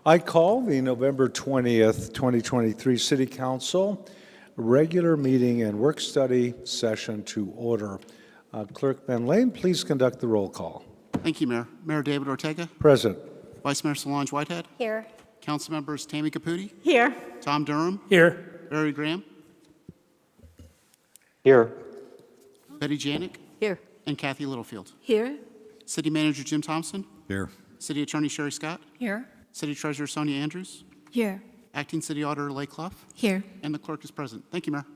I call the November 20th, 2023 City Council regular meeting and work study session to order. Clerk Ben Lane, please conduct the roll call. Thank you, Mayor. Mayor David Ortega. Present. Vice Mayor Solange Whitehead. Here. Council members Tammy Caputi. Here. Tom Durham. Here. Barry Graham. Here. Betty Janik. Here. And Kathy Littlefield. Here. City Manager Jim Thompson. Here. City Attorney Sherry Scott. Here. City Treasurer Sonia Andrews. Here. Acting City Auditor Lake Clough. Here. And the clerk is present. Thank you, Mayor.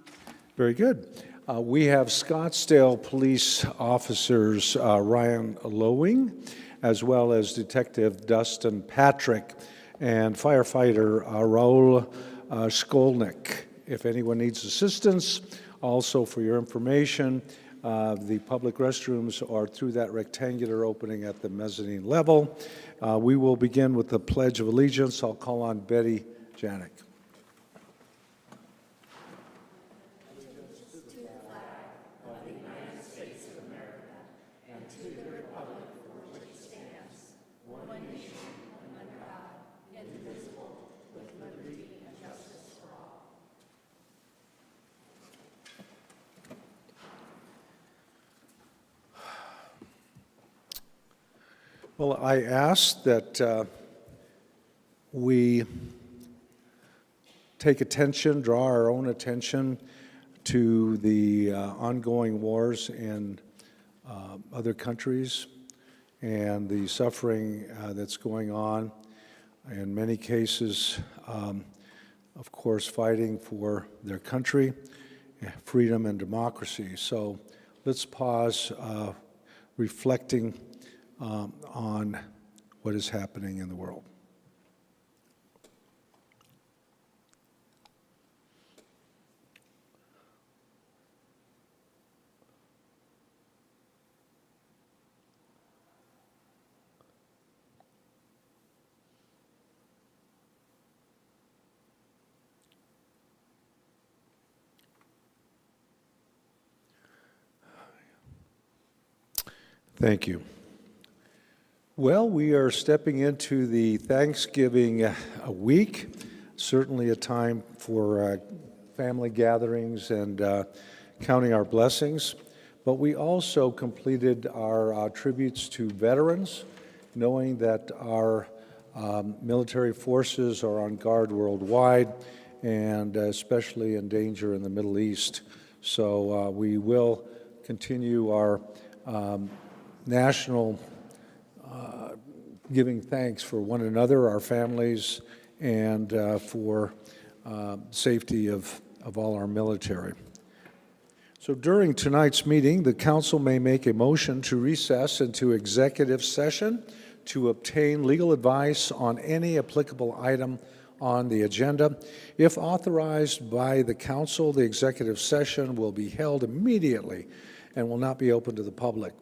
Very good. We have Scottsdale police officers Ryan Lowing, as well as Detective Dustin Patrick, and firefighter Raul Skolnick. If anyone needs assistance, also for your information, the public restrooms are through that rectangular opening at the mezzanine level. We will begin with the Pledge of Allegiance. I'll call on Betty Janik. Well, I ask that we take attention, draw our own attention to the ongoing wars in other countries and the suffering that's going on. In many cases, of course, fighting for their country, freedom and democracy. So let's pause, reflecting on what is happening in the world. Thank you. Well, we are stepping into the Thanksgiving week, certainly a time for family gatherings and counting our blessings. But we also completed our tributes to veterans, knowing that our military forces are on guard worldwide and especially in danger in the Middle East. So we will continue our national giving thanks for one another, our families, and for safety of all our military. So during tonight's meeting, the council may make a motion to recess into executive session to obtain legal advice on any applicable item on the agenda. If authorized by the council, the executive session will be held immediately and will not be open to the public.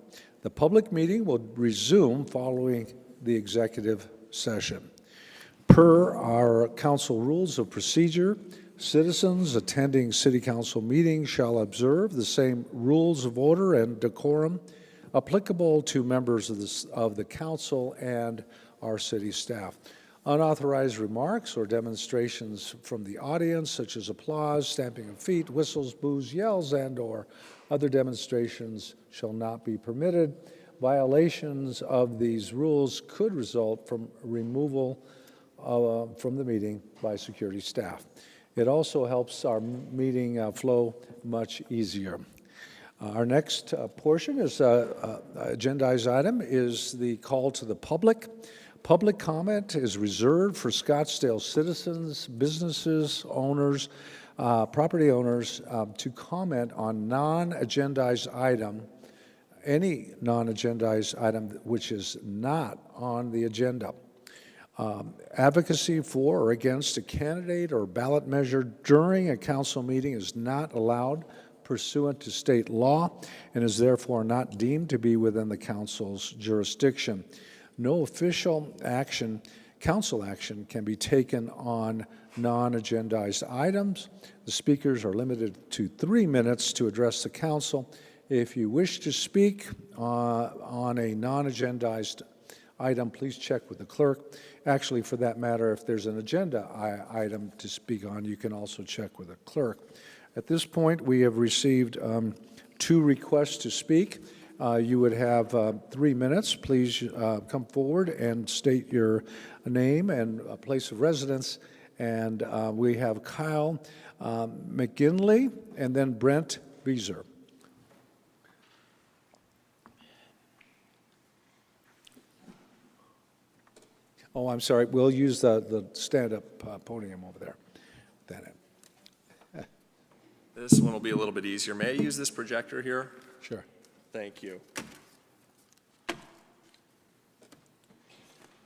The public meeting will resume following the executive session. Per our council rules of procedure, citizens attending city council meetings shall observe the same rules of order and decorum applicable to members of the council and our city staff. Unauthorized remarks or demonstrations from the audience, such as applause, stamping of feet, whistles, boos, yells, and/or other demonstrations shall not be permitted. Violations of these rules could result from removal from the meeting by security staff. It also helps our meeting flow much easier. Our next portion is agendized item is the call to the public. Public comment is reserved for Scottsdale citizens, businesses, owners, property owners to comment on non-agendized item, any non-agendized item which is not on the agenda. Advocacy for or against a candidate or ballot measure during a council meeting is not allowed pursuant to state law and is therefore not deemed to be within the council's jurisdiction. No official action, council action, can be taken on non-agendized items. The speakers are limited to 3 minutes to address the council. If you wish to speak on a non-agendized item, please check with the clerk. Actually, for that matter, if there's an agenda item to speak on, you can also check with the clerk. At this point, we have received 2 requests to speak. You would have 3 minutes. Please come forward and state your name and place of residence. And we have Kyle McGinley and then Brent Beezer. Oh, I'm sorry. We'll use the stand-up podium over there. That end. This one will be a little bit easier. May I use this projector here? Sure. Thank you.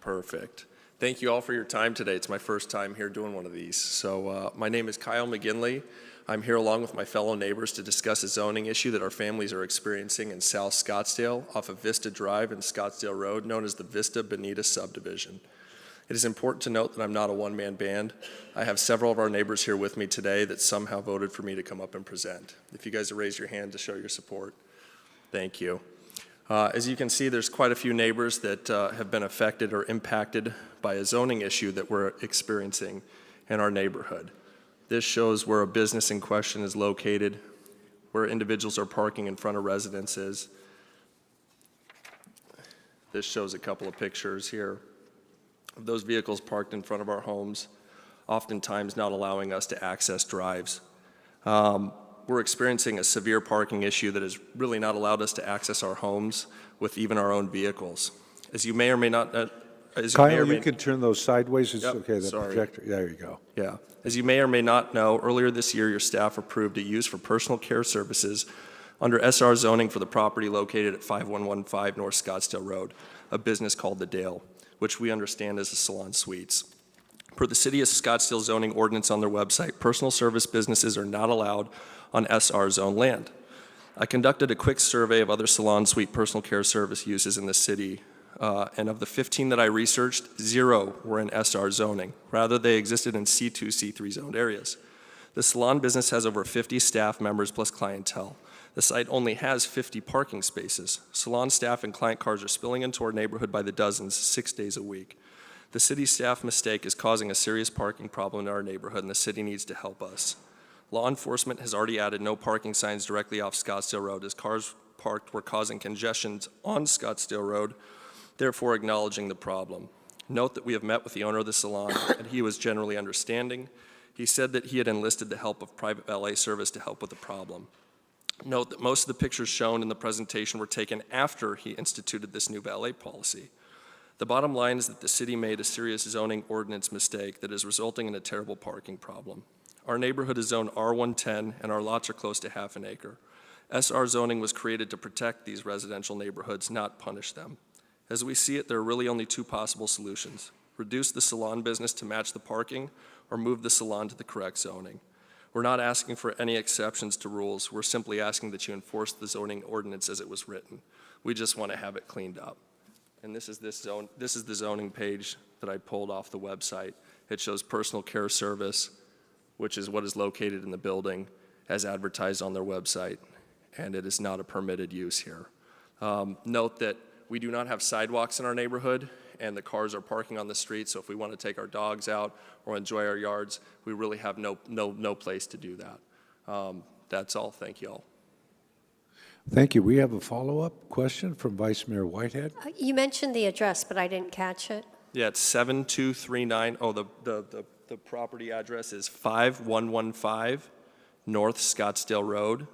Perfect. Thank you all for your time today. It's my first time here doing one of these. So my name is Kyle McGinley. I'm here along with my fellow neighbors to discuss a zoning issue that our families are experiencing in South Scottsdale off of Vista Drive and Scottsdale Road, known as the Vista Bonita subdivision. It is important to note that I'm not a one-man band. I have several of our neighbors here with me today that somehow voted for me to come up and present. If you guys would raise your hand to show your support. Thank you. As you can see, there's quite a few neighbors that have been affected or impacted by a zoning issue that we're experiencing in our neighborhood. This shows where a business in question is located, where individuals are parking in front of residences. This shows a couple of pictures here of those vehicles parked in front of our homes, oftentimes not allowing us to access drives. We're experiencing a severe parking issue that has really not allowed us to access our homes with even our own vehicles. As you may or may not Kyle, you can turn those sideways. It's Yep, okay, the sorry. projector. There you go. Yeah. As you may or may not know, earlier this year, your staff approved a use for personal care services under SR zoning for the property located at 5115 North Scottsdale Road, a business called The Dale, which we understand is a salon suites. Per the City of Scottsdale zoning ordinance on their website, personal service businesses are not allowed on SR zone land. I conducted a quick survey of other salon suite personal care service uses in the city, and of the 15 that I researched, 0 were in SR zoning. Rather, they existed in C2, C3 zoned areas. The salon business has over 50 staff members plus clientele. The site only has 50 parking spaces. Salon staff and client cars are spilling into our neighborhood by the dozens, 6 days a week. The city staff mistake is causing a serious parking problem in our neighborhood, and the city needs to help us. Law enforcement has already added no parking signs directly off Scottsdale Road, as cars parked were causing congestions on Scottsdale Road, therefore acknowledging the problem. Note that we have met with the owner of the salon, and he was generally understanding. He said that he had enlisted the help of private valet service to help with the problem. Note that most of the pictures shown in the presentation were taken after he instituted this new valet policy. The bottom line is that the city made a serious zoning ordinance mistake that is resulting in a terrible parking problem. Our neighborhood is zoned R110, and our lots are close to half an acre. SR zoning was created to protect these residential neighborhoods, not punish them. As we see it, there are really only 2 possible solutions: reduce the salon business to match the parking, or move the salon to the correct zoning. We're not asking for any exceptions to rules. We're simply asking that you enforce the zoning ordinance as it was written. We just want to have it cleaned up. And this is the zoning page that I pulled off the website. It shows personal care service, which is what is located in the building, as advertised on their website, and it is not a permitted use here. Note that we do not have sidewalks in our neighborhood, and the cars are parking on the street, so if we want to take our dogs out or enjoy our yards, we really have no place to do that. That's all. Thank you all. Thank you. We have a follow-up question from Vice Mayor Whitehead. You mentioned the address, but I didn't catch it. Yeah, it's 7239. Oh, the property address is 5115 North Scottsdale Road.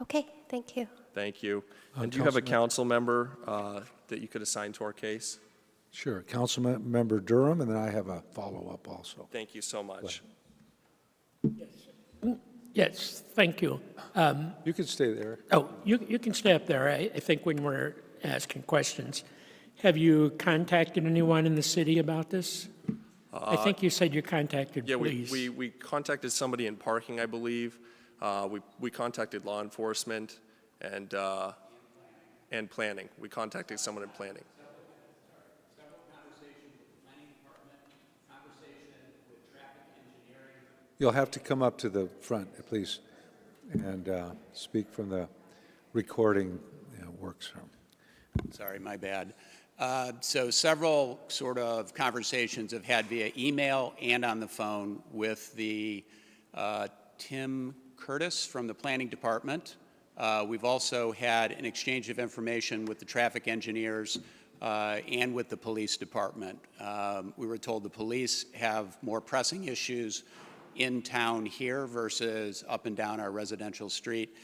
Okay, thank you. Thank you. And do you have a council member that you could assign to our case? Sure. Councilmember Durham, and then I have a follow-up also. Thank you so much. Yes, thank you. You can stay there. Oh, you can stay up there. I think when we're asking questions. Have you contacted anyone in the city about this? I think you said you contacted police. Yeah, we contacted somebody in parking, I believe. We contacted law enforcement and planning. We contacted someone in planning. Several conversations with the planning department, conversation with traffic engineering. You'll have to come up to the front, please, and speak from the recording works. Sorry, my bad. So several sort of conversations I've had via email and on the phone with the Tim Curtis from the Planning Department. We've also had an exchange of information with the traffic engineers and with the police department. We were told the police have more pressing issues in town here versus up and down our residential street.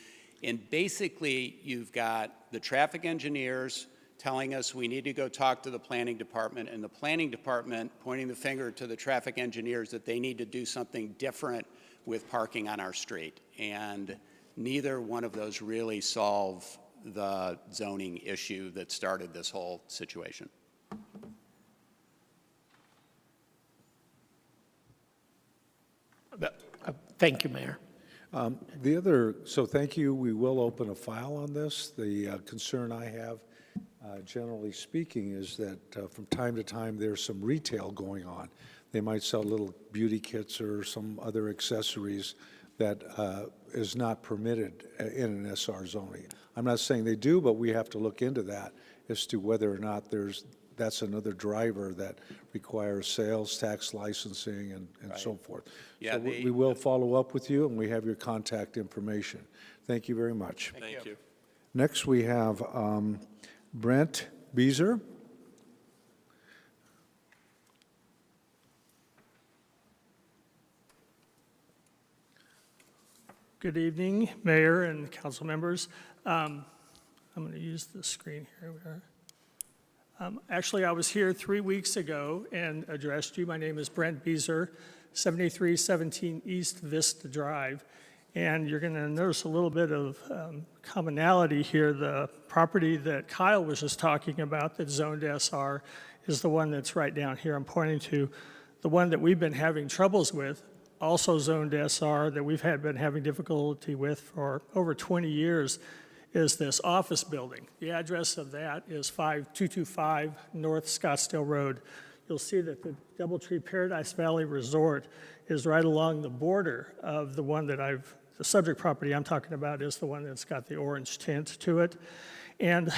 And basically, you've got the traffic engineers telling us we need to go talk to the planning department, and the planning department pointing the finger to the traffic engineers that they need to do something different with parking on our street. And neither one of those really solve the zoning issue that started this whole situation. Thank you, Mayor. So thank you. We will open a file on this. The concern I have, generally speaking, is that from time to time there's some retail going on. They might sell little beauty kits or some other accessories that is not permitted in an SR zoning. I'm not saying they do, but we have to look into that as to whether or not that's another driver that requires sales tax licensing and so forth. Yeah, so we will follow up with you, and we have your contact information. Thank you very much. Thank you. Next, we have Brent Beezer. Good evening, Mayor and council members. I'm going to use the screen here. We are. Actually, I was here 3 weeks ago and addressed you. My name is Brent Beezer, 7317 East Vista Drive. And you're going to notice a little bit of commonality here. The property that Kyle was just talking about that's zoned SR is the one that's right down here. I'm pointing to the one that we've been having troubles with, also zoned SR, that we've been having difficulty with for over 20 years, is this office building. The address of that is 5225 North Scottsdale Road. You'll see that the Doubletree Paradise Valley Resort is right along the border of the one that the subject property I'm talking about is the one that's got the orange tint to it. And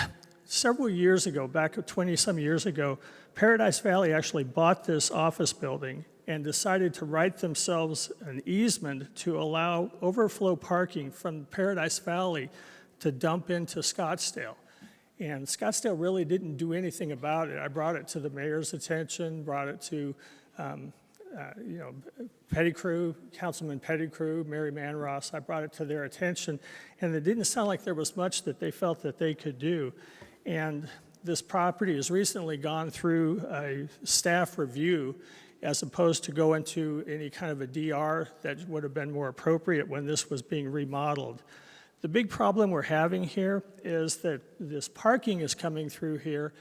several years ago, back 20-some years ago, Paradise Valley actually bought this office building and decided to write themselves an easement to allow overflow parking from Paradise Valley to dump into Scottsdale. And Scottsdale really didn't do anything about it. I brought it to the mayor's attention, brought it to Pettigrew, Councilman Pettigrew, Mary Manross. I brought it to their attention, and it didn't sound like there was much that they felt that they could do. And this property has recently gone through a staff review as opposed to go into any kind of a DR that would have been more appropriate when this was being remodeled. The big problem we're having here is that this parking is coming through here,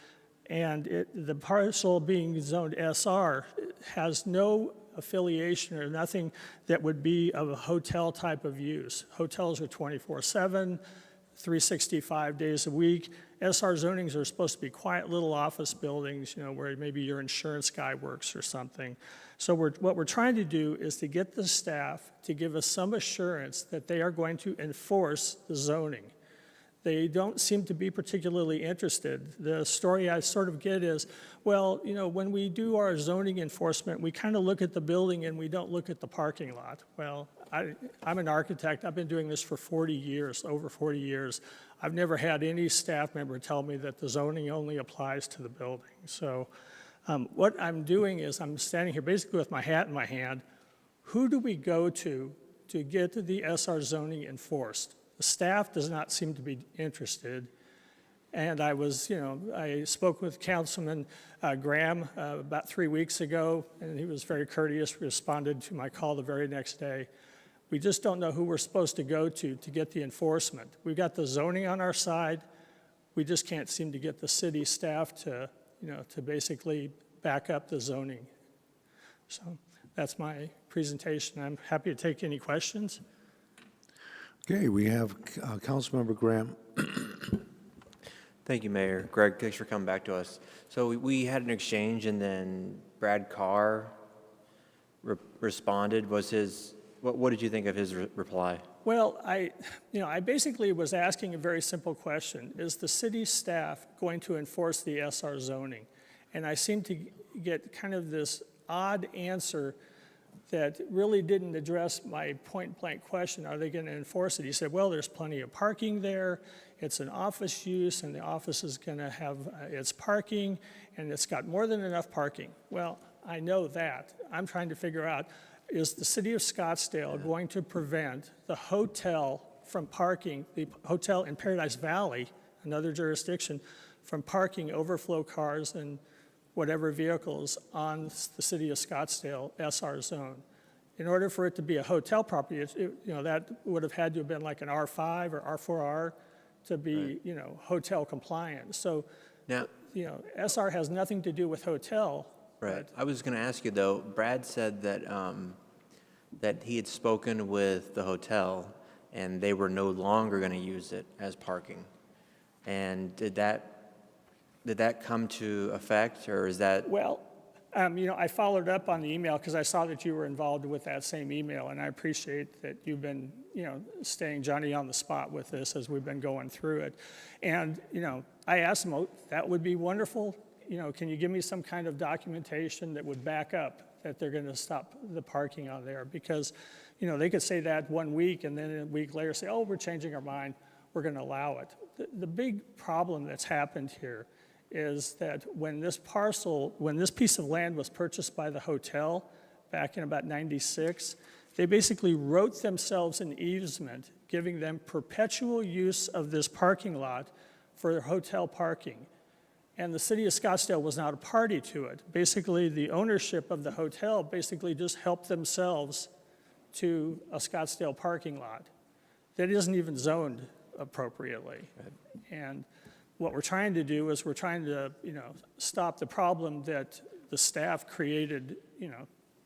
and the parcel being zoned SR has no affiliation or nothing that would be of a hotel type of use. Hotels are 24/7, 365 days a week. SR zonings are supposed to be quiet little office buildings, where maybe your insurance guy works or something. So what we're trying to do is to get the staff to give us some assurance that they are going to enforce the zoning. They don't seem to be particularly interested. The story I sort of get is, well, when we do our zoning enforcement, we kind of look at the building and we don't look at the parking lot. Well, I'm an architect. I've been doing this for 40 years, over 40 years. I've never had any staff member tell me that the zoning only applies to the building. So what I'm doing is I'm standing here basically with my hat in my hand. Who do we go to get the SR zoning enforced? The staff does not seem to be interested. And I spoke with Councilman Graham about 3 weeks ago, and he was very courteous, responded to my call the very next day. We just don't know who we're supposed to go to get the enforcement. We've got the zoning on our side. We just can't seem to get the city staff to basically back up the zoning. So that's my presentation. I'm happy to take any questions. Okay, we have Councilmember Graham. Thank you, Mayor. Greg, thanks for coming back to us. So we had an exchange, and then Brad Carr responded. What did you think of his reply? Well, I basically was asking a very simple question. Is the city staff going to enforce the SR zoning? And I seem to get kind of this odd answer that really didn't address my point-blank question, are they going to enforce it? He said, well, there's plenty of parking there, it's an office use, and the office is going to have its parking, and it's got more than enough parking. Well, I know that. I'm trying to figure out, is the city of Scottsdale going to prevent the hotel from parking, the hotel in Paradise Valley, another jurisdiction, from parking overflow cars and whatever vehicles on the city of Scottsdale SR zone? In order for it to be a hotel property, that would have had to have been like an R5 or R4R to be, hotel compliant. So, Now, SR has nothing to do with hotel. right. I was going to ask you, though, Brad said that, that he had spoken with the hotel, and they were no longer going to use it as parking. And did that come to effect, or is that? Well, I followed up on the email because I saw that you were involved with that same email, and I appreciate that you've been, staying Johnny on the spot with this as we've been going through it. And, I asked him, oh, that would be wonderful. Can you give me some kind of documentation that would back up that they're going to stop the parking on there? Because, they could say that 1 week and then a week later say, oh, we're changing our mind, we're going to allow it. The big problem that's happened here is that when this piece of land was purchased by the hotel back in about 96, they basically wrote themselves an easement giving them perpetual use of this parking lot for their hotel parking. And the city of Scottsdale was not a party to it. Basically, the ownership of the hotel basically just helped themselves to a Scottsdale parking lot that isn't even zoned appropriately. And what we're trying to do is we're trying to, stop the problem that the staff created,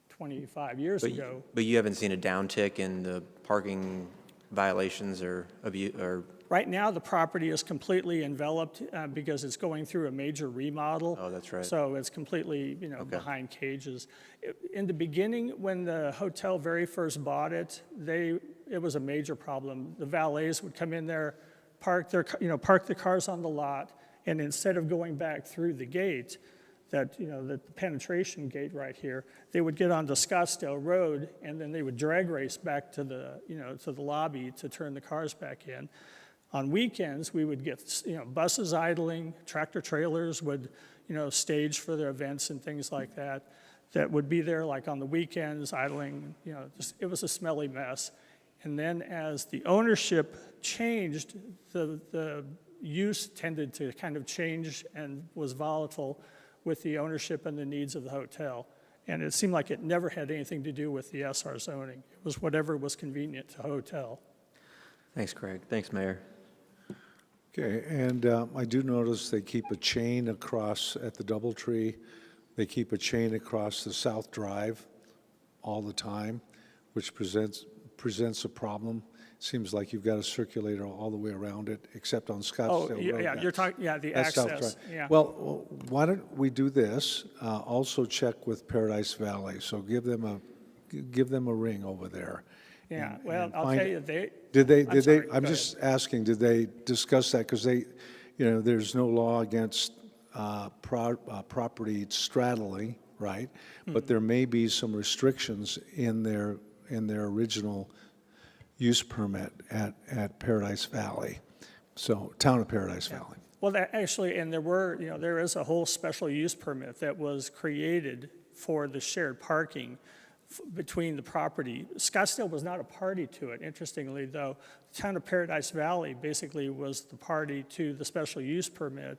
25 years ago. But you haven't seen a downtick in the parking violations or abuse, or? Right now, the property is completely enveloped because it's going through a major remodel. Oh, that's right. So it's completely, behind cages. In the beginning, when the hotel very first bought it, it was a major problem. The valets would come in there, park the cars on the lot, and instead of going back through the gate, the penetration gate right here, they would get onto Scottsdale Road, and then they would drag race back to the lobby to turn the cars back in. On weekends, we would get, buses idling, tractor trailers would, stage for their events and things like that would be there like on the weekends idling, it was a smelly mess. And then as the ownership changed, the use tended to kind of change and was volatile with the ownership and the needs of the hotel. And it seemed like it never had anything to do with the SR zoning. It was whatever was convenient to hotel. Thanks, Craig. Thanks, Mayor. Okay, and I do notice they keep a chain across at the DoubleTree. They keep a chain across the South Drive all the time, which presents a problem. Seems like you've got a circulator all the way around it, except on Scottsdale Road. Yeah, you're talking, the That's South access, Drive. yeah. Well, why don't we do this? Also check with Paradise Valley. So give them a ring over there. Yeah, and- well, and I'll find- tell you, Did sorry, they, go I'm just asking, did they discuss that? Because there's no law against property straddling, right? But there may be some restrictions in their original use permit at Paradise Valley. So, Town of Paradise Valley. Well, actually, and there is a whole special use permit that was created for the shared parking between the property. Scottsdale was not a party to it. Interestingly, though, the Town of Paradise Valley basically was the party to the special use permit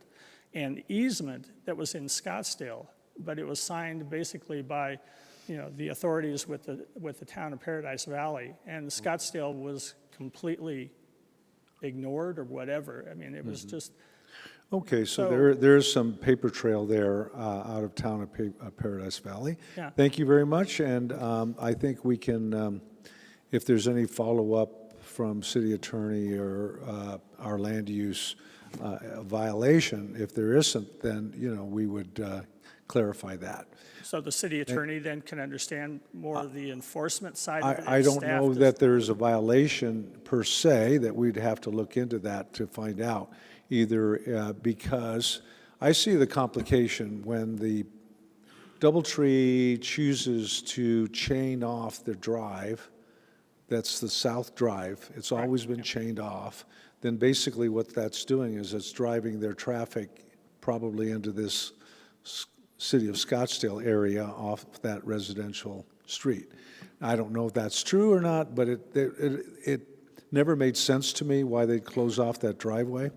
and easement that was in Scottsdale, but it was signed basically by, the authorities with the Town of Paradise Valley, and Scottsdale was completely ignored or whatever. I mean, it was just. Okay, so So- there's some paper trail there out of Town of Paradise Valley. Yeah. Thank you very much, and I think we can, if there's any follow-up from city attorney or our land use violation, if there isn't, then, we would clarify that. So the city attorney then can understand more of the enforcement side of it? I and don't staff know does- that there's a violation per se, that we'd have to look into that to find out, either because I see the complication when the DoubleTree chooses to chain off the drive, that's the south drive, it's always been chained off, then basically what that's doing is it's driving their traffic probably into this city of Scottsdale area off that residential street. I don't know if that's true or not, but it never made sense to me why they'd close off that driveway.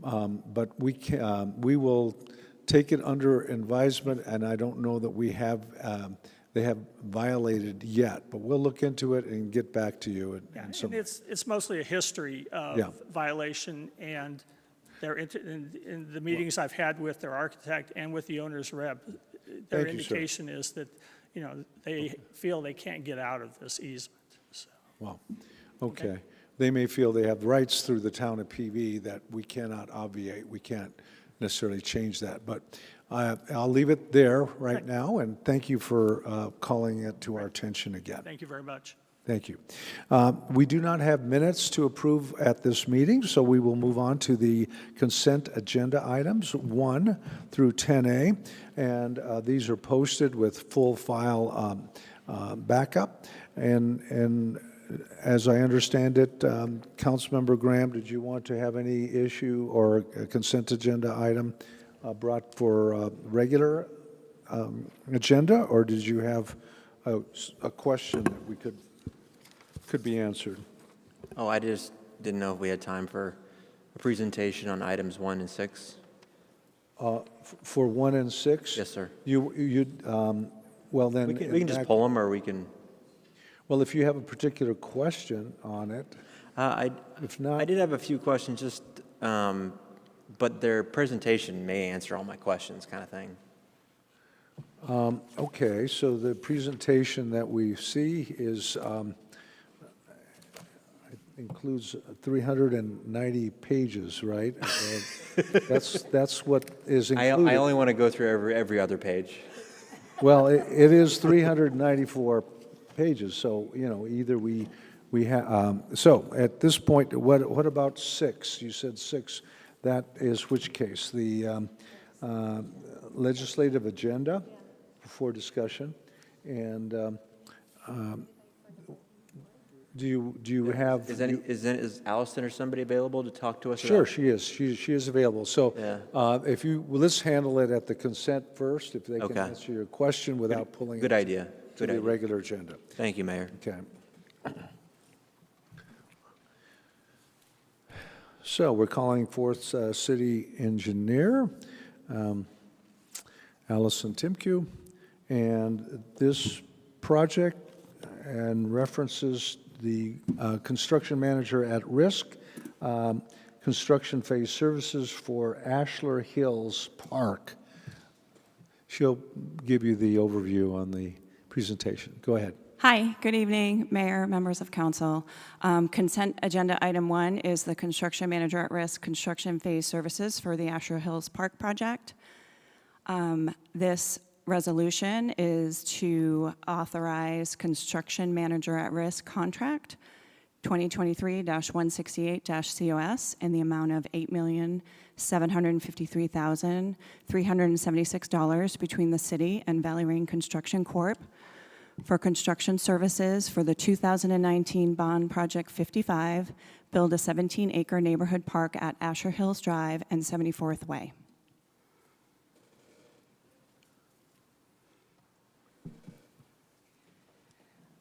But we will take it under advisement, and I don't know that they have violated yet, but we'll look into it and get back to you. Yeah, and it's mostly a history of Yeah. violation, and in the meetings I've had with their architect and with the owner's rep, their Thank you, sir. indication is that, they feel they can't get out of this easement. So, Well, okay. They may feel they have rights through the town of PV that we cannot obviate. We can't necessarily change that. But I'll leave it there right now, and thank you for calling it to our attention again. thank you very much. Thank you. We do not have minutes to approve at this meeting, so we will move on to the consent agenda items, 1 through 10A, and these are posted with full file backup. And as I understand it, Councilmember Graham, did you want to have any issue or a consent agenda item brought for regular agenda, or did you have a question that we could be answered? Oh, I just didn't know if we had time for a presentation on items 1 and 6. For 1 and 6? Yes, sir. Well, then. We can just pull them, or we can, Well, if you have a particular question on it, if not. I did have a few questions, just, but their presentation may answer all my questions, kind of thing. Okay, so the presentation that we see includes 390 pages, right? That's what is I included. only want to go through every other page. Well, it is 394 pages, so, either we have, so at this point, what about 6? You said 6. That is which case? The legislative agenda for discussion, and do you have? Is Allison or somebody available to talk to us? Sure, about? she is. She is available. So, let's handle it at the consent first, if they can Okay. answer your question without pulling Good it idea. to Good the idea. regular agenda. Thank you, Mayor. Okay. So we're calling forth city engineer, Allison Timku, and this project and references the construction manager at risk, construction phase services for Ashlar Hills Park. She'll give you the overview on the presentation. Go ahead. Hi, good evening, Mayor, members of council. Consent agenda item 1 is the construction manager at risk construction phase services for the Ashlar Hills Park project. This resolution is to authorize construction manager at risk contract 2023-168-COS in the amount of $8,753,376 between the city and Valley Rain Construction Corp. for construction services for the 2019 Bond Project 55, build a 17-acre neighborhood park at Ashlar Hills Drive and 74th Way.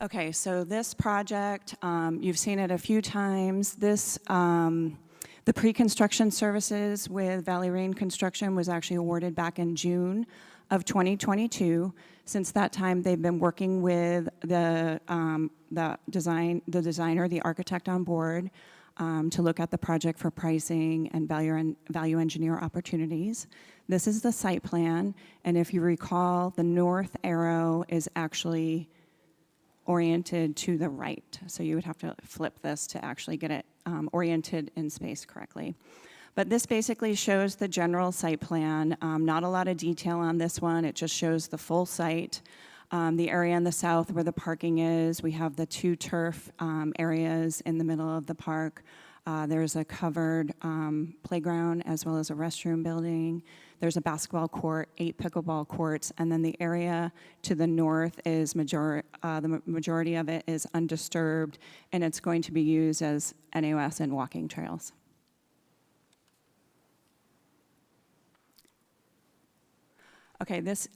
Okay, so this project, you've seen it a few times. The pre-construction services with Valley Rain Construction was actually awarded back in June of 2022. Since that time, they've been working with the designer, the architect on board, to look at the project for pricing and value engineer opportunities. This is the site plan, and if you recall, the north arrow is actually oriented to the right. So you would have to flip this to actually get it oriented in space correctly. But this basically shows the general site plan. Not a lot of detail on this one. It just shows the full site. The area in the south where the parking is, we have the 2 turf areas in the middle of the park. There's a covered playground as well as a restroom building. There's a basketball court, 8 pickleball courts, and then the area to the north is the majority of it is undisturbed, and it's going to be used as NAOS and walking trails. Okay, this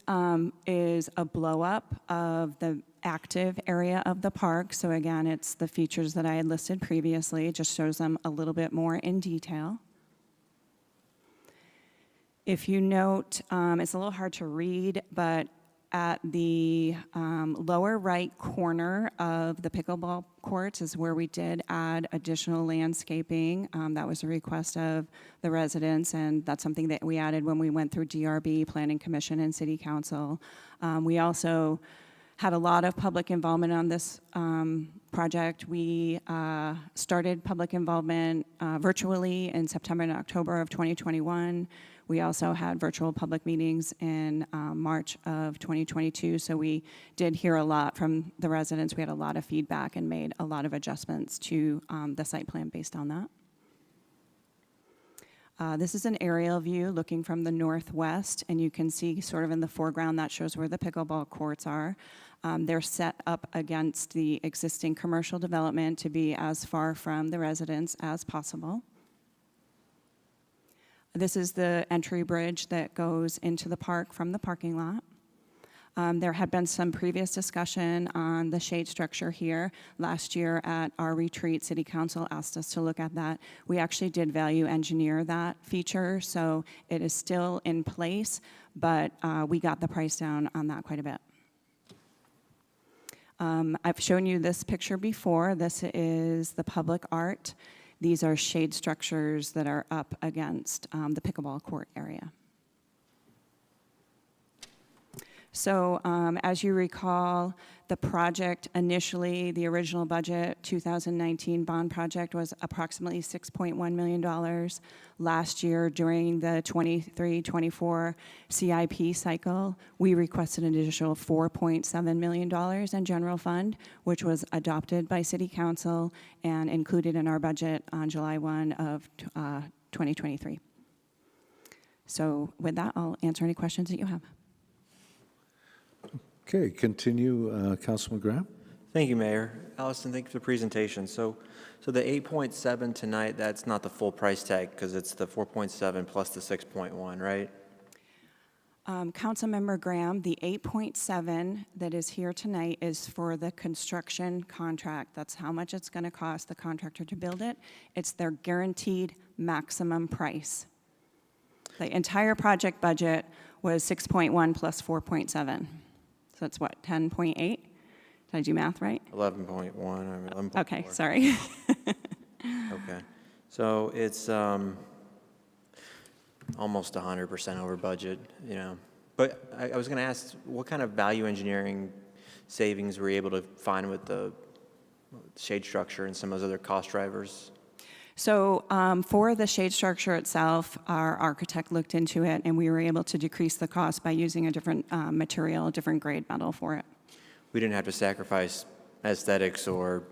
is a blow-up of the active area of the park. So again, it's the features that I had listed previously. It just shows them a little bit more in detail. If you note, it's a little hard to read, but at the lower right corner of the pickleball courts is where we did add additional landscaping. That was a request of the residents, and that's something that we added when we went through DRB, Planning Commission, and City Council. We also had a lot of public involvement on this project. We started public involvement virtually in September and October of 2021. We also had virtual public meetings in March of 2022, so we did hear a lot from the residents. We had a lot of feedback and made a lot of adjustments to the site plan based on that. This is an aerial view looking from the northwest, and you can see sort of in the foreground that shows where the pickleball courts are. They're set up against the existing commercial development to be as far from the residents as possible. This is the entry bridge that goes into the park from the parking lot. There had been some previous discussion on the shade structure here. Last year at our retreat, City Council asked us to look at that. We actually did value engineer that feature, so it is still in place, but we got the price down on that quite a bit. I've shown you this picture before. This is the public art. These are shade structures that are up against the pickleball court area. So as you recall, the project initially, the original budget, 2019 bond project was approximately $6.1 million. Last year, during the 23-24 CIP cycle, we requested an additional $4.7 million in general fund, which was adopted by City Council and included in our budget on July 1 of 2023. So with that, I'll answer any questions that you have. Okay, continue, Councilman Graham. Thank you, Mayor. Allison, thank you for the presentation. So the 8.7 tonight, that's not the full price tag because it's the 4.7 plus the 6.1, right? Councilmember Graham, the 8.7 that is here tonight is for the construction contract. That's how much it's going to cost the contractor to build it. It's their guaranteed maximum price. The entire project budget was 6.1 plus 4.7. So that's what, 10.8? Did I do math right? 11.1 or 11.4. Okay, sorry. Okay. So it's almost 100% over budget, you know. But I was going to ask, what kind of value engineering savings were you able to find with the shade structure and some of those other cost drivers? So for the shade structure itself, our architect looked into it, and we were able to decrease the cost by using a different material, a different grade metal for it. We didn't have to sacrifice aesthetics or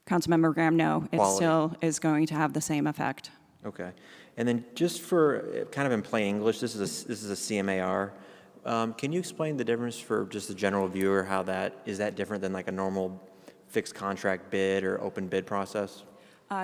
Councilmember Graham, no, it quality. still is going to have the same effect. Okay. And then just for kind of in plain English, this is a CMAR. Can you explain the difference for just the general viewer, how is that different than like a normal fixed contract bid or open bid process?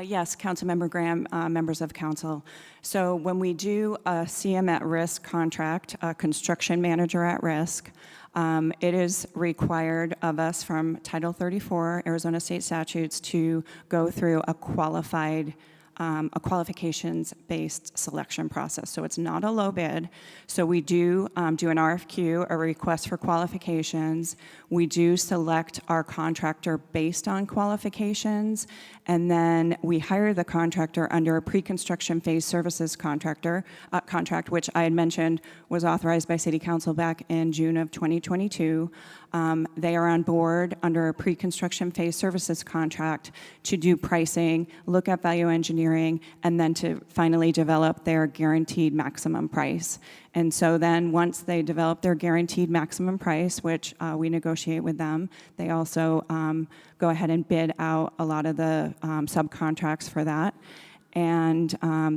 Yes, Councilmember Graham, members of council. So when we do a CM at risk contract, a construction manager at risk, it is required of us from Title 34 Arizona State statutes to go through a qualifications-based selection process. So it's not a low bid. So we do do an RFQ, a request for qualifications. We do select our contractor based on qualifications, and then we hire the contractor under a pre-construction phase services contract, which I had mentioned was authorized by City Council back in June of 2022. They are on board under a pre-construction phase services contract to do pricing, look at value engineering, hearing, and then to finally develop their guaranteed maximum price. And so then once they develop their guaranteed maximum price, which we negotiate with them, they also go ahead and bid out a lot of the subcontracts for that. And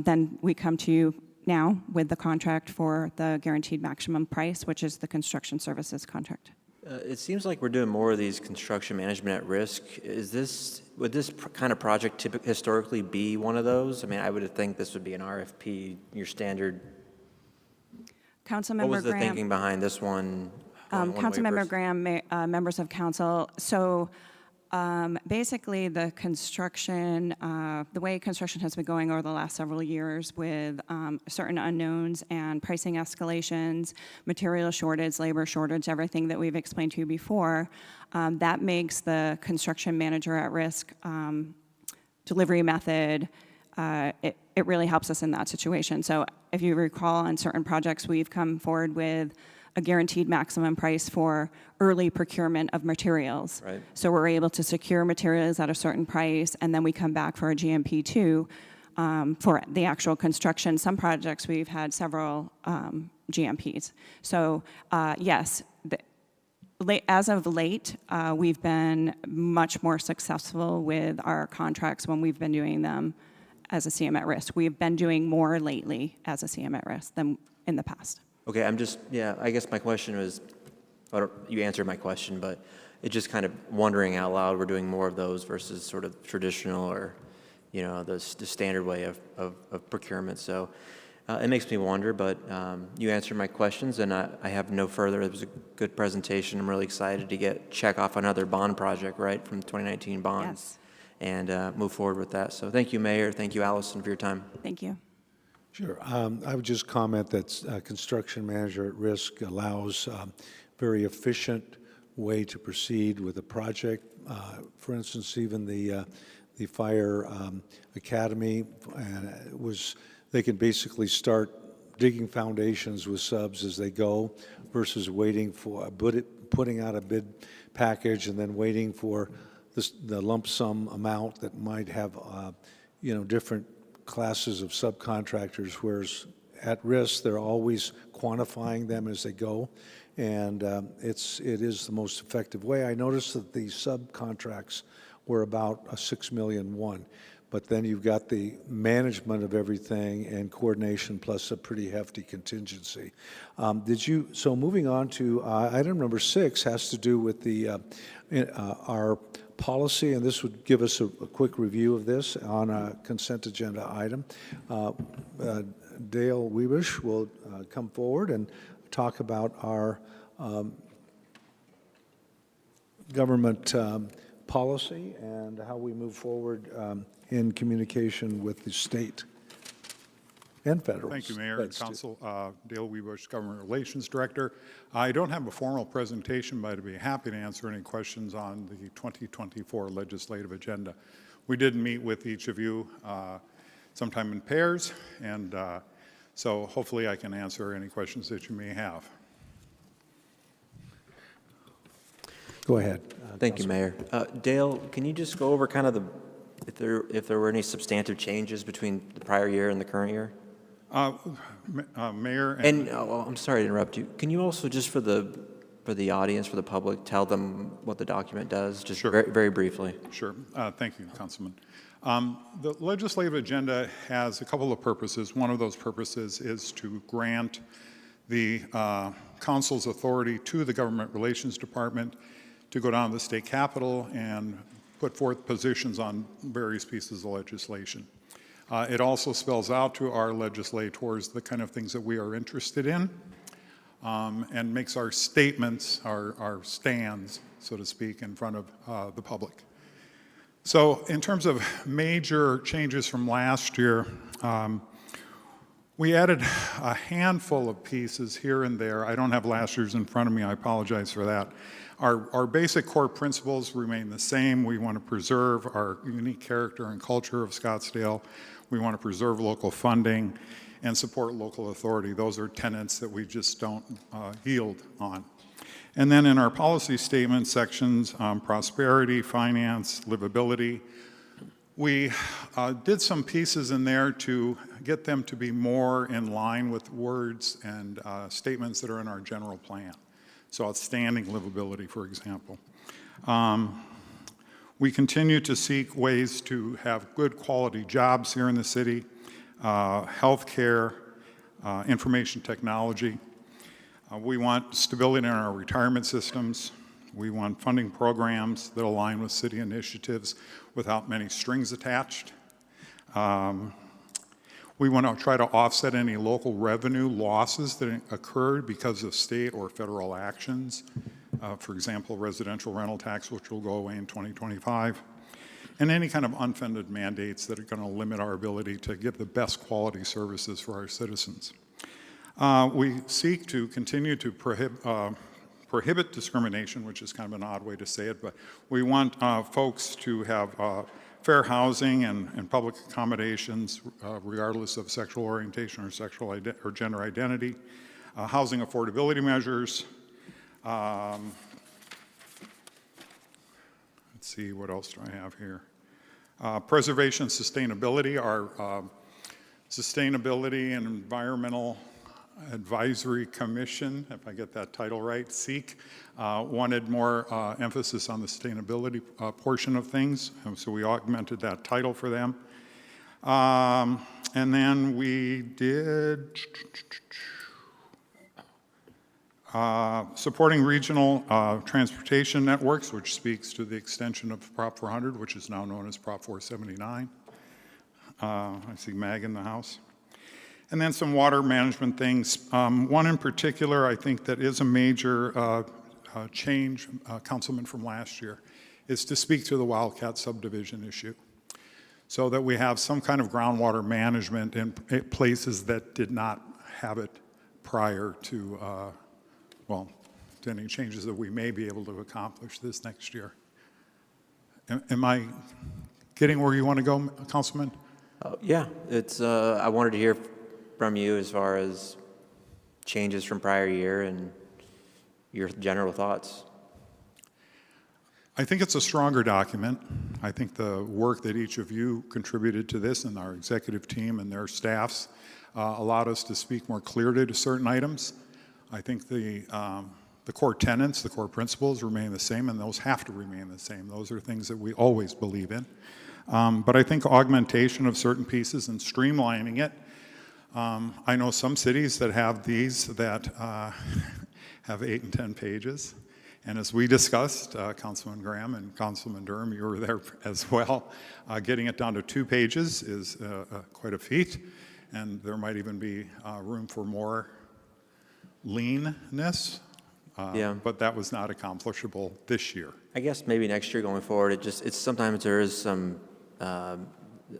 then we come to you now with the contract for the guaranteed maximum price, which is the construction services contract. It seems like we're doing more of these construction management at risk. Would this kind of project historically be one of those? I mean, I would think this would be an RFP, your standard. Councilmember What was the Graham, thinking behind this one? going one way Councilmember versus- Graham, members of council. So basically, the construction, the way construction has been going over the last several years with certain unknowns and pricing escalations, material shortage, labor shortage, everything that we've explained to you before, that makes the construction manager at risk delivery method, it really helps us in that situation. So if you recall, on certain projects, we've come forward with a guaranteed maximum price for early procurement of materials. Right. So we're able to secure materials at a certain price, and then we come back for a GMP2 for the actual construction. Some projects, we've had several GMPs. So yes, as of late, we've been much more successful with our contracts when we've been doing them as a CM at risk. We've been doing more lately as a CM at risk than in the past. Okay, I guess my question was, you answered my question, but it's just kind of wondering out loud, we're doing more of those versus sort of traditional or, the standard way of procurement. So it makes me wonder, but you answered my questions, and I have no further. It was a good presentation. I'm really excited to check off another bond project, right, from 2019 bonds. Yes. And move forward with that. So thank you, Mayor. Thank you, Allison, for your time. Thank you. Sure. I would just comment that construction manager at risk allows very efficient way to proceed with a project. For instance, even the fire academy they can basically start digging foundations with subs as they go versus waiting for putting out a bid package and then waiting for the lump sum amount that might have different classes of subcontractors, whereas at risk, they're always quantifying them as they go, and it is the most effective way. I noticed that the subcontracts were about a $6 million one, but then you've got the management of everything and coordination plus a pretty hefty contingency. So moving on to item number 6 has to do with our policy, and this would give us a quick review of this on a consent agenda item. Dale Webish will come forward and talk about our government policy and how we move forward in communication with the state and federal. Thank you, Mayor and Council. Dale Webush, Government Relations Director. I don't have a formal presentation, but I'd be happy to answer any questions on the 2024 legislative agenda. We did meet with each of you sometime in pairs, and so hopefully I can answer any questions that you may have. Go ahead. Thank you, Mayor. Dale, can you just go over kind of if there were any substantive changes between the prior year and the current year? Mayor I'm sorry to interrupt you. Can you also just for the audience, for the public, tell them what the document does, just Sure. very, very briefly? Sure. Thank you, Councilman. The legislative agenda has a couple of purposes. One of those purposes is to grant the council's authority to the Government Relations Department to go down to the state capitol and put forth positions on various pieces of legislation. It also spells out to our legislators the kind of things that we are interested in and makes our statements, our stands, so to speak, in front of the public. So in terms of major changes from last year, we added a handful of pieces here and there. I don't have last year's in front of me. I apologize for that. Our basic core principles remain the same. We want to preserve our unique character and culture of Scottsdale. We want to preserve local funding and support local authority. Those are tenets that we just don't yield on. And then in our policy statement sections, prosperity, finance, livability, We did some pieces in there to get them to be more in line with words and statements that are in our general plan. So outstanding livability, for example. We continue to seek ways to have good quality jobs here in the city, healthcare, information technology. We want stability in our retirement systems. We want funding programs that align with city initiatives without many strings attached. We want to try to offset any local revenue losses that occurred because of state or federal actions. For example, residential rental tax, which will go away in 2025, and any kind of unfunded mandates that are going to limit our ability to give the best quality services for our citizens. We seek to continue to prohibit discrimination, which is kind of an odd way to say it, but we want folks to have fair housing and public accommodations regardless of sexual orientation or or gender identity, housing affordability measures. Let's see, what else do I have here? Preservation and sustainability. Our Sustainability and Environmental Advisory Commission, if I get that title right, SEEK, wanted more emphasis on the sustainability portion of things, so we augmented that title for them. And then we did supporting regional transportation networks, which speaks to the extension of Prop 400, which is now known as Prop 479. I see Mag in the house. And then some water management things. One in particular, I think that is a major change, Councilman, from last year, is to speak to the Wildcat subdivision issue, so that we have some kind of groundwater management in places that did not have it prior to, well, to any changes that we may be able to accomplish this next year. Am I getting where you want to go, Councilman? Yeah, it's, I wanted to hear from you as far as changes from prior year and your general thoughts. I think it's a stronger document. I think the work that each of you contributed to this and our executive team and their staffs allowed us to speak more clearly to certain items. I think the core tenets, the core principles remain the same, and those have to remain the same. Those are things that we always believe in. But I think augmentation of certain pieces and streamlining it. I know some cities that have these that have 8 and 10 pages. And as we discussed, Councilman Graham and Councilman Durham, you were there as well, getting it down to 2 pages is quite a feat. And there might even be room for more leanness. Yeah. But that was not accomplishable this year. I guess maybe next year going forward, it's sometimes there is some,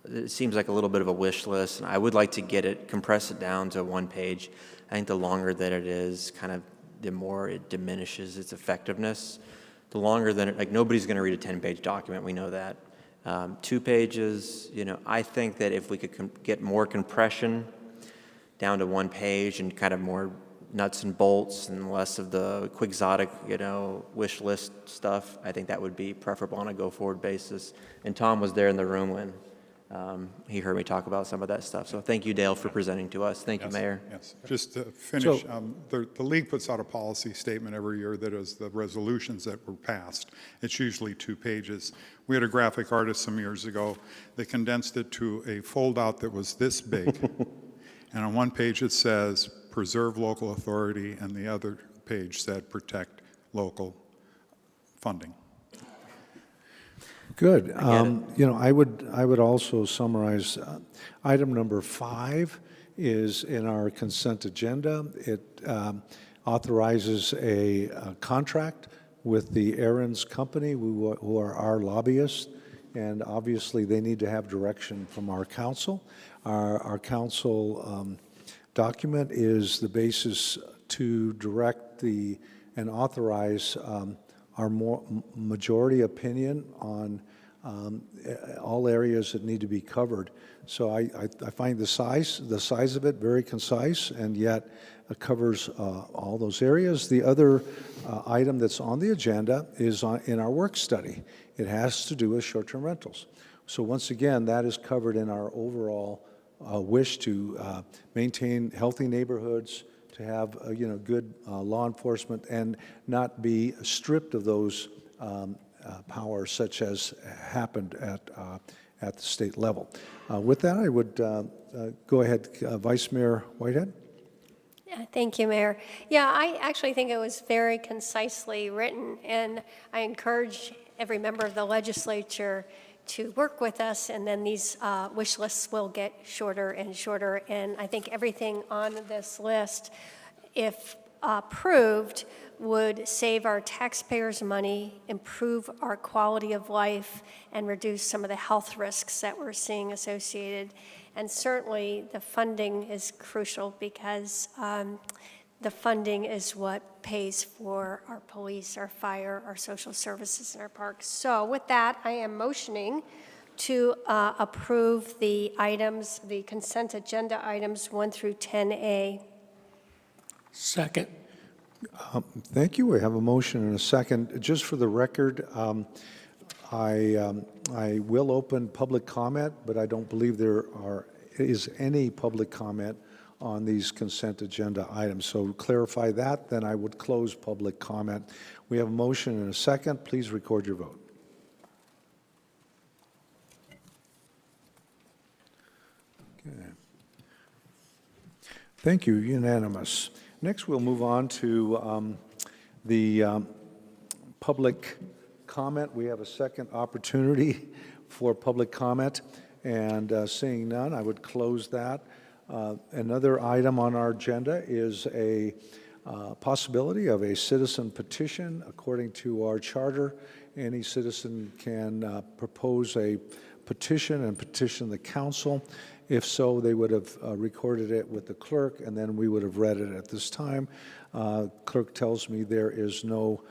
it seems like a little bit of a wish list, and I would like to compress it down to 1 page. I think the longer that it is, kind of the more it diminishes its effectiveness. The longer than like nobody's going to read a 10-page document, we know that. 2 pages, I think that if we could get more compression down to 1 page and kind of more nuts and bolts and less of the quixotic, wish list stuff, I think that would be preferable on a go-forward basis. And Tom was there in the room when he heard me talk about some of that stuff. So thank you, Dale, for presenting to us. Thank you, Mayor. Yes. Just to finish, the league puts out a policy statement every year that is the resolutions that were passed. It's usually 2 pages. We had a graphic artist some years ago that condensed it to a fold-out that was this big. And on 1 page it says, preserve local authority, and the other page said, protect local funding. Good. I would also summarize item number 5 is in our consent agenda. It authorizes a contract with the Aaron's Company, who are our lobbyists, and obviously they need to have direction from our council. Our council document is the basis to direct and authorize our majority opinion on all areas that need to be covered. So I find the size of it very concise, and yet it covers all those areas. The other item that's on the agenda is in our work study. It has to do with short-term rentals. So once again, that is covered in our overall wish to maintain healthy neighborhoods, to have good law enforcement, and not be stripped of those powers, such as happened at the state level. With that, I would go ahead, Vice Mayor Whitehead. Yeah, thank you, Mayor. Yeah, I actually think it was very concisely written, and I encourage every member of the legislature to work with us, and then these wish lists will get shorter and shorter. And I think everything on this list, if approved, would save our taxpayers money, improve our quality of life, and reduce some of the health risks that we're seeing associated. And certainly the funding is crucial, because the funding is what pays for our police, our fire, our social services, and our parks. So with that, I am motioning to approve the items, the consent agenda items 1 through 10A. Second. Thank you. We have a motion and a second. Just for the record, I will open public comment, but I don't believe there is any public comment on these consent agenda items. So to clarify that, then I would close public comment. We have a motion and a second. Please record your vote. Okay. Thank you. Unanimous. Next, we'll move on to the public comment. We have a second opportunity for public comment, and seeing none, I would close that. Another item on our agenda is a possibility of a citizen petition. According to our charter, any citizen can propose a petition and petition the council. If so, they would have recorded it with the clerk, and then we would have read it at this time. Clerk tells me there is no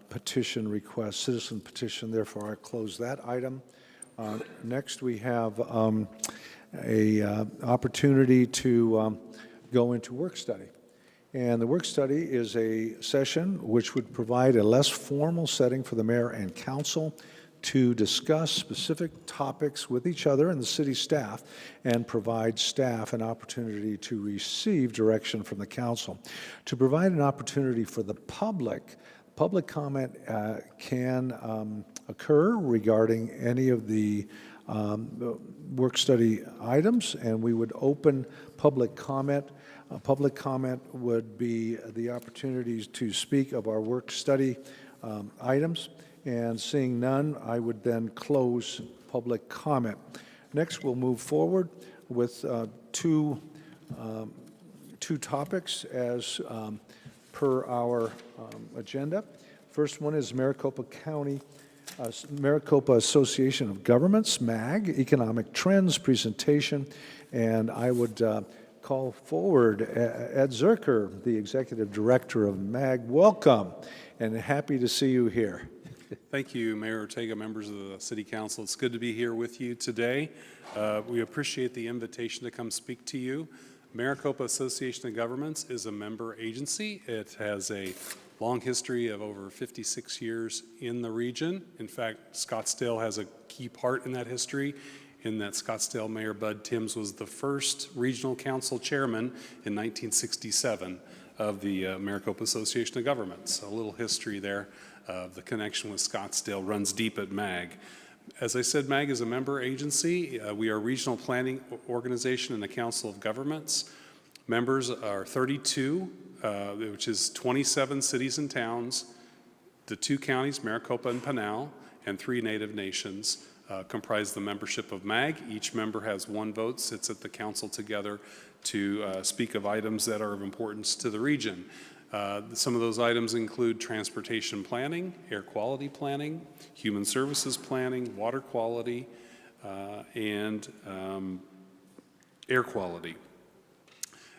petition request, citizen petition, therefore I close that item. Next, we have a opportunity to go into work study. And the work study is a session which would provide a less formal setting for the mayor and council to discuss specific topics with each other and the city staff, and provide staff an opportunity to receive direction from the council. To provide an opportunity for the public comment can occur regarding any of the work study items, and we would open public comment. Public comment would be the opportunity to speak of our work study items, and seeing none, I would then close public comment. Next, we'll move forward with two topics as per our agenda. First one is Maricopa Association of Governments, MAG, Economic Trends presentation, and I would call forward Ed Zerker, the Executive Director of MAG. Welcome, and happy to see you here. Thank you, Mayor Ortega, members of the City Council. It's good to be here with you today. We appreciate the invitation to come speak to you. Maricopa Association of Governments is a member agency. It has a long history of over 56 years in the region. In fact, Scottsdale has a key part in that history, in that Scottsdale Mayor Bud Timms was the first regional council chairman in 1967 of the Maricopa Association of Governments. A little history there. The connection with Scottsdale runs deep at MAG. As I said, MAG is a member agency. We are a regional planning organization and a council of governments. Members are 32, which is 27 cities and towns, the 2 counties, Maricopa and Pinal, and 3 Native nations comprise the membership of MAG. Each member has 1 vote, sits at the council together to speak of items that are of importance to the region. Some of those items include transportation planning, air quality planning, human services planning, water quality, and air quality.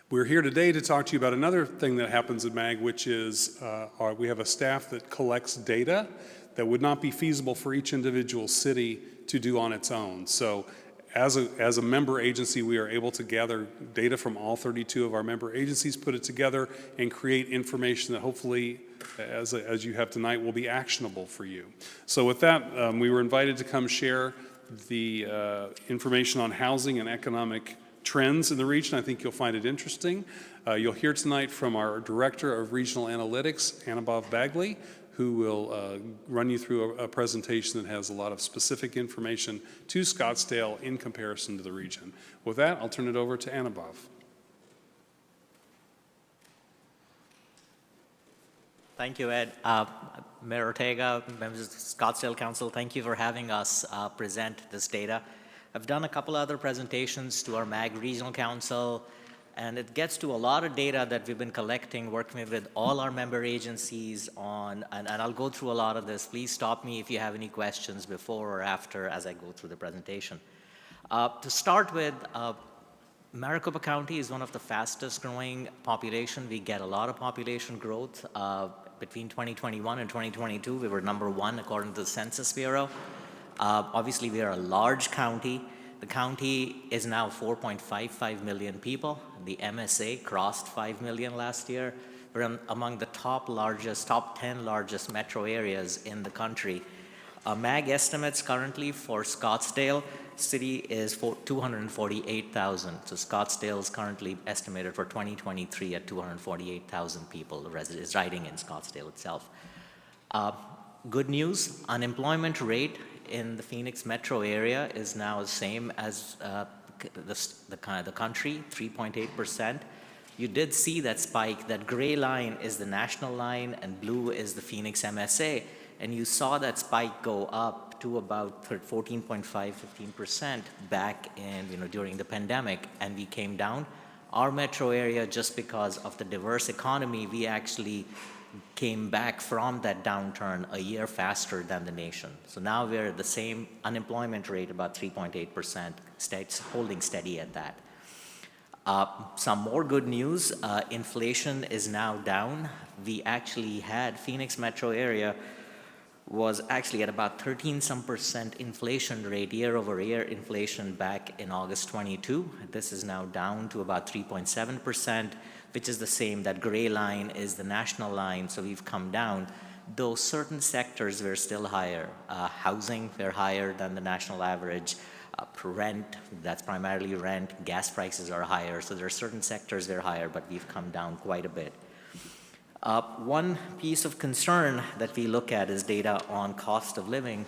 We're here today to talk to you about another thing that happens at MAG, which is we have a staff that collects data that would not be feasible for each individual city to do on its own. So as a member agency, we are able to gather data from all 32 of our member agencies, put it together, and create information that hopefully, as you have tonight, will be actionable for you. So with that, we were invited to come share the information on housing and economic trends in the region. I think you'll find it interesting. You'll hear tonight from our Director of Regional Analytics, Anubhav Bagley, who will run you through a presentation that has a lot of specific information to Scottsdale in comparison to the region. With that, I'll turn it over to Anubhav. Thank you, Ed. Mayor Ortega, members of the Scottsdale Council, thank you for having us present this data. I've done a couple other presentations to our MAG Regional Council, and it gets to a lot of data that we've been collecting, working with all our member agencies on, and I'll go through a lot of this. Please stop me if you have any questions before or after as I go through the presentation. To start with, Maricopa County is one of the fastest growing population. We get a lot of population growth. Between 2021 and 2022, we were #1 according to the Census Bureau. Obviously, we are a large county. The county is now 4.55 million people. The MSA crossed 5 million last year. We're among the top 10 largest metro areas in the country. MAG estimates currently for Scottsdale city is 248,000. So Scottsdale is currently estimated for 2023 at 248,000 people residing in Scottsdale itself. Good news, unemployment rate in the Phoenix metro area is now the same as the country, 3.8%. You did see that spike. That gray line is the national line and blue is the Phoenix MSA. And you saw that spike go up to about 14.5, 15% back in, during the pandemic, and we came down. Our metro area, just because of the diverse economy, we actually came back from that downturn a year faster than the nation. So now we're at the same unemployment rate, about 3.8%, holding steady at that. Some more good news, inflation is now down. We actually had Phoenix metro area was actually at about 13% inflation rate, year-over-year inflation back in August 22. This is now down to about 3.7%, which is the same. That gray line is the national line, so we've come down. Though certain sectors were still higher. Housing, we're higher than the national average. Rent, that's primarily rent. Gas prices are higher, so there are certain sectors that are higher, but we've come down quite a bit. One piece of concern that we look at is data on cost of living.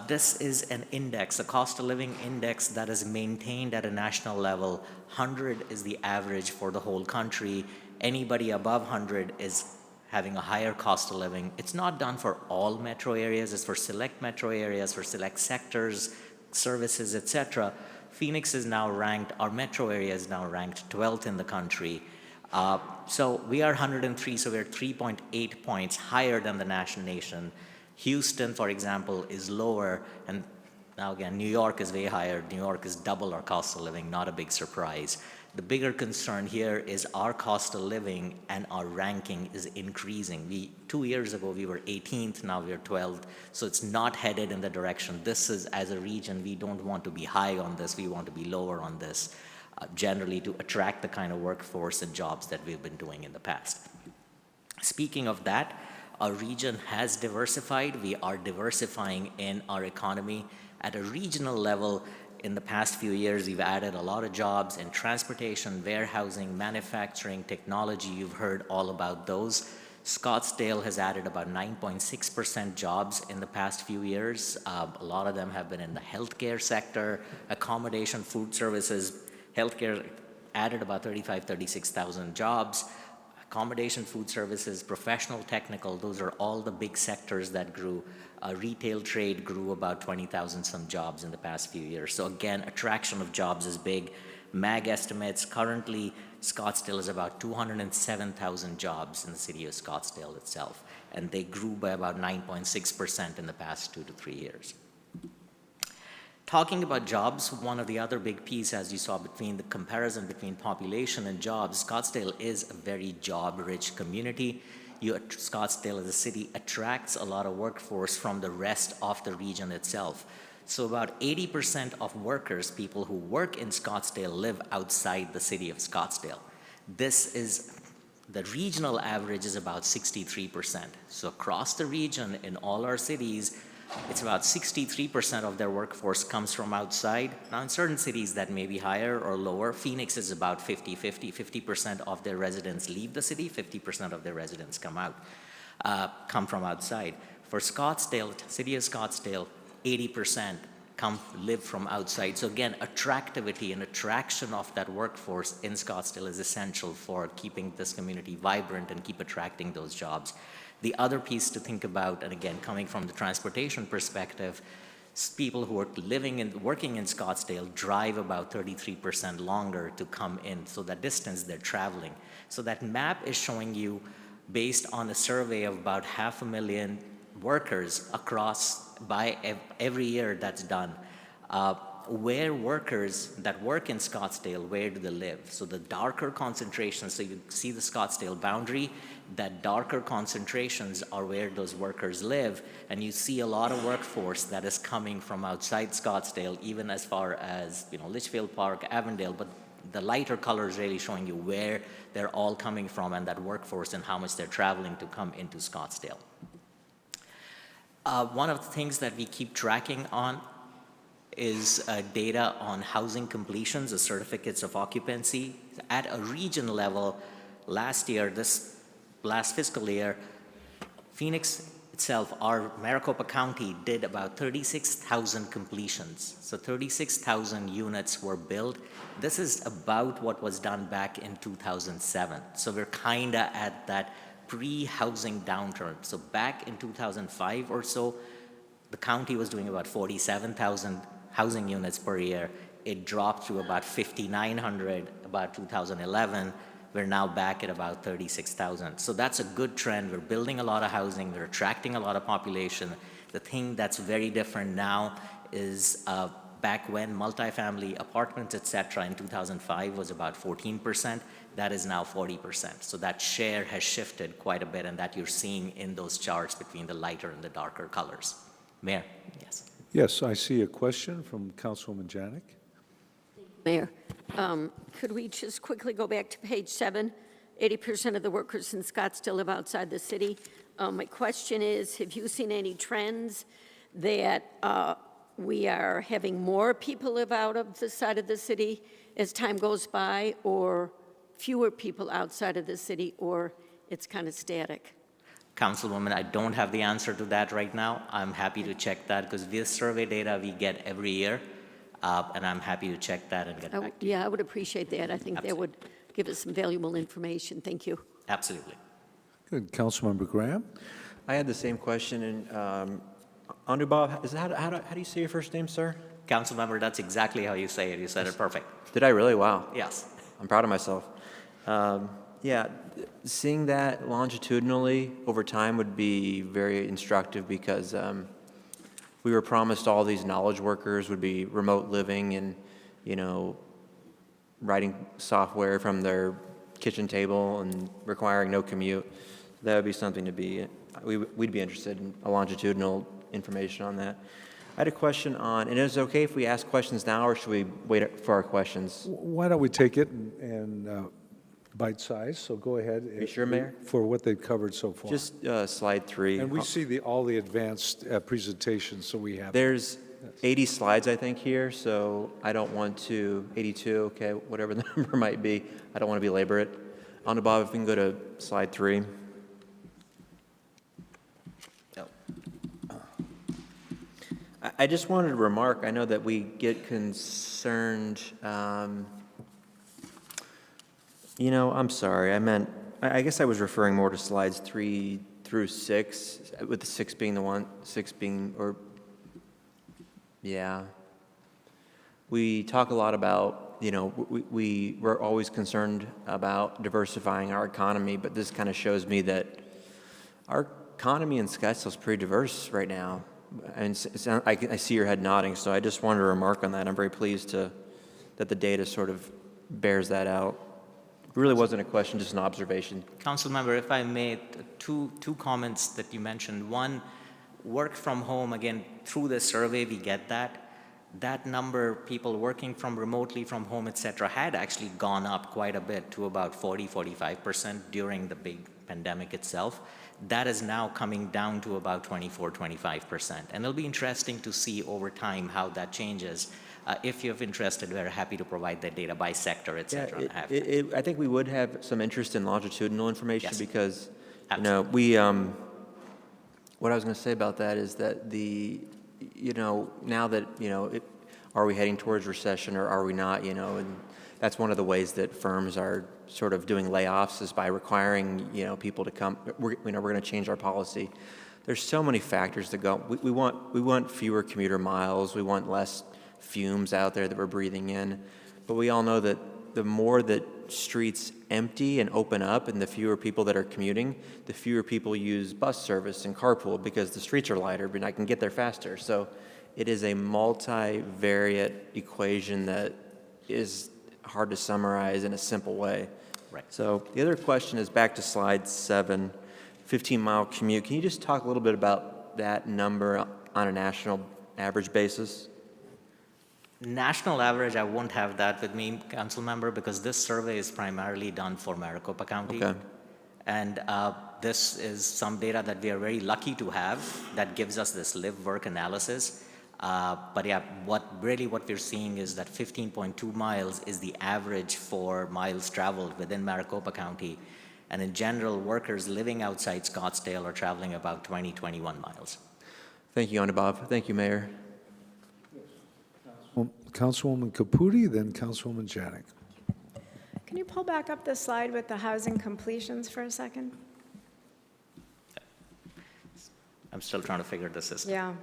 This is an index, a cost of living index that is maintained at a national level. 100 is the average for the whole country. Anybody above 100 is having a higher cost of living. It's not done for all metro areas, it's for select metro areas, for select sectors, services, etc. Phoenix is now ranked, our metro area is now ranked 12th in the country. So we are 103, so we're 3.8 points higher than the national nation. Houston, for example, is lower, and now again, New York is way higher. New York is double our cost of living, not a big surprise. The bigger concern here is our cost of living and our ranking is increasing. 2 years ago, we were 18th, now we're 12th, so it's not headed in the direction. This is, as a region, we don't want to be high on this, we want to be lower on this. Generally to attract the kind of workforce and jobs that we've been doing in the past. Speaking of that, our region has diversified. We are diversifying in our economy. At a regional level, in the past few years, we've added a lot of jobs in transportation, warehousing, manufacturing, technology. You've heard all about those. Scottsdale has added about 9.6% jobs in the past few years. A lot of them have been in the healthcare sector, accommodation, food services. Healthcare added about 36,000 jobs. Accommodation, food services, professional, technical, those are all the big sectors that grew. Retail trade grew about 20,000 some jobs in the past few years. So again, attraction of jobs is big. MAG estimates currently Scottsdale is about 207,000 jobs in the city of Scottsdale itself, and they grew by about 9.6% in the past 2 to 3 years. Talking about jobs, one of the other big pieces, as you saw, between the comparison between population and jobs, Scottsdale is a very job-rich community. Scottsdale as a city attracts a lot of workforce from the rest of the region itself. So about 80% of workers, people who work in Scottsdale, live outside the city of Scottsdale. The regional average is about 63%. So across the region, in all our cities, It's about 63% of their workforce comes from outside. Now, in certain cities, that may be higher or lower. Phoenix is about 50-50. 50% of their residents leave the city, 50% of their residents come from outside. For Scottsdale, city of Scottsdale, 80% live from outside. So again, attractivity and attraction of that workforce in Scottsdale is essential for keeping this community vibrant and keep attracting those jobs. The other piece to think about, and again, coming from the transportation perspective, people who are living and working in Scottsdale drive about 33% longer to come in. So that distance they're traveling. So that map is showing you, based on a survey of about 500,000 workers across by every year that's done, where workers that work in Scottsdale, where do they live? So the darker concentrations, so you see the Scottsdale boundary, that darker concentrations are where those workers live, and you see a lot of workforce that is coming from outside Scottsdale, even as far as, Litchfield Park, Avondale, but the lighter colors really showing you where they're all coming from and that workforce and how much they're traveling to come into Scottsdale. One of the things that we keep tracking on is data on housing completions, the certificates of occupancy. At a region level, last fiscal year, Phoenix itself, our Maricopa County, did about 36,000 completions. So 36,000 units were built. This is about what was done back in 2007. So we're kind of at that pre-housing downturn. So back in 2005 or so, the county was doing about 47,000 housing units per year. It dropped to about 5,900 about 2011. We're now back at about 36,000. So that's a good trend. We're building a lot of housing. We're attracting a lot of population. The thing that's very different now is back when multifamily apartments, et cetera, in 2005 was about 14%. That is now 40%. So that share has shifted quite a bit, and that you're seeing in those charts between the lighter and the darker colors. Mayor, yes. Yes, I see a question from Councilwoman Janik. Mayor, could we just quickly go back to page 7? 80% of the workers in Scottsdale live outside the city. My question is, have you seen any trends that we are having more people live out of the side of the city as time goes by, or fewer people outside of the city, or it's kind of static? Councilwoman, I don't have the answer to that right now. I'm happy to check that because this survey data we get every year, and I'm happy to check that and get back to you. Yeah, I would appreciate that. I think Absolutely. that would give us some valuable information. Thank you. Absolutely. Good. Councilmember Graham? I had the same question, and Anubhav, how do you say your first name, sir? Councilmember, that's exactly how you say it. You said it perfect. Did I really? Wow. Yes. I'm proud of myself. Yeah, seeing that longitudinally over time would be very instructive because we were promised all these knowledge workers would be remote living and, writing software from their kitchen table and requiring no commute. That would be something to be, we'd be interested in a longitudinal information on that. I had a question on, and is it okay if we ask questions now or should we wait for our questions? Why don't we take it and bite size? So go ahead. Are you sure, Mayor? For what they've covered so far. Just slide 3. And we see all the advanced presentations, so we have. There's 80 slides, I think, here, so I don't want to, 82, okay, whatever the number might be. I don't want to belabor it. Anubhav, if we can go to slide 3. I just wanted to remark, I know that we get concerned, I'm sorry, I guess I was referring more to slides 3 through 6, with the 6 being, yeah. We talk a lot about, we're always concerned about diversifying our economy, but this kind of shows me that our economy in Scottsdale is pretty diverse right now. And I see your head nodding, so I just wanted to remark on that. I'm very pleased that the data sort of bears that out. It really wasn't a question, just an observation. Councilmember, if I may, two comments that you mentioned. One, work from home, again, through this survey, we get that. That number, people working from remotely from home, et cetera, had actually gone up quite a bit to about 40, 45% during the big pandemic itself. That is now coming down to about 24, 25%. And it'll be interesting to see over time how that changes. If you're interested, we're happy to provide that data by sector, et cetera. I think we would have some interest in longitudinal information Yes. because, Absolutely. you know, what I was going to say about that is that now that, are we heading towards recession or are we not, and that's one of the ways that firms are sort of doing layoffs is by requiring, people to come, we're going to change our policy. There's so many factors that go, we want fewer commuter miles, we want less fumes out there that we're breathing in, but we all know that the more that streets empty and open up and the fewer people that are commuting, the fewer people use bus service and carpool because the streets are lighter, but I can get there faster. So it is a multivariate equation that is hard to summarize in a simple way. Right. So the other question is back to slide 7, 15-mile commute. Can you just talk a little bit about that number on a national average basis? National average, I won't have that with me, council member, because this survey is primarily done for Maricopa County. Okay. And this is some data that we are very lucky to have that gives us this live-work analysis. But yeah, what we're seeing is that 15.2 miles is the average for miles traveled within Maricopa County. And in general, workers living outside Scottsdale are traveling about 20, 21 miles. Thank you, Bob. Thank you, Mayor. Councilwoman Caputi, then Councilwoman Janik. Can you pull back up the slide with the housing completions for a second? I'm still trying to figure the system. Yeah,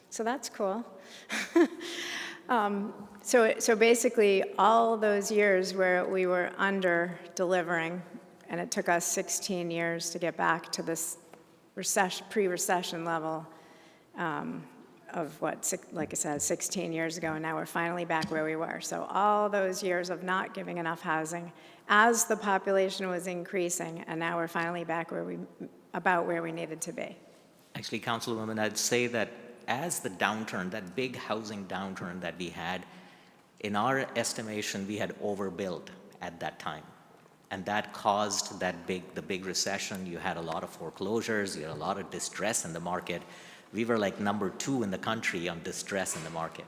so that's cool. So basically, all those years where we were under delivering, and it took us 16 years to get back to this pre-recession level of what, like I said, 16 years ago, and now we're finally back where we were. So all those years of not giving enough housing as the population was increasing, and now we're finally back about where we needed to be. Actually, Councilwoman, I'd say that as the downturn, that big housing downturn that we had, in our estimation, we had overbuilt at that time. And that caused the big recession. You had a lot of foreclosures, you had a lot of distress in the market. We were like number 2 in the country on distress in the market.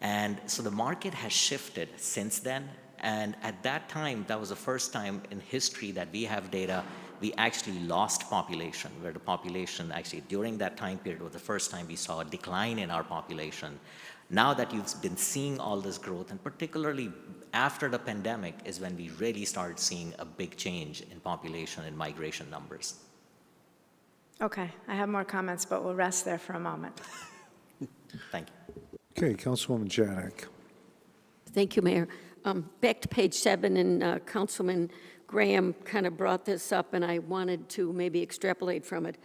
And so the market has shifted since then. And at that time, that was the first time in history that we have data, we actually lost population, where the population actually during that time period was the first time we saw a decline in our population. Now that you've been seeing all this growth, and particularly after the pandemic, is when we really started seeing a big change in population and migration numbers. Okay, I have more comments, but we'll rest there for a moment. Thank you. Okay, Councilwoman Janik. Thank you, Mayor. Back to page 7, and Councilman Graham kind of brought this up, and I wanted to maybe extrapolate from it.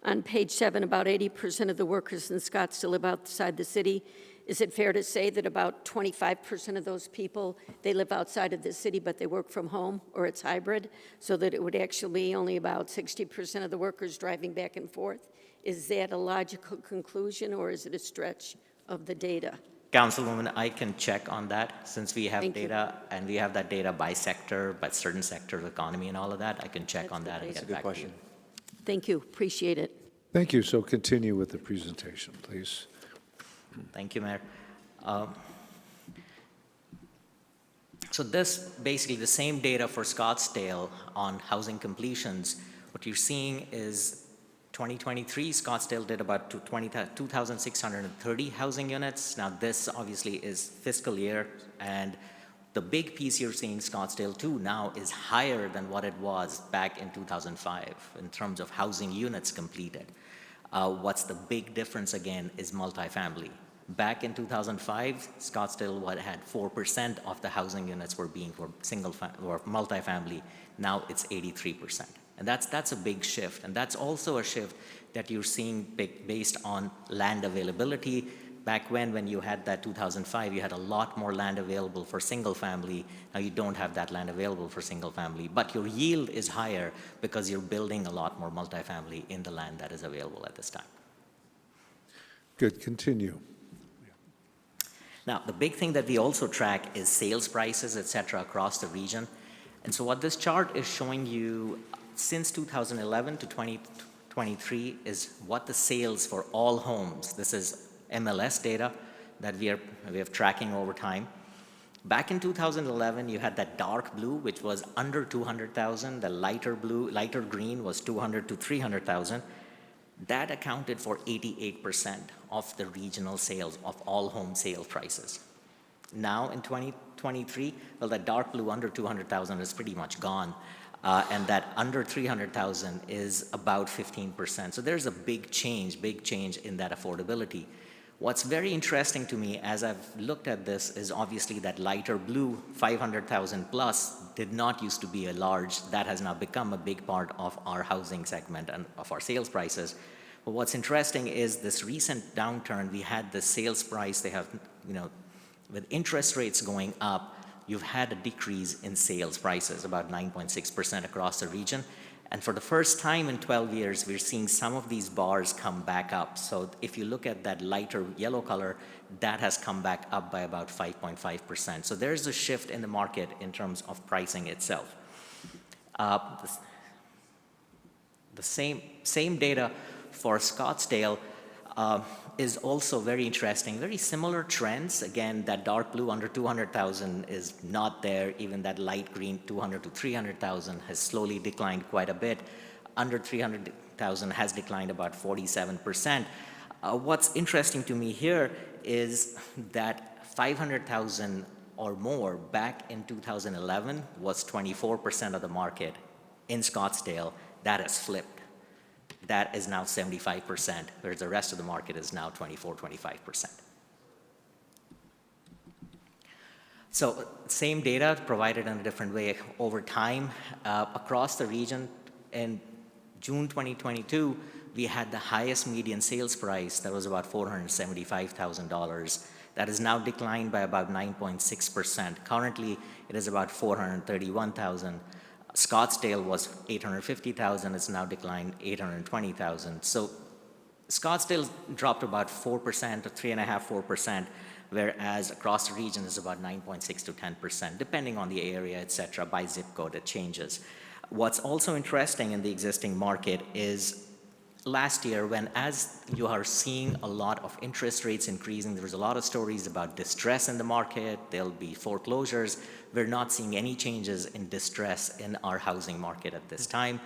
On page 7, about 80% of the workers in Scottsdale live outside the city. Is it fair to say that about 25% of those people, they live outside of the city, but they work from home, or it's hybrid, so that it would actually be only about 60% of the workers driving back and forth? Is that a logical conclusion, or is it a stretch of the data? Councilwoman, I can check on that since we have Thank you. data, and we have that data by sector, by certain sectors, economy and all of that. I can check on that and That's get That's a good back to question. you. Thank you, appreciate it. Thank you. So continue with the presentation, please. Thank you, Mayor. So this, basically the same data for Scottsdale on housing completions. What you're seeing is 2023, Scottsdale did about 2,630 housing units. Now this obviously is fiscal year, and the big piece you're seeing Scottsdale too now is higher than what it was back in 2005 in terms of housing units completed. What's the big difference again is multifamily. Back in 2005, Scottsdale had 4% of the housing units were being for or multifamily. Now it's 83%. And that's a big shift. And that's also a shift that you're seeing based on land availability. Back when you had that 2005, you had a lot more land available for single family. Now you don't have that land available for single family, but your yield is higher because you're building a lot more multifamily in the land that is available at this time. Good, continue. Now, the big thing that we also track is sales prices, et cetera, across the region. And so what this chart is showing you since 2011 to 2023 is what the sales for all homes, this is MLS data that we are tracking over time. Back in 2011, you had that dark blue, which was under 200,000. The lighter green was 200 to 300,000. That accounted for 88% of the regional sales of all home sale prices. Now in 2023, well, that dark blue under 200,000 is pretty much gone. And that under 300,000 is about 15%. So there's a big change in that affordability. What's very interesting to me as I've looked at this is obviously that lighter blue, 500,000 plus, did not used to be a large, that has now become a big part of our housing segment and of our sales prices. But what's interesting is this recent downturn, we had the sales price, they have, with interest rates going up, you've had a decrease in sales prices, about 9.6% across the region. And for the first time in 12 years, we're seeing some of these bars come back up. So if you look at that lighter yellow color, that has come back up by about 5.5%. So there's a shift in the market in terms of pricing itself. The same data for Scottsdale is also very interesting. Very similar trends. Again, that dark blue under 200,000 is not there. Even that light green 200 to 300,000 has slowly declined quite a bit. Under 300,000 has declined about 47%. What's interesting to me here is that 500,000 or more back in 2011 was 24% of the market in Scottsdale. That has flipped. That is now 75%, whereas the rest of the market is now 25%. So same data provided in a different way over time. Across the region in June 2022, we had the highest median sales price. That was about $475,000. That has now declined by about 9.6%. Currently, it is about $431,000. Scottsdale was $850,000, it's now declined $820,000. So Scottsdale dropped about 4% or 3.5%, 4%, whereas across the region is about 9.6 to 10%, depending on the area, et cetera. By zip code, it changes. What's also interesting in the existing market is last year, as you are seeing a lot of interest rates increasing, there was a lot of stories about distress in the market, there'll be foreclosures. We're not seeing any changes in distress in our housing market at this time.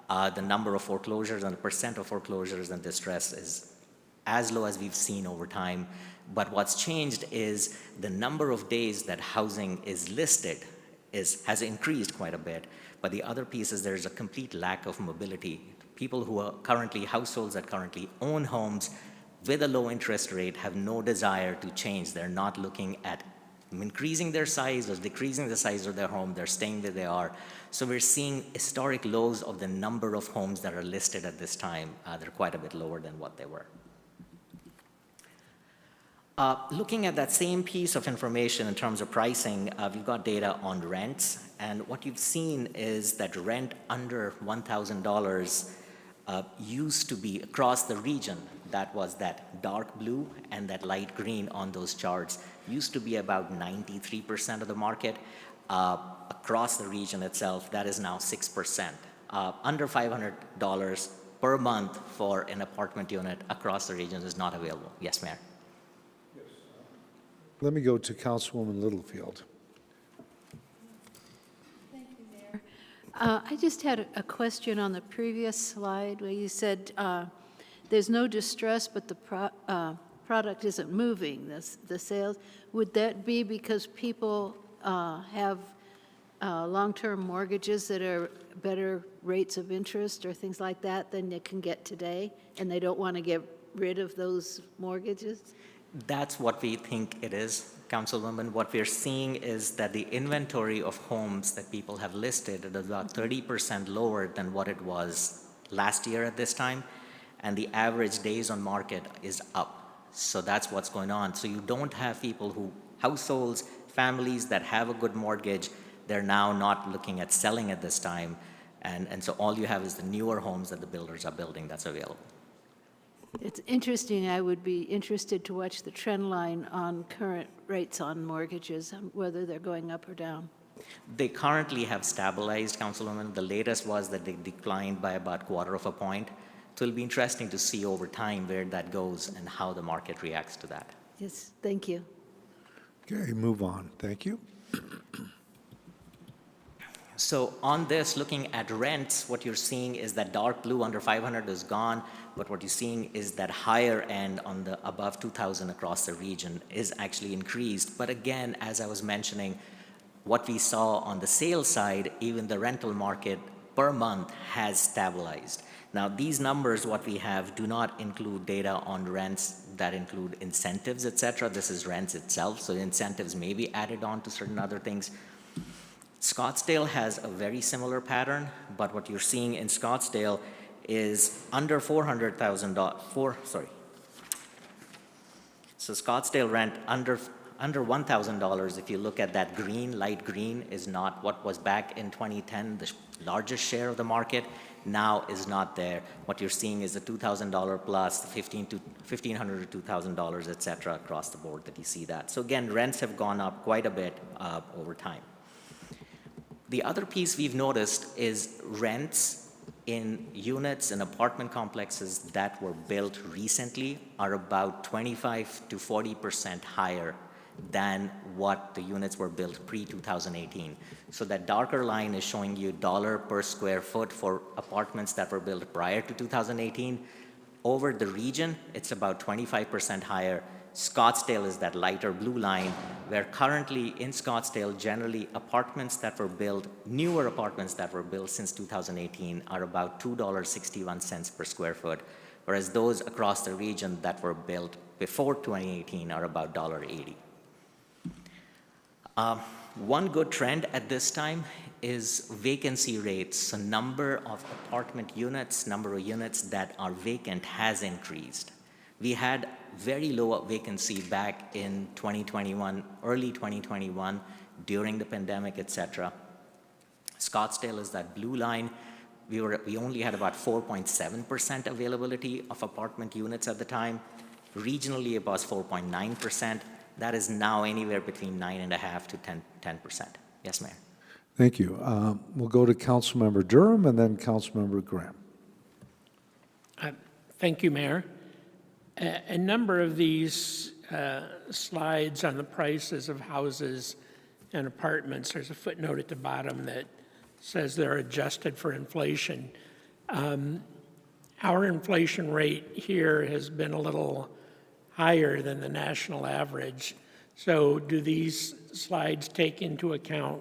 The number of foreclosures and the percent of foreclosures and distress is as low as we've seen over time. But what's changed is the number of days that housing is listed has increased quite a bit. But the other piece is there's a complete lack of mobility. People who are households that currently own homes with a low interest rate have no desire to change. They're not looking at increasing their size or decreasing the size of their home. They're staying where they are. So we're seeing historic lows of the number of homes that are listed at this time. They're quite a bit lower than what they were. Looking at that same piece of information in terms of pricing, we've got data on rents. And what you've seen is that rent under $1,000 used to be across the region. That was that dark blue and that light green on those charts. Used to be about 93% of the market. Across the region itself, that is now 6%. Under $500 per month for an apartment unit across the region is not available. Yes, Mayor. Let me go to Councilwoman Littlefield. Thank you, Mayor. I just had a question on the previous slide where you said there's no distress, but the product isn't moving, the sales. Would that be because people have long-term mortgages that are better rates of interest or things like that than they can get today, and they don't want to get rid of those mortgages? That's what we think it is, Councilwoman. What we're seeing is that the inventory of homes that people have listed is about 30% lower than what it was last year at this time, and the average days on market is up. So that's what's going on. So you don't have households, families that have a good mortgage, they're now not looking at selling at this time, and so all you have is the newer homes that the builders are building that's available. It's interesting. I would be interested to watch the trend line on current rates on mortgages, whether they're going up or down. They currently have stabilized, Councilwoman. The latest was that they declined by about 1/4 of a point. So it'll be interesting to see over time where that goes and how the market reacts to that. Yes, thank you. Okay, move on. Thank you. So on this, looking at rents, what you're seeing is that dark blue under 500 is gone, but what you're seeing is that higher end on the above 2,000 across the region is actually increased. But again, as I was mentioning, what we saw on the sales side, even the rental market per month has stabilized. Now, these numbers, what we have, do not include data on rents that include incentives, et cetera. This is rents itself, so incentives may be added on to certain other things. Scottsdale has a very similar pattern, but what you're seeing in Scottsdale is under $400,000, So Scottsdale rent under $1,000, if you look at that green, light green, is not what was back in 2010, the largest share of the market, now is not there. What you're seeing is the $2,000 plus, the $1,500 to $2,000, et cetera, across the board that you see that. So again, rents have gone up quite a bit over time. The other piece we've noticed is rents in units and apartment complexes that were built recently are about 25 to 40% higher than what the units were built pre-2018. So that darker line is showing you dollar per square foot for apartments that were built prior to 2018. Over the region, it's about 25% higher. Scottsdale is that lighter blue line, where currently in Scottsdale, generally apartments that were built, newer apartments that were built since 2018 are about $2.61 per square foot, whereas those across the region that were built before 2018 are about $1.80. One good trend at this time is vacancy rates. So number of apartment units, number of units that are vacant has increased. We had very low vacancy back in 2021, early 2021, during the pandemic, et cetera. Scottsdale is that blue line. We only had about 4.7% availability of apartment units at the time. Regionally, it was 4.9%. That is now anywhere between 9.5% to 10%. Yes, Mayor. Thank you. We'll go to Councilmember Durham and then Councilmember Graham. Thank you, Mayor. A number of these slides on the prices of houses and apartments, there's a footnote at the bottom that says they're adjusted for inflation. Our inflation rate here has been a little higher than the national average. So do these slides take into account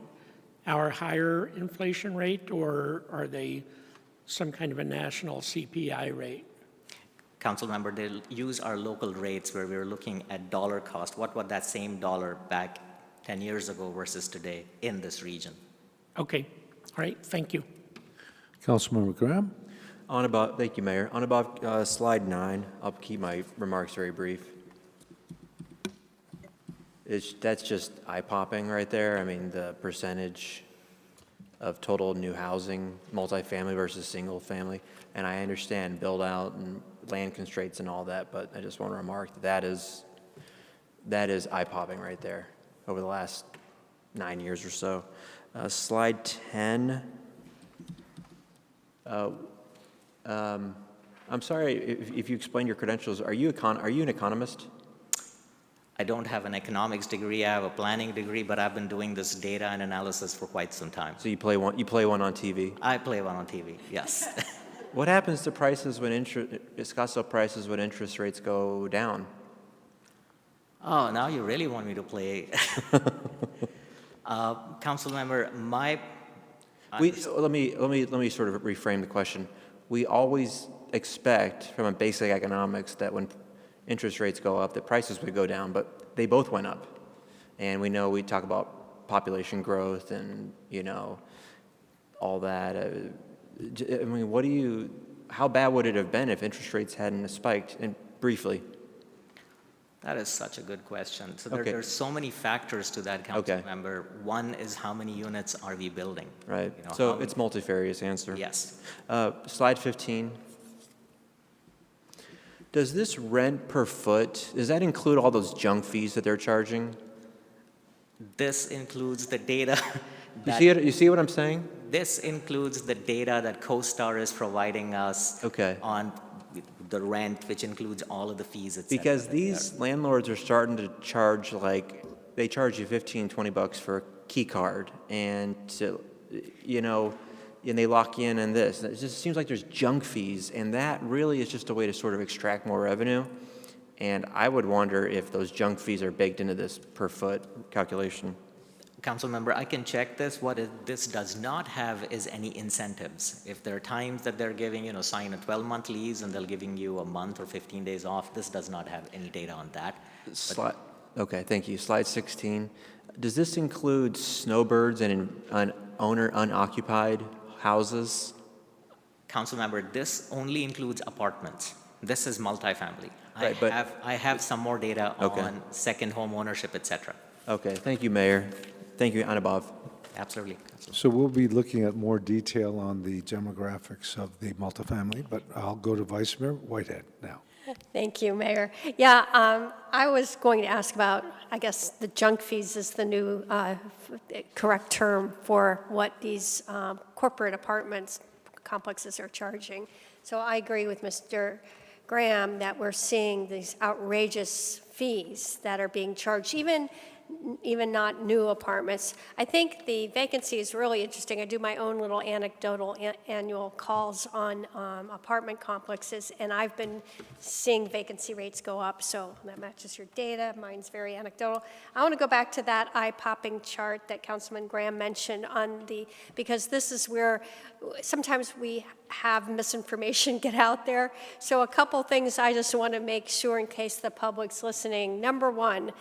our higher inflation rate, or are they some kind of a national CPI rate? Council member, they'll use our local rates where we're looking at dollar cost. What was that same dollar back 10 years ago versus today in this region? Okay, all right, thank you. Councilmember Graham. Thank you, Mayor. On about slide 9, I'll keep my remarks very brief. That's just eye-popping right there. I mean, the percentage of total new housing, multifamily versus single family. And I understand build out and land constraints and all that, but I just want to remark that is eye-popping right there over the last 9 years or so. Slide 10. I'm sorry if you explain your credentials. Are you an economist? I don't have an economics degree. I have a planning degree, but I've been doing this data and analysis for quite some time. So you play one on TV? I play one on TV, yes. What happens to prices when Scottsdale prices when interest rates go down? Oh, now you really want me to play. Council member, let me sort of reframe the question. We always expect from a basic economics that when interest rates go up, that prices would go down, but they both went up. And we know we talk about population growth and, all that. I mean, how bad would it have been if interest rates hadn't spiked? And briefly. That is such a good question. So there's so many factors to that, Council member. One is how many units are we building? Right. So it's multifarious answer. Yes. Slide 15. Does this rent per foot, does that include all those junk fees that they're charging? This includes the data You see what I'm saying? This includes the data that CoStar is providing us Okay. on the rent, which includes all of the fees, et cetera. Because these landlords are starting to charge, like, they charge you 15, 20 bucks for a key card, and and they lock you in on this. It just seems like there's junk fees, and that really is just a way to sort of extract more revenue. And I would wonder if those junk fees are baked into this per foot calculation. Council member, I can check this. This does not have is any incentives. If there are times that they're giving, sign a 12-month lease and they're giving you a month or 15 days off, this does not have any data on that. Okay, thank you. Slide 16. Does this include snowbirds and owner unoccupied houses? Council member, this only includes apartments. This is multifamily. Right, I have some more data Okay. on second home ownership, et cetera. Okay, thank you, Mayor. Thank you, Anubhav. Absolutely. So we'll be looking at more detail on the demographics of the multifamily, but I'll go to Vice Mayor Whitehead now. Thank you, Mayor. Yeah, I was going to ask about, I guess, the junk fees is the new correct term for what these corporate apartments complexes are charging. So I agree with Mr. Graham that we're seeing these outrageous fees that are being charged, even not new apartments. I think the vacancy is really interesting. I do my own little anecdotal annual calls on apartment complexes, and I've been seeing vacancy rates go up, so that matches your data. Mine's very anecdotal. I want to go back to that eye-popping chart that Councilman Graham mentioned because this is where sometimes we have misinformation get out there. So a couple things I just want to make sure in case the public's listening. Number one,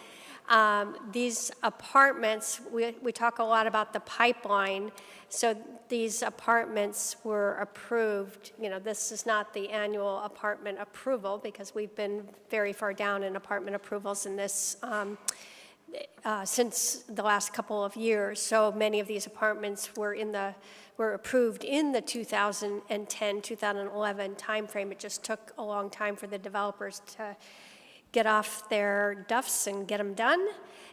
these apartments, we talk a lot about the pipeline. So these apartments were approved. This is not the annual apartment approval because we've been very far down in apartment approvals in this since the last couple of years. So many of these apartments were approved in the 2010, 2011 timeframe. It just took a long time for the developers to get off their duffs and get them done.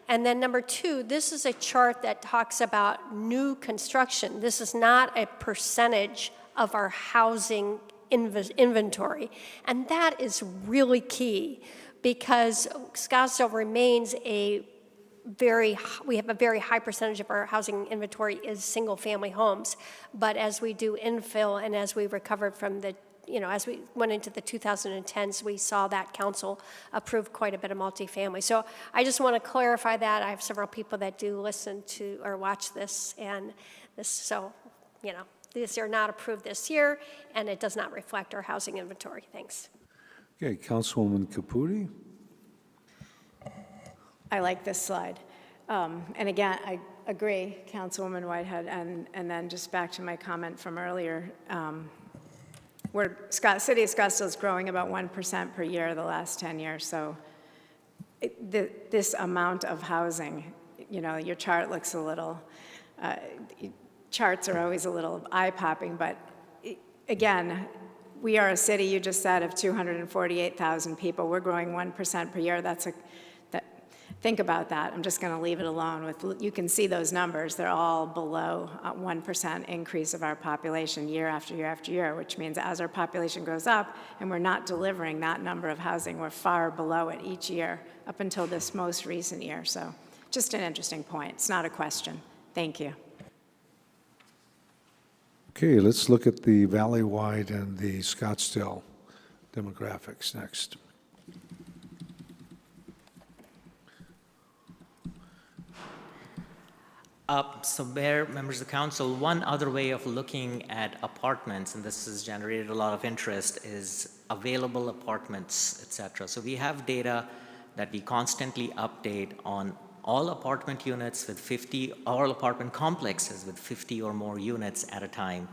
And then number two, this is a chart that talks about new construction. This is not a percentage of our housing inventory. And that is really key because Scottsdale remains we have a very high percentage of our housing inventory is single-family homes. But as we do infill and as we recovered from as we went into the 2010s, we saw that council approve quite a bit of multifamily. So I just want to clarify that. I have several people that do listen to or watch this, and these are not approved this year, and it does not reflect our housing inventory. Thanks. Okay, Councilwoman Caputi. I like this slide. And again, I agree, Councilwoman Whitehead, and then just back to my comment from earlier, City of Scottsdale is growing about 1% per year the last 10 years. So this amount of housing, your chart looks a little, charts are always a little eye-popping, but again, we are a city, you just said, of 248,000 people. We're growing 1% per year. Think about that. I'm just going to leave it alone. You can see those numbers. They're all below 1% increase of our population year after year after year, which means as our population goes up and we're not delivering that number of housing, we're far below it each year up until this most recent year. So just an interesting point. It's not a question. Thank you. Okay, let's look at the Valley-wide and the Scottsdale demographics next. So Mayor, members of the council, one other way of looking at apartments, and this has generated a lot of interest, is available apartments, et cetera. So we have data that we constantly update on all apartment units with 50, all apartment complexes with 50 or more units at a time.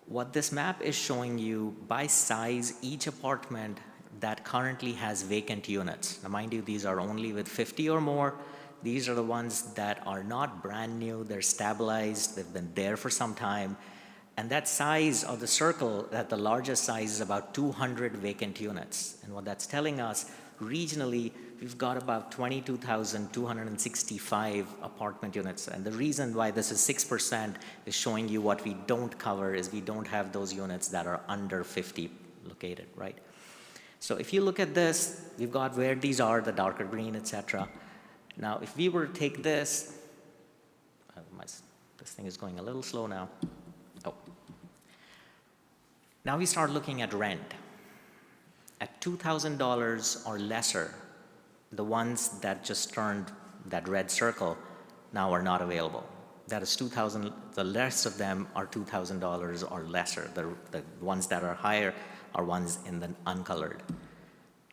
What this map is showing you by size, each apartment that currently has vacant units. Now mind you, these are only with 50 or more. These are the ones that are not brand new, they're stabilized, they've been there for some time. And that size of the circle, that the largest size is about 200 vacant units. And what that's telling us, Regionally, we've got about 22,265 apartment units. And the reason why this is 6% is showing you what we don't cover is we don't have those units that are under 50 located, right? So if you look at this, we've got where these are, the darker green, et cetera. Now, if we were to take this, this thing is going a little slow now. Oh. Now we start looking at rent. At $2,000 or lesser, the ones that just turned that red circle now are not available. That is 2,000, the rest of them are $2,000 or lesser. The ones that are higher are ones in the uncolored.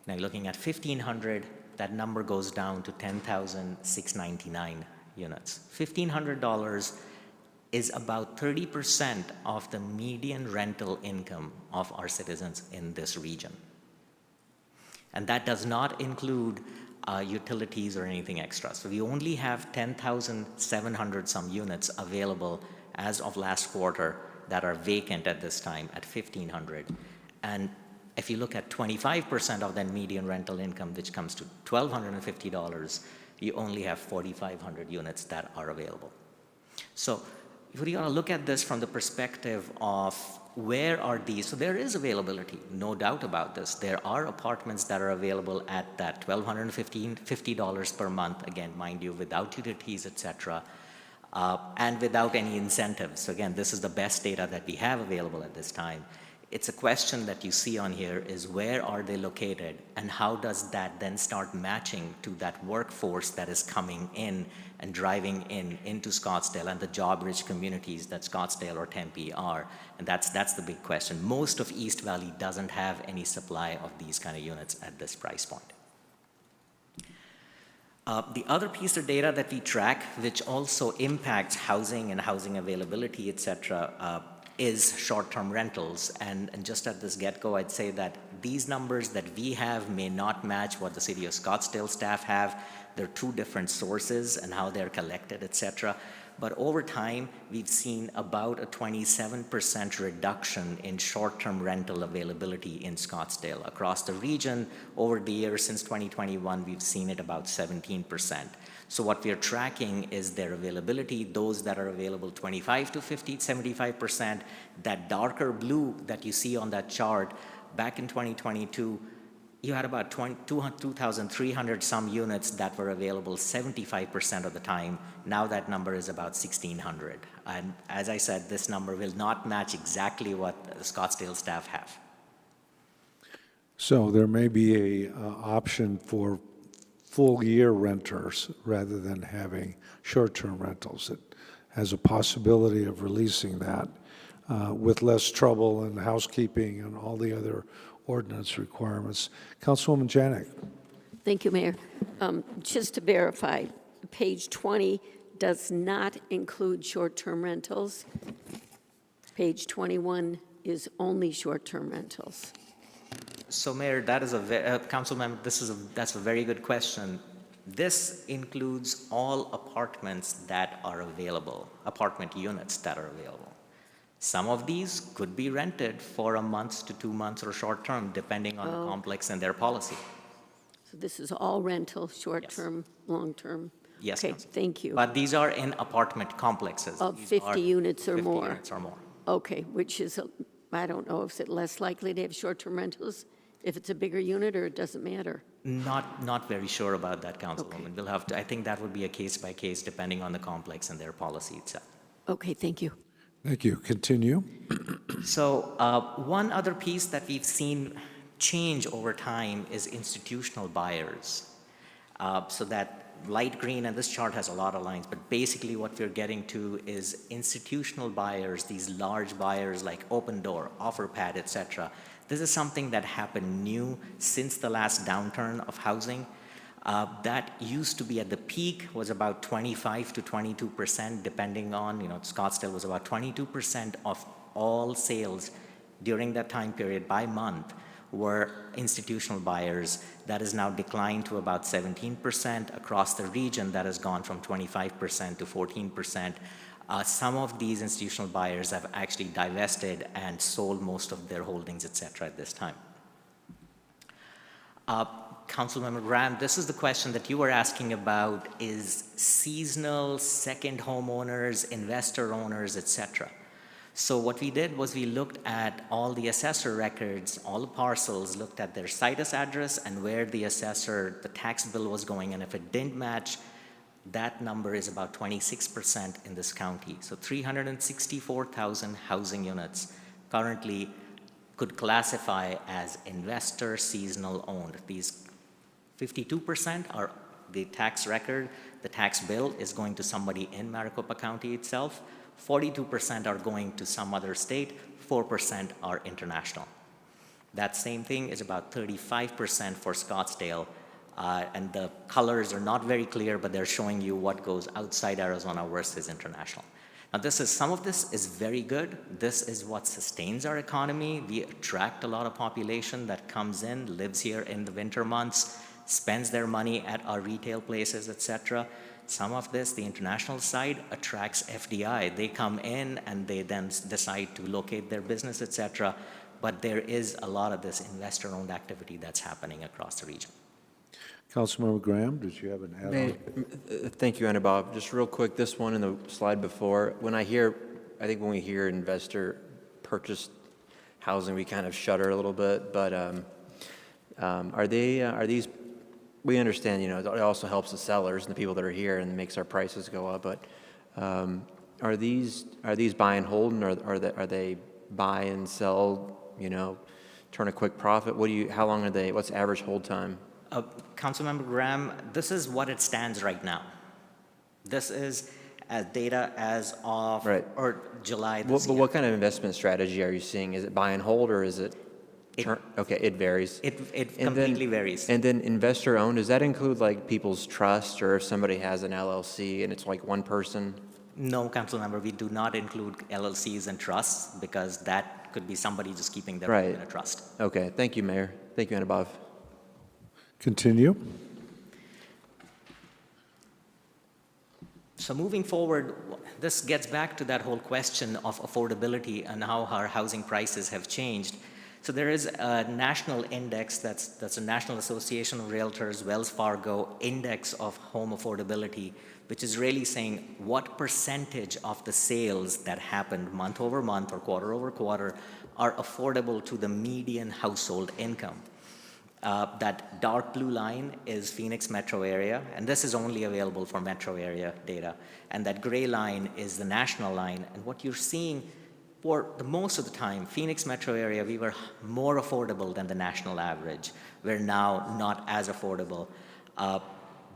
Now looking at 1,500, that number goes down to 10,699 units. $1,500 is about 30% of the median rental income of our citizens in this region. And that does not include utilities or anything extra. So we only have 10,700 some units available as of last quarter that are vacant at this time at 1,500. And if you look at 25% of that median rental income, which comes to $1,250, you only have 4,500 units that are available. So if we want to look at this from the perspective of where are these, so there is availability, no doubt about this. There are apartments that are available at that $1,250 per month, again, mind you, without utilities, et cetera, and without any incentives. So again, this is the best data that we have available at this time. It's a question that you see on here is where are they located and how does that then start matching to that workforce that is coming in and driving into Scottsdale and the job-rich communities that Scottsdale or Tempe are. And that's the big question. Most of East Valley doesn't have any supply of these kind of units at this price point. The other piece of data that we track, which also impacts housing and housing availability, et cetera, is short-term rentals. And just at this get-go, I'd say that these numbers that we have may not match what the City of Scottsdale staff have. They're two different sources and how they're collected, et cetera. But over time, we've seen about a 27% reduction in short-term rental availability in Scottsdale. Across the region, over the years since 2021, we've seen it about 17%. So what we are tracking is their availability, those that are available 25 to 50, 75%. That darker blue that you see on that chart, back in 2022, you had about 2,300 some units that were available 75% of the time. Now that number is about 1,600. And as I said, this number will not match exactly what the Scottsdale staff have. So there may be an option for full-year renters rather than having short-term rentals. It has a possibility of releasing that with less trouble and housekeeping and all the other ordinance requirements. Councilwoman Janik. Thank you, Mayor. Just to verify, page 20 does not include short-term rentals. Page 21 is only short-term rentals. So, Mayor, that is council member, that's a very good question. This includes all apartments that are available, apartment units that are available. Some of these could be rented for a month to 2 months or short term, depending on the complex and their policy. So this is all rental, short-term, long-term? Yes, okay, Council. Thank you. But these are in apartment complexes. Of These 50 are units or 50 more? units or more. Okay, which is, I don't know, is it less likely to have short-term rentals if it's a bigger unit, or it doesn't matter? Not very sure about that, Councilwoman. Okay. We'll have to, I think that would be a case by case depending on the complex and their policy itself. Okay, thank you. Thank you. Continue. So one other piece that we've seen change over time is institutional buyers. So that light green, and this chart has a lot of lines, but basically what we're getting to is institutional buyers, these large buyers like Open Door, OfferPad, et cetera. This is something that happened new since the last downturn of housing. That used to be at the peak was about 25 to 22%, depending on, Scottsdale was about 22% of all sales during that time period by month were institutional buyers. That has now declined to about 17% across the region. That has gone from 25% to 14%. Some of these institutional buyers have actually divested and sold most of their holdings, et cetera, at this time. Councilmember Graham, this is the question that you were asking about, is seasonal, second homeowners, investor owners, etc. So what we did was we looked at all the assessor records, all the parcels, looked at their situs address and where the assessor, the tax bill was going, and if it didn't match, that number is about 26% in this county. So 364,000 housing units currently could classify as investor seasonal owned. These 52% are the tax record, the tax bill is going to somebody in Maricopa County itself, 42% are going to some other state, 4% are international. That same thing is about 35% for Scottsdale, and the colors are not very clear, but they're showing you what goes outside Arizona versus international. Now some of this is very good. This is what sustains our economy. We attract a lot of population that comes in, lives here in the winter months, spends their money at our retail places, etc. Some of this, the international side, attracts FDI. They come in and they then decide to locate their business, etc. But there is a lot of this investor-owned activity that's happening across the region. Councilmember Graham, did you have an add-on? Thank you, Anna Bob. Just real quick, this one in the slide before, when we hear investor purchased housing, we kind of shudder a little bit, but are these, we understand, it also helps the sellers and the people that are here and makes our prices go up, but are these buy and hold, and are they buy and sell, turn a quick profit? How long are they, what's the average hold time? Councilmember Graham, this is what it stands right now. This is data as of or July this year. But what kind of investment strategy are you seeing? Is it buy and hold, or is it? Okay, it varies. It completely varies. And then investor owned, does that include like people's trust, or if somebody has an LLC and it's like one person? No, Councilmember, we do not include LLCs and trusts because that could be somebody just keeping their money in a trust. Okay, thank you, Mayor. Thank you, Anubhav. Continue. So moving forward, this gets back to that whole question of affordability and how our housing prices have changed. So there is a national index that's a National Association of Realtors, Wells Fargo Index of Home Affordability, which is really saying what percentage of the sales that happened month over month or quarter over quarter are affordable to the median household income. That dark blue line is Phoenix metro area, and this is only available for metro area data. And that gray line is the national line. And what you're seeing for the most of the time, Phoenix metro area, we were more affordable than the national average. We're now not as affordable.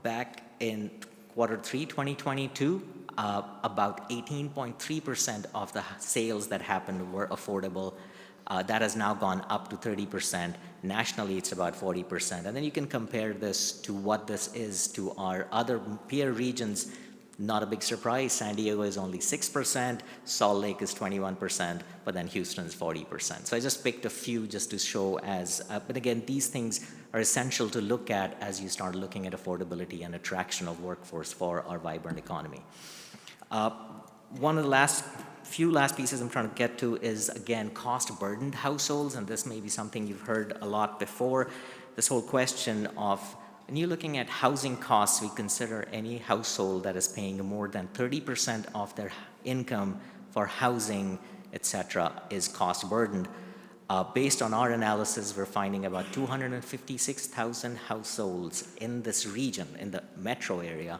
Back in Q3 2022, about 18.3% of the sales that happened were affordable. That has now gone up to 30%. Nationally, it's about 40%. And then you can compare this to what this is to our other peer regions. Not a big surprise. San Diego is only 6%. Salt Lake is 21%. But then Houston is 40%. So I just picked a few just to show as, but again, these things are essential to look at as you start looking at affordability and attraction of workforce for our vibrant economy. One of the few last pieces I'm trying to get to is, again, cost-burdened households, and this may be something you've heard a lot before. This whole question of, when you're looking at housing costs, we consider any household that is paying more than 30% of their income for housing, etc., is cost-burdened. Based on our analysis, we're finding about 256,000 households in this region, in the metro area,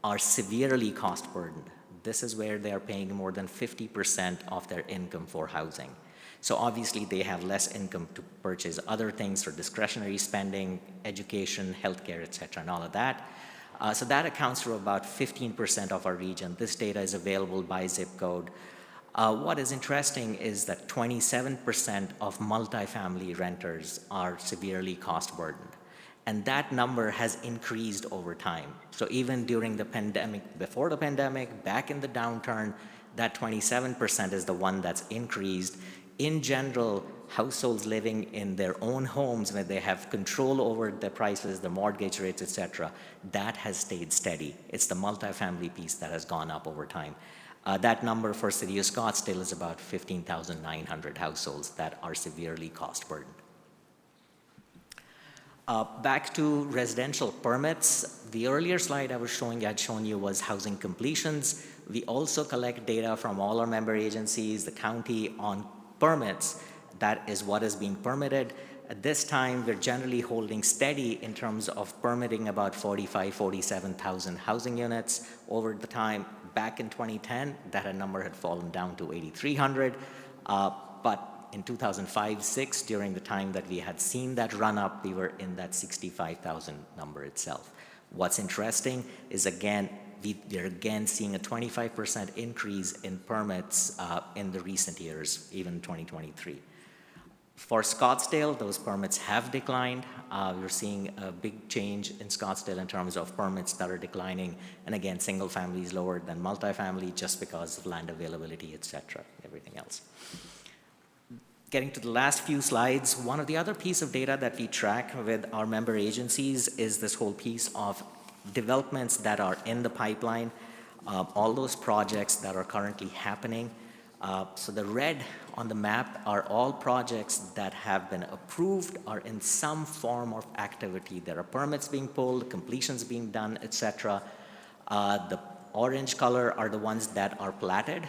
are severely cost-burdened. This is where they are paying more than 50% of their income for housing. So obviously they have less income to purchase other things for discretionary spending, education, healthcare, et cetera, and all of that. So that accounts for about 15% of our region. This data is available by zip code. What is interesting is that 27% of multifamily renters are severely cost burdened. And that number has increased over time. So even during the pandemic, before the pandemic, back in the downturn, that 27% is the one that's increased. In general, households living in their own homes where they have control over the prices, the mortgage rates, et cetera, that has stayed steady. It's the multifamily piece that has gone up over time. That number for City of Scottsdale is about 15,900 households that are severely cost burdened. Back to residential permits, the earlier slide I'd shown you was housing completions. We also collect data from all our member agencies, the county, on permits. That is what is being permitted. At this time, we're generally holding steady in terms of permitting about 47,000 housing units. Over the time, back in 2010, that number had fallen down to 8,300. But in 2005-06, during the time that we had seen that run up, we were in that 65,000 number itself. What's interesting is, again, we're again seeing a 25% increase in permits in the recent years, even 2023. For Scottsdale, those permits have declined. We're seeing a big change in Scottsdale in terms of permits that are declining. And again, single family is lower than multifamily just because of land availability, et cetera, everything else. Getting to the last few slides, one of the other piece of data that we track with our member agencies is this whole piece of developments that are in the pipeline, all those projects that are currently happening. So the red on the map are all projects that have been approved or in some form of activity. There are permits being pulled, completions being done, et cetera. The orange color are the ones that are platted.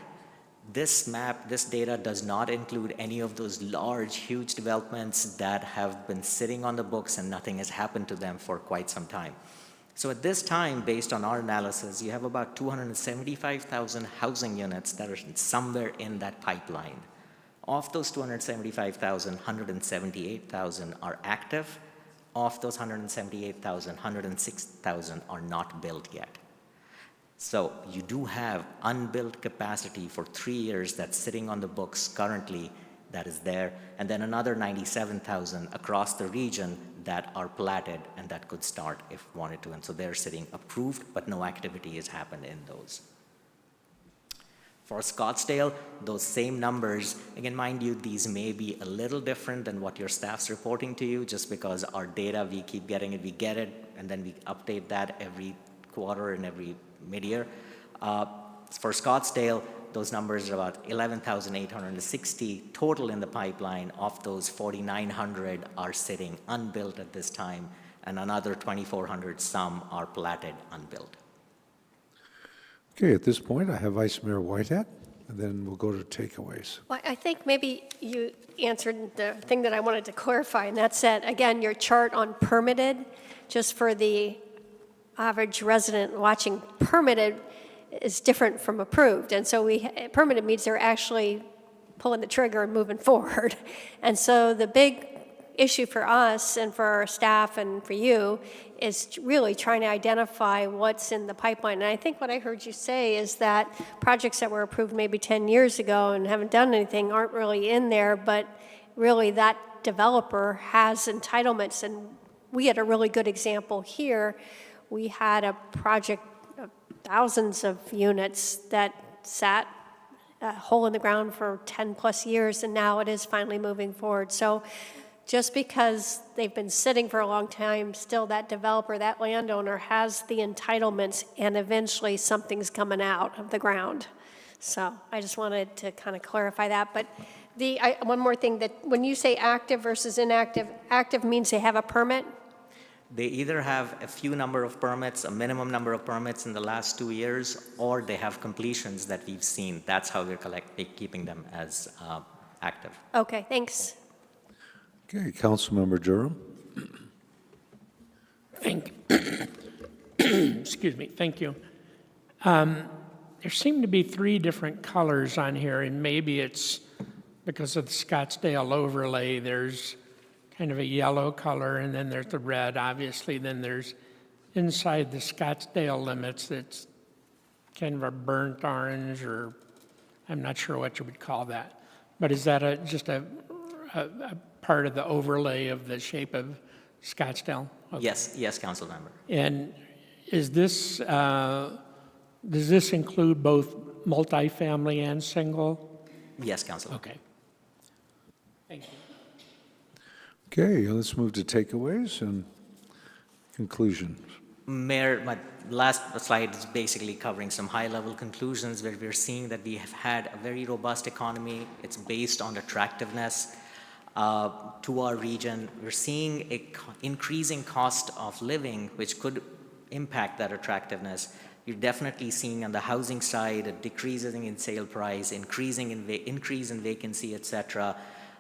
This map, this data does not include any of those large, huge developments that have been sitting on the books and nothing has happened to them for quite some time. So at this time, based on our analysis, you have about 275,000 housing units that are somewhere in that pipeline. Of those 275,000, 178,000 are active. Of those 178,000, 106,000 are not built yet. So you do have unbuilt capacity for 3 years that's sitting on the books currently that is there, and then another 97,000 across the region that are platted and that could start if wanted to. And so they're sitting approved, but no activity has happened in those. For Scottsdale, those same numbers, again, mind you, these may be a little different than what your staff's reporting to you, just because our data, we keep getting it, we get it, and then we update that every quarter and every mid-year. For Scottsdale, those numbers are about 11,860 total in the pipeline. Of those, 4,900 are sitting unbuilt at this time, and another 2,400 some are platted unbuilt. Okay, at this point, I have Vice Mayor Whitehead, and then we'll go to takeaways. Well, I think maybe you answered the thing that I wanted to clarify, and that's that, again, your chart on permitted, just for the average resident watching, permitted is different from approved. And so permitted means they're actually pulling the trigger and moving forward. And so the big issue for us and for our staff and for you is really trying to identify what's in the pipeline. And I think what I heard you say is that projects that were approved maybe 10 years ago and haven't done anything aren't really in there, but really that developer has entitlements. And we had a really good example here. We had a project of thousands of units that sat a hole in the ground for 10 plus years, and now it is finally moving forward. So just because they've been sitting for a long time, still that developer, that landowner has the entitlements, and eventually something's coming out of the ground. So I just wanted to kind of clarify that. But one more thing, that when you say active versus inactive, active means they have a permit? They either have a few number of permits, a minimum number of permits in the last 2 years, or they have completions that we've seen. That's how we're keeping them as active. Okay, thanks. Okay, Councilmember Durham. Excuse me, thank you. There seem to be 3 different colors on here, and maybe it's because of the Scottsdale overlay. There's kind of a yellow color, and then there's the red, obviously. Then there's inside the Scottsdale limits, it's kind of a burnt orange, or I'm not sure what you would call that. But is that just a part of the overlay of the shape of Scottsdale? Okay. Yes, council member. And is this, does this include both multifamily and single? Yes, council. Okay. Thank you. Okay, let's move to takeaways and conclusions. Mayor, my last slide is basically covering some high-level conclusions where we're seeing that we have had a very robust economy. It's based on attractiveness. to our region. We're seeing a increasing cost of living, which could impact that attractiveness. You're definitely seeing on the housing side a decreasing in sale price, increase in vacancy, et cetera.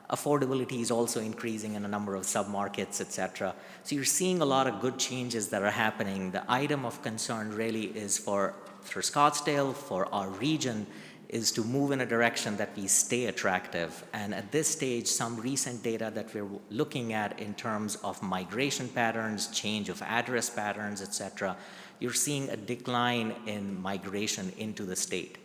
Affordability is also increasing in a number of submarkets, et cetera. So you're seeing a lot of good changes that are happening. The item of concern really is for Scottsdale, for our region, is to move in a direction that we stay attractive. And at this stage, some recent data that we're looking at in terms of migration patterns, change of address patterns, et cetera, you're seeing a decline in migration into the state.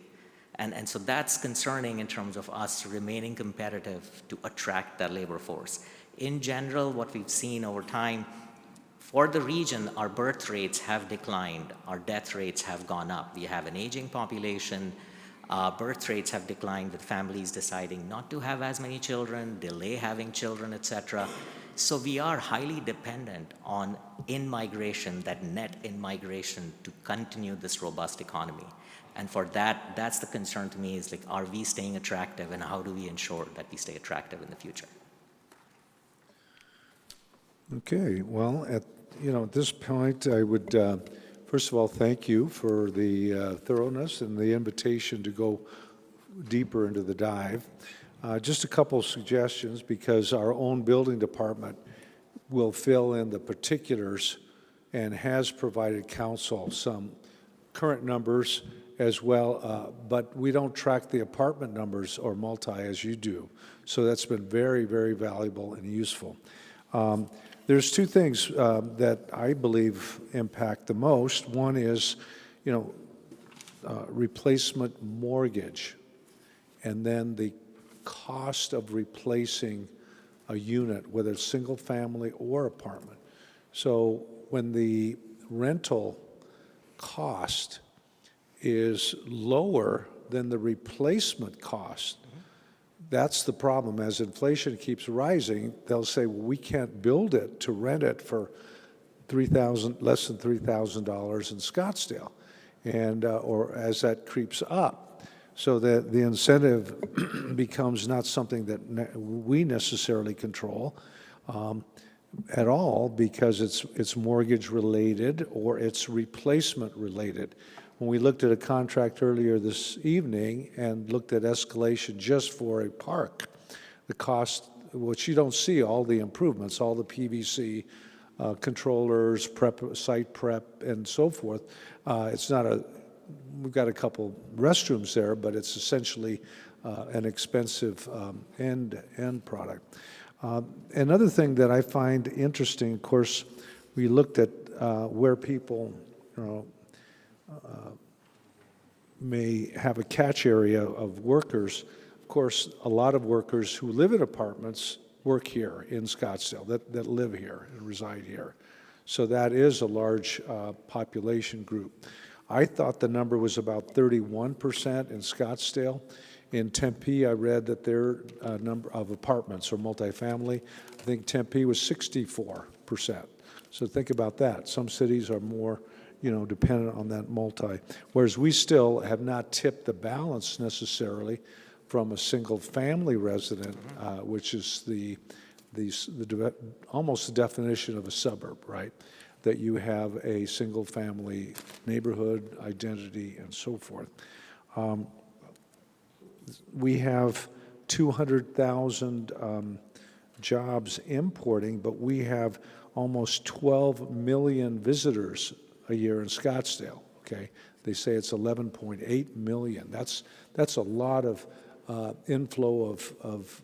And so that's concerning in terms of us remaining competitive to attract that labor force. In general, what we've seen over time, for the region, our birth rates have declined, our death rates have gone up. We have an aging population, birth rates have declined with families deciding not to have as many children, delay having children, et cetera. So we are highly dependent on in-migration, that net in-migration, to continue this robust economy. And for that, that's the concern to me, is like, are we staying attractive, and how do we ensure that we stay attractive in the future? Okay, well, at this point, I would first of all thank you for the thoroughness and the invitation to go deeper into the dive. Just a couple of suggestions, because our own building department will fill in the particulars and has provided council some current numbers as well, but we don't track the apartment numbers or multi as you do. So that's been very, very valuable and useful. There's two things that I believe impact the most. One is, replacement mortgage, and then the cost of replacing a unit, whether it's single family or apartment. So when the rental cost is lower than the replacement cost, that's the problem. As inflation keeps rising, they'll say, well, we can't build it to rent it for less than $3,000 in Scottsdale, and or as that creeps up, so that the incentive becomes not something that we necessarily control at all, because it's mortgage related or it's replacement related. When we looked at a contract earlier this evening and looked at escalation just for a park, the cost, which you don't see all the improvements, all the PVC controllers, site prep, and so forth. It's not we've got a couple restrooms there, but it's essentially an expensive end product. Another thing that I find interesting, of course, we looked at where people, may have a catch area of workers. Of course, a lot of workers who live in apartments work here in Scottsdale, that live here and reside here. So that is a large population group. I thought the number was about 31% in Scottsdale. In Tempe, I read that their number of apartments or multifamily, I think Tempe was 64%. So think about that. Some cities are more dependent on that multi, whereas we still have not tipped the balance necessarily from a single family resident, which is almost the definition of a suburb, right? That you have a single family neighborhood identity and so forth. We have 200,000 jobs importing, but we have almost 12 million visitors a year in Scottsdale, okay? They say it's 11.8 million. That's a lot of inflow of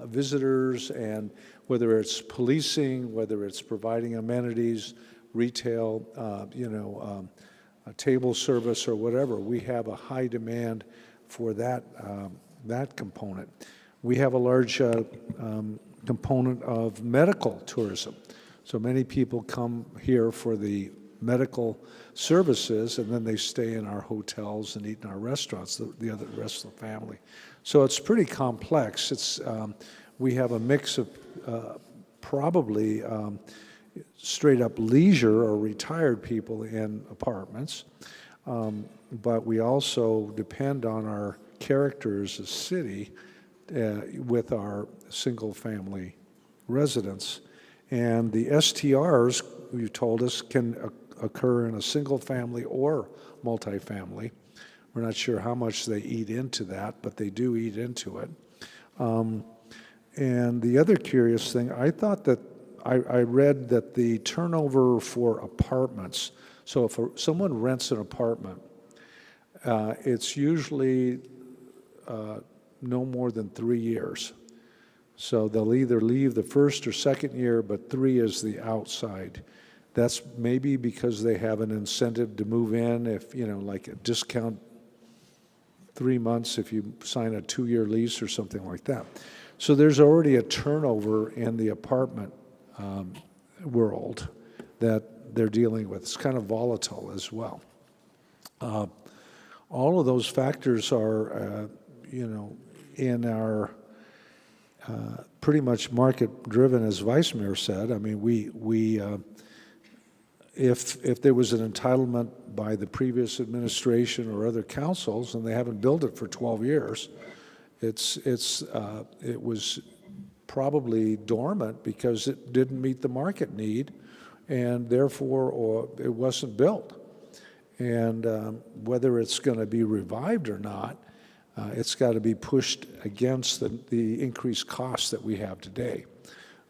visitors, and whether it's policing, whether it's providing amenities, retail, table service or whatever, we have a high demand for that component. We have a large component of medical tourism. So many people come here for the medical services, and then they stay in our hotels and eat in our restaurants, the rest of the family. So it's pretty complex. We have a mix of probably straight up leisure or retired people in apartments, but we also depend on our character as a city with our single-family residents. And the STRs, you told us, can occur in a single-family or multifamily. We're not sure how much they eat into that, but they do eat into it. And the other curious thing, I thought that I read that the turnover for apartments, so if someone rents an apartment, it's usually no more than 3 years. So they'll either leave the first or second year, but 3 is the outside. That's maybe because they have an incentive to move in, if, like a discount 3 months if you sign a 2-year lease or something like that. So there's already a turnover in the apartment world that they're dealing with. It's kind of volatile as well. All of those factors are, in our pretty much market-driven, as Vice Mayor said. I mean, if there was an entitlement by the previous administration or other councils, and they haven't built it for 12 years, it was probably dormant because it didn't meet the market need, and therefore it wasn't built. And whether it's going to be revived or not, it's got to be pushed against the increased costs that we have today,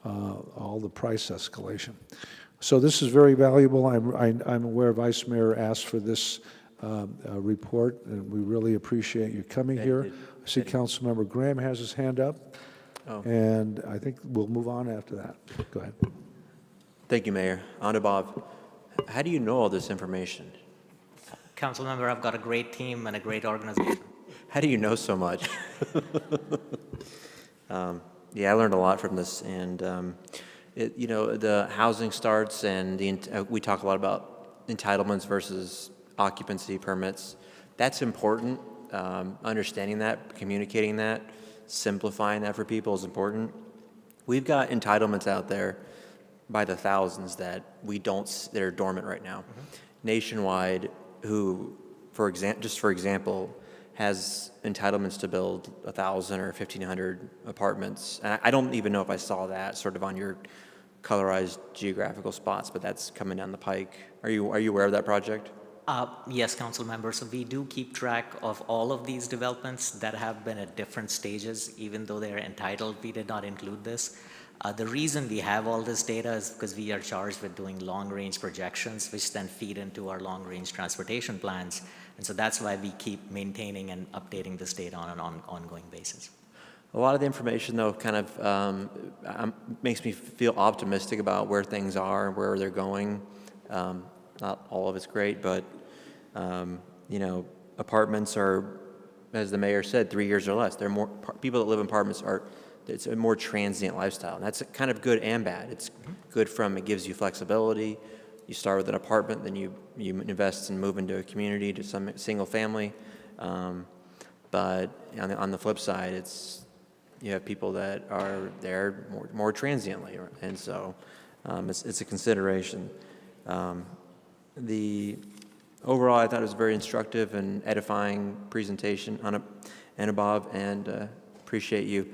all the price escalation. So this is very valuable. I'm aware Vice Mayor asked for this report, and we really appreciate you coming here. I see Councilmember Graham has his hand up, and I think we'll move on after that. Go ahead. Thank you, Mayor. Bob, how do you know all this information? Councilmember, I've got a great team and a great organization. How do you know so much? Yeah, I learned a lot from this, and the housing starts, and we talk a lot about entitlements versus occupancy permits. That's important. Understanding that, communicating that, simplifying that for people is important. We've got entitlements out there by the thousands that that are dormant right now. Nationwide, who, for example, has entitlements to build 1,000 or 1,500 apartments. And I don't even know if I saw that sort of on your colorized geographical spots, but that's coming down the pike. Are you aware of that project? Yes, council members. So we do keep track of all of these developments that have been at different stages. Even though they're entitled, we did not include this. The reason we have all this data is because we are charged with doing long-range projections, which then feed into our long-range transportation plans. And so that's why we keep maintaining and updating this data on an ongoing basis. A lot of the information, though, kind of makes me feel optimistic about where things are, where they're going. Not all of it's great, but, apartments are, as the mayor said, 3 years or less. There are more people that live in apartments it's a more transient lifestyle. And that's kind of good and bad. It's good it gives you flexibility. You start with an apartment, then you invest and move into a community, to some single family. But on the flip side, you have people that are there more transiently, and so it's a consideration. Overall, I thought it was a very instructive and edifying presentation and above, and appreciate you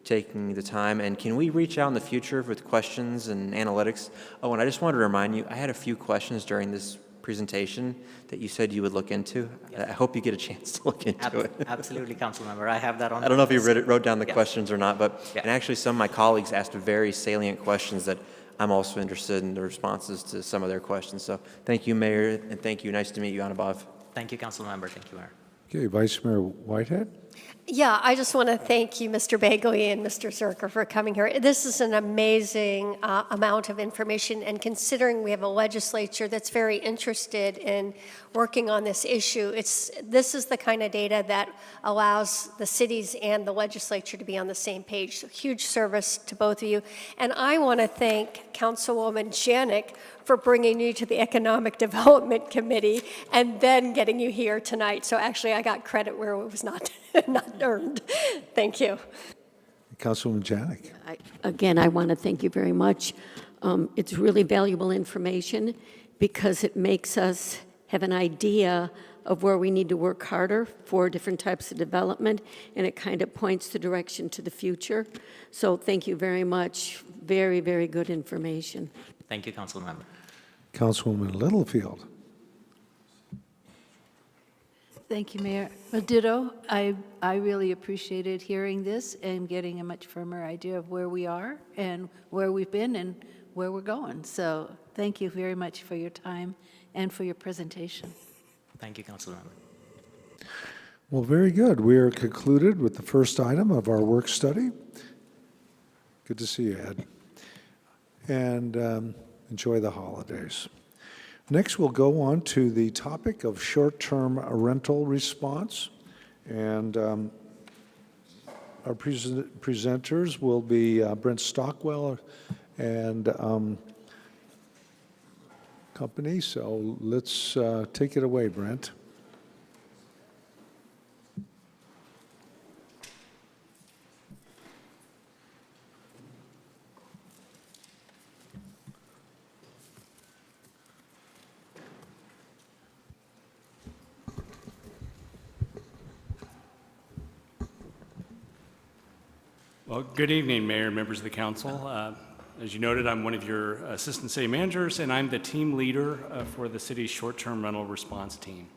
taking the time. And can we reach out in the future with questions and analytics? Oh, and I just wanted to remind you, I had a few questions during this presentation that you said you would look into. Yes. I hope you get a chance to look into it. Absolutely, Councilmember. I have that on. I don't know if you wrote down the questions or not, but and actually some of my colleagues asked very salient questions that I'm also interested in the responses to some of their questions. So thank you, Mayor, and thank you. Nice to meet you, Anubhav. Thank you, Councilmember. Thank you, Mayor. Okay, Vice Mayor Whitehead. Yeah, I just want to thank you, Mr. Bagley and Mr. Zerker, for coming here. This is an amazing amount of information, and considering we have a legislature that's very interested in working on this issue, this is the kind of data that allows the cities and the legislature to be on the same page. So huge service to both of you. And I want to thank Councilwoman Janik for bringing you to the Economic Development Committee and then getting you here tonight. So actually, I got credit where it was not earned. Thank you. Councilwoman Janik. Again, I want to thank you very much. It's really valuable information because it makes us have an idea of where we need to work harder for different types of development, and it kind of points the direction to the future. So thank you very much. Very, very good information. Thank you, Councilmember. Councilwoman Littlefield. Thank you, Mayor. Well, ditto. I really appreciated hearing this and getting a much firmer idea of where we are and where we've been and where we're going. So thank you very much for your time and for your presentation. Thank you, Councilmember. Well, very good. We are concluded with the first item of our work study. Good to see you, Ed. And enjoy the holidays. Next, we'll go on to the topic of short-term rental response. And our presenters will be Brent Stockwell and company. So let's take it away, Brent. Well, good evening, Mayor and members of the council. As you noted, I'm one of your assistant city managers, and I'm the team leader for the city's short-term rental response team.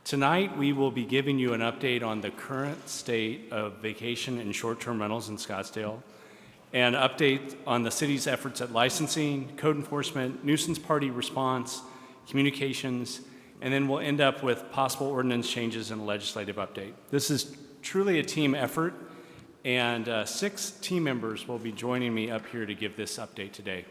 Tonight, we will be giving you an update on the current state of vacation and short-term rentals in Scottsdale, and update on the city's efforts at licensing, code enforcement, nuisance party response, communications, and then we'll end up with possible ordinance changes and a legislative update. This is truly a team effort, and 6 team members will be joining me up here to give this update today.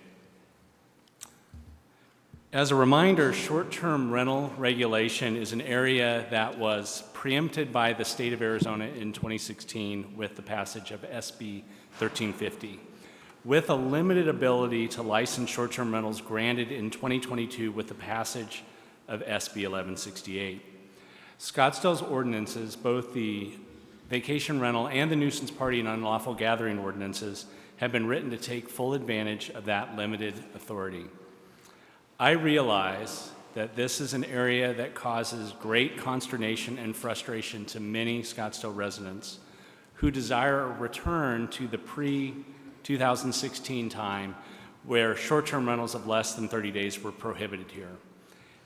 As a reminder, short-term rental regulation is an area that was preempted by the state of Arizona in 2016 with the passage of SB 1350, with a limited ability to license short-term rentals granted in 2022 with the passage of SB 1168. Scottsdale's ordinances, both the vacation rental and the nuisance party and unlawful gathering ordinances, have been written to take full advantage of that limited authority. I realize that this is an area that causes great consternation and frustration to many Scottsdale residents who desire a return to the pre-2016 time where short-term rentals of less than 30 days were prohibited here.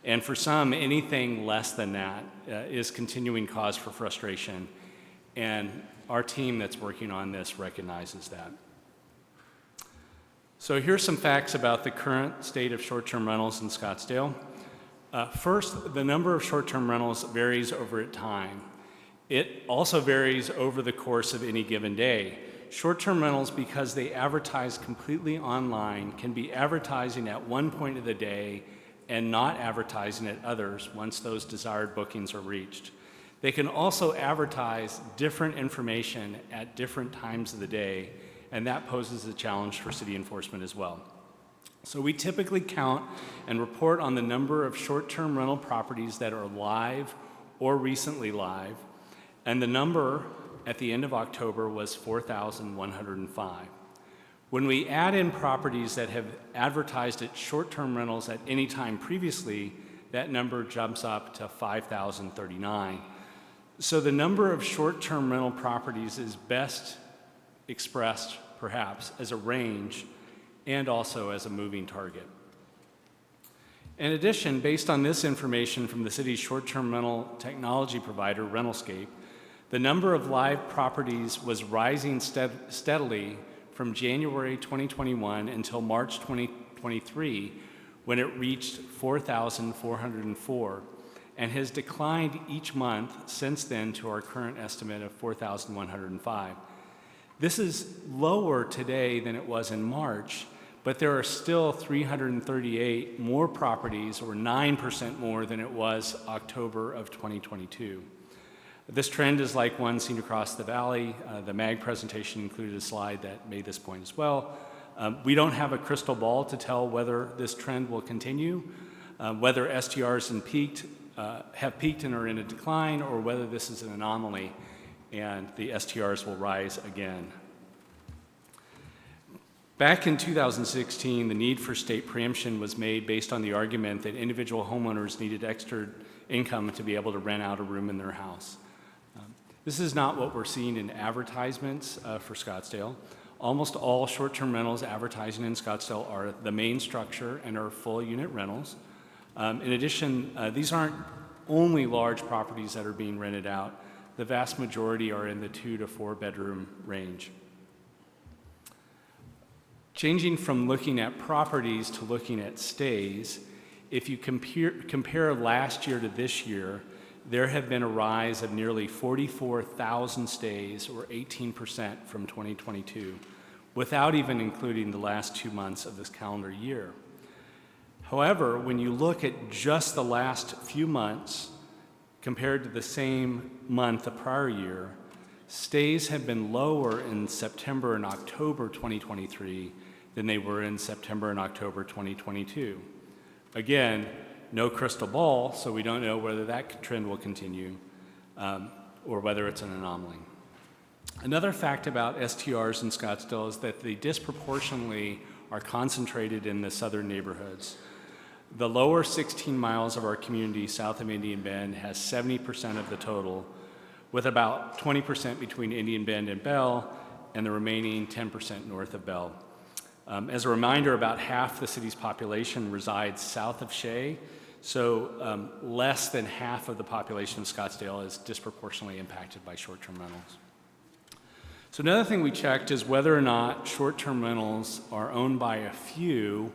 And for some, anything less than that is continuing cause for frustration. And our team that's working on this recognizes that. So here's some facts about the current state of short-term rentals in Scottsdale. First, the number of short-term rentals varies over time. It also varies over the course of any given day. Short-term rentals, because they advertise completely online, can be advertising at one point of the day and not advertising at others once those desired bookings are reached. They can also advertise different information at different times of the day, and that poses a challenge for city enforcement as well. So we typically count and report on the number of short-term rental properties that are live or recently live, and the number at the end of October was 4,105. When we add in properties that have advertised at short-term rentals at any time previously, that number jumps up to 5,039. So the number of short-term rental properties is best expressed, perhaps, as a range and also as a moving target. In addition, based on this information from the city's short-term rental technology provider, Rentalscape, the number of live properties was rising steadily from January 2021 until March 2023, when it reached 4,404. And has declined each month since then to our current estimate of 4,105. This is lower today than it was in March, but there are still 338 more properties, or 9% more than it was October of 2022. This trend is like one seen across the valley. The MAG presentation included a slide that made this point as well. We don't have a crystal ball to tell whether this trend will continue, whether STRs have peaked and are in a decline, or whether this is an anomaly and the STRs will rise again. Back in 2016, the need for state preemption was made based on the argument that individual homeowners needed extra income to be able to rent out a room in their house. This is not what we're seeing in advertisements for Scottsdale. Almost all short-term rentals advertising in Scottsdale are the main structure and are full unit rentals. In addition, these aren't only large properties that are being rented out. The vast majority are in the 2 to 4 bedroom range. Changing from looking at properties to looking at stays, if you compare last year to this year, there have been a rise of nearly 44,000 stays, or 18% from 2022, without even including the last 2 months of this calendar year. However, when you look at just the last few months compared to the same month the prior year, stays have been lower in September and October 2023 than they were in September and October 2022. Again, no crystal ball, so we don't know whether that trend will continue or whether it's an anomaly. Another fact about STRs in Scottsdale is that they disproportionately are concentrated in the southern neighborhoods. The lower 16 miles of our community south of Indian Bend has 70% of the total, with about 20% between Indian Bend and Bell, and the remaining 10% north of Bell. As a reminder, about half the city's population resides south of Shea, so less than half of the population of Scottsdale is disproportionately impacted by short-term rentals. So another thing we checked is whether or not short-term rentals are owned by a few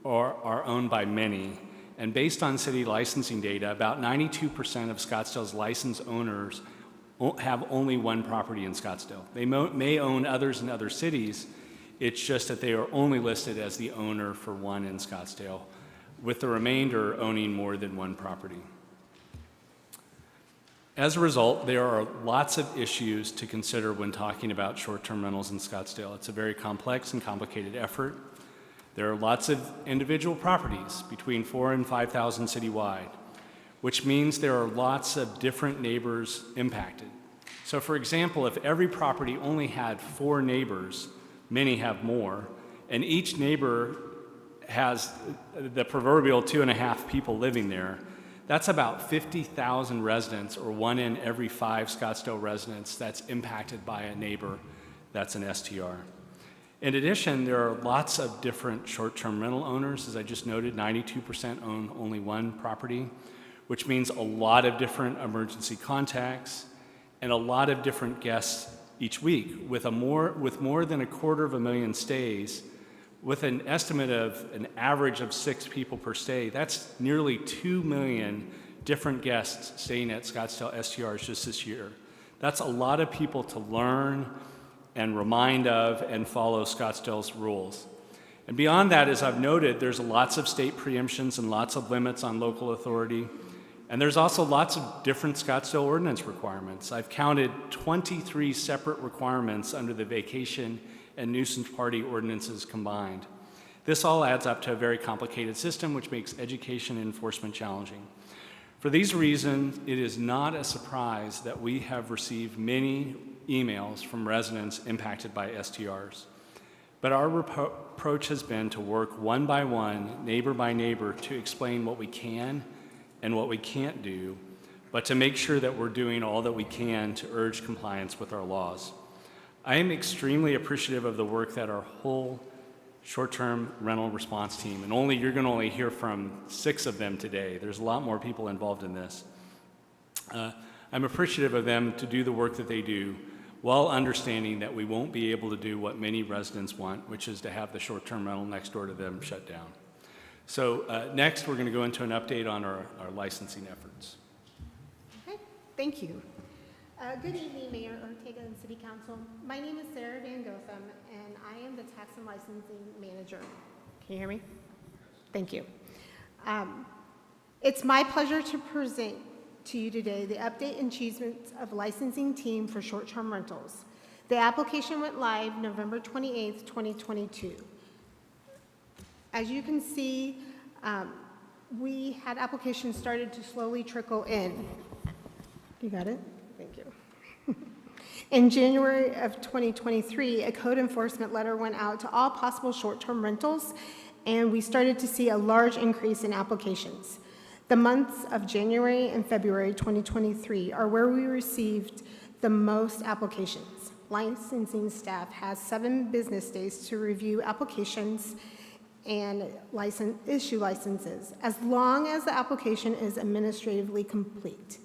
or are owned by many. And based on city licensing data, about 92% of Scottsdale's licensed owners have only one property in Scottsdale. They may own others in other cities. It's just that they are only listed as the owner for one in Scottsdale, with the remainder owning more than one property. As a result, there are lots of issues to consider when talking about short-term rentals in Scottsdale. It's a very complex and complicated effort. There are lots of individual properties, between 4,000 and 5,000 citywide, which means there are lots of different neighbors impacted. So for example, if every property only had 4 neighbors, many have more, and each neighbor has the proverbial 2.5 people living there, that's about 50,000 residents, or 1 in every 5 Scottsdale residents that's impacted by a neighbor that's an STR. In addition, there are lots of different short-term rental owners. As I just noted, 92% own only one property, which means a lot of different emergency contacts and a lot of different guests each week. With more than 250,000 stays, with an estimate of an average of 6 people per stay, that's nearly 2 million different guests staying at Scottsdale STRs just this year. That's a lot of people to learn and remind of and follow Scottsdale's rules. And beyond that, as I've noted, there's lots of state preemptions and lots of limits on local authority. And there's also lots of different Scottsdale ordinance requirements. I've counted 23 separate requirements under the vacation and nuisance party ordinances combined. This all adds up to a very complicated system, which makes education and enforcement challenging. For these reasons, it is not a surprise that we have received many emails from residents impacted by STRs. But our approach has been to work one by one, neighbor by neighbor, to explain what we can and what we can't do, but to make sure that we're doing all that we can to urge compliance with our laws. I am extremely appreciative of the work that our whole short-term rental response team, and you're going to only hear from 6 of them today. There's a lot more people involved in this. I'm appreciative of them to do the work that they do, while understanding that we won't be able to do what many residents want, which is to have the short-term rental next door to them shut down. So next, we're going to go into an update on our licensing efforts. Okay, thank you. Good evening, Mayor Ortega and City Council. My name is Sarah Van Gotham, and I am the Tax and Licensing Manager. Can you hear me? Thank you. It's my pleasure to present to you today the update and achievements of licensing team for short-term rentals. The application went live November 28th, 2022. As you can see, we had applications started to slowly trickle in. You got it? Thank you. In January of 2023, a code enforcement letter went out to all possible short-term rentals, and we started to see a large increase in applications. The months of January and February 2023 are where we received the most applications. Licensing staff has 7 business days to review applications and issue licenses, as long as the application is administratively complete.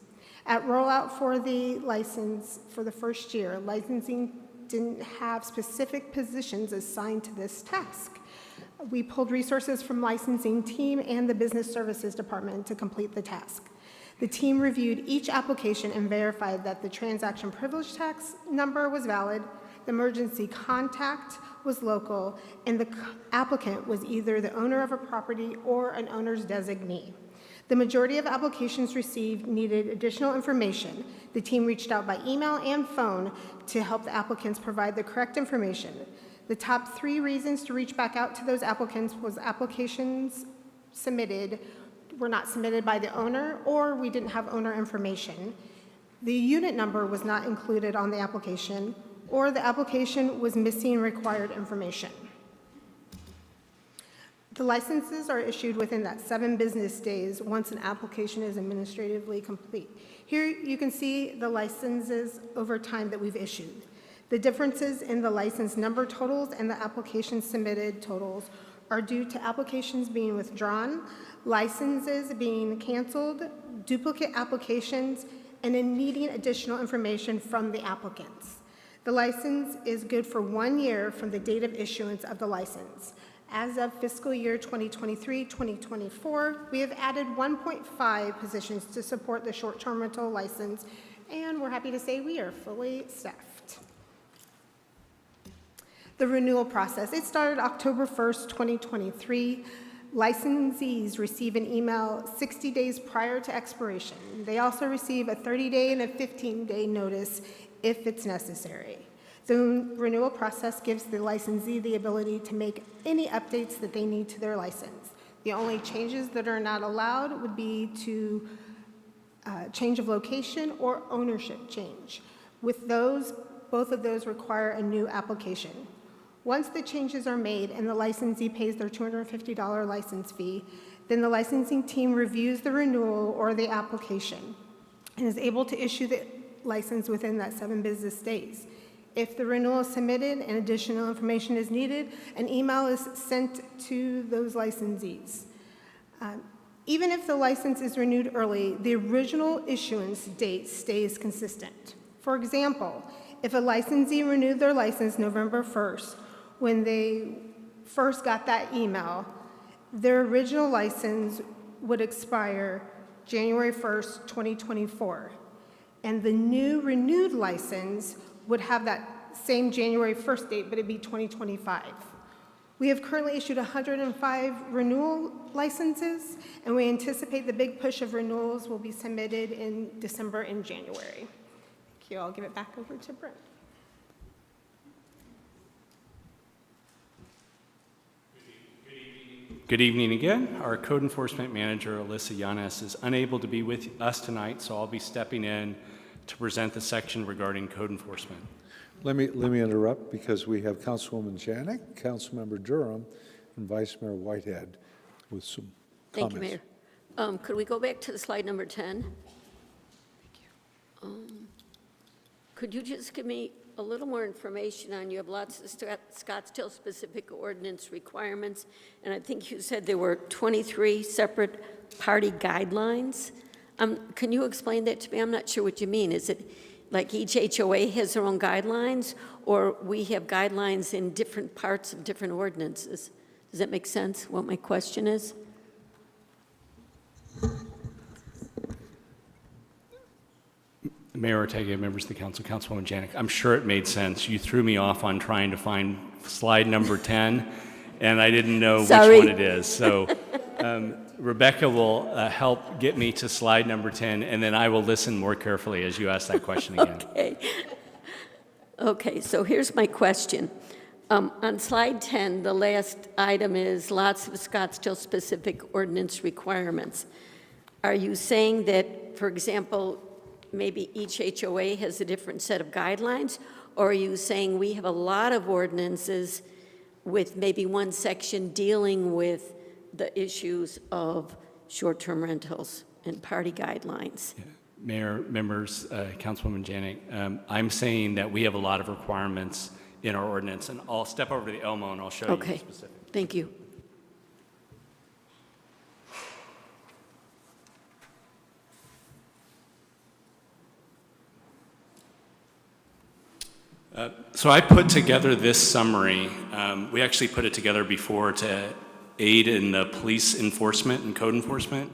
At rollout for the license for the first year, licensing didn't have specific positions assigned to this task. We pulled resources from licensing team and the business services department to complete the task. The team reviewed each application and verified that the transaction privilege tax number was valid, the emergency contact was local, and the applicant was either the owner of a property or an owner's designee. The majority of applications received needed additional information. The team reached out by email and phone to help the applicants provide the correct information. The top 3 reasons to reach back out to those applicants was applications submitted were not submitted by the owner, or we didn't have owner information. The unit number was not included on the application, or the application was missing required information. The licenses are issued within that 7 business days once an application is administratively complete. Here you can see the licenses over time that we've issued. The differences in the license number totals and the application submitted totals are due to applications being withdrawn, licenses being canceled, duplicate applications, and in needing additional information from the applicants. The license is good for 1 year from the date of issuance of the license. As of fiscal year 2023-2024, we have added 1.5 positions to support the short-term rental license, and we're happy to say we are fully staffed. The renewal process, it started October 1st, 2023. Licensees receive an email 60 days prior to expiration. They also receive a 30-day and a 15-day notice if it's necessary. The renewal process gives the licensee the ability to make any updates that they need to their license. The only changes that are not allowed would be to change of location or ownership change. With those, both of those require a new application. Once the changes are made and the licensee pays their $250 license fee, then the licensing team reviews the renewal or the application and is able to issue the license within that 7 business days. If the renewal is submitted and additional information is needed, an email is sent to those licensees. Even if the license is renewed early, the original issuance date stays consistent. For example, if a licensee renewed their license November 1st, when they first got that email, their original license would expire January 1st, 2024. And the new renewed license would have that same January 1st date, but it'd be 2025. We have currently issued 105 renewal licenses, and we anticipate the big push of renewals will be submitted in December and January. Thank you. I'll give it back over to Brent. Good evening again. Our Code Enforcement Manager, Alyssa Yanes, is unable to be with us tonight, so I'll be stepping in to present the section regarding code enforcement. Let me interrupt because we have Councilwoman Janik, Councilmember Durham, and Vice Mayor Whitehead with some Thank comments. you, Mayor. Could we go back to slide number 10? Thank you. Could you just give me a little more information on, you have lots of Scottsdale-specific ordinance requirements, and I think you said there were 23 separate party guidelines. Can you explain that to me? I'm not sure what you mean. Is it like each HOA has their own guidelines, or we have guidelines in different parts of different ordinances? Does that make sense, what my question is? Mayor Ortega, members of the council, Councilwoman Janik, I'm sure it made sense. You threw me off on trying to find slide number 10, and I didn't know which one it is. So Rebecca will help get me to slide number 10, and then I will listen more carefully as you ask that question again. Okay, so here's my question. On slide 10, the last item is lots of Scottsdale-specific ordinance requirements. Are you saying that, for example, maybe each HOA has a different set of guidelines, or are you saying we have a lot of ordinances with maybe one section dealing with the issues of short-term rentals and party guidelines. Mayor, members, Councilwoman Janik, I'm saying that we have a lot of requirements in our ordinance, and I'll step over to the Elmo and I'll show you Okay, specific. thank you. So I put together this summary. We actually put it together before to aid in the police enforcement and code enforcement.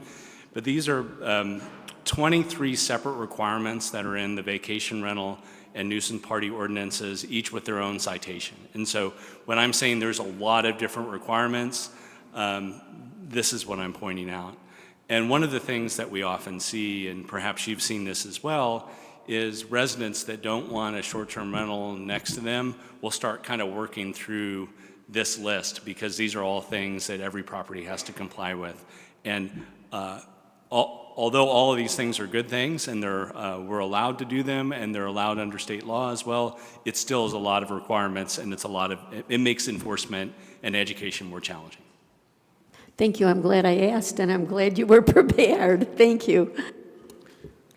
But these are 23 separate requirements that are in the vacation rental and nuisance party ordinances, each with their own citation. And so when I'm saying there's a lot of different requirements, this is what I'm pointing out. And one of the things that we often see, and perhaps you've seen this as well, is residents that don't want a short-term rental next to them will start kind of working through this list, because these are all things that every property has to comply with. And although all of these things are good things, and we're allowed to do them, and they're allowed under state law as well, it still is a lot of requirements, and it makes enforcement and education more challenging. Thank you. I'm glad I asked, and I'm glad you were prepared. Thank you.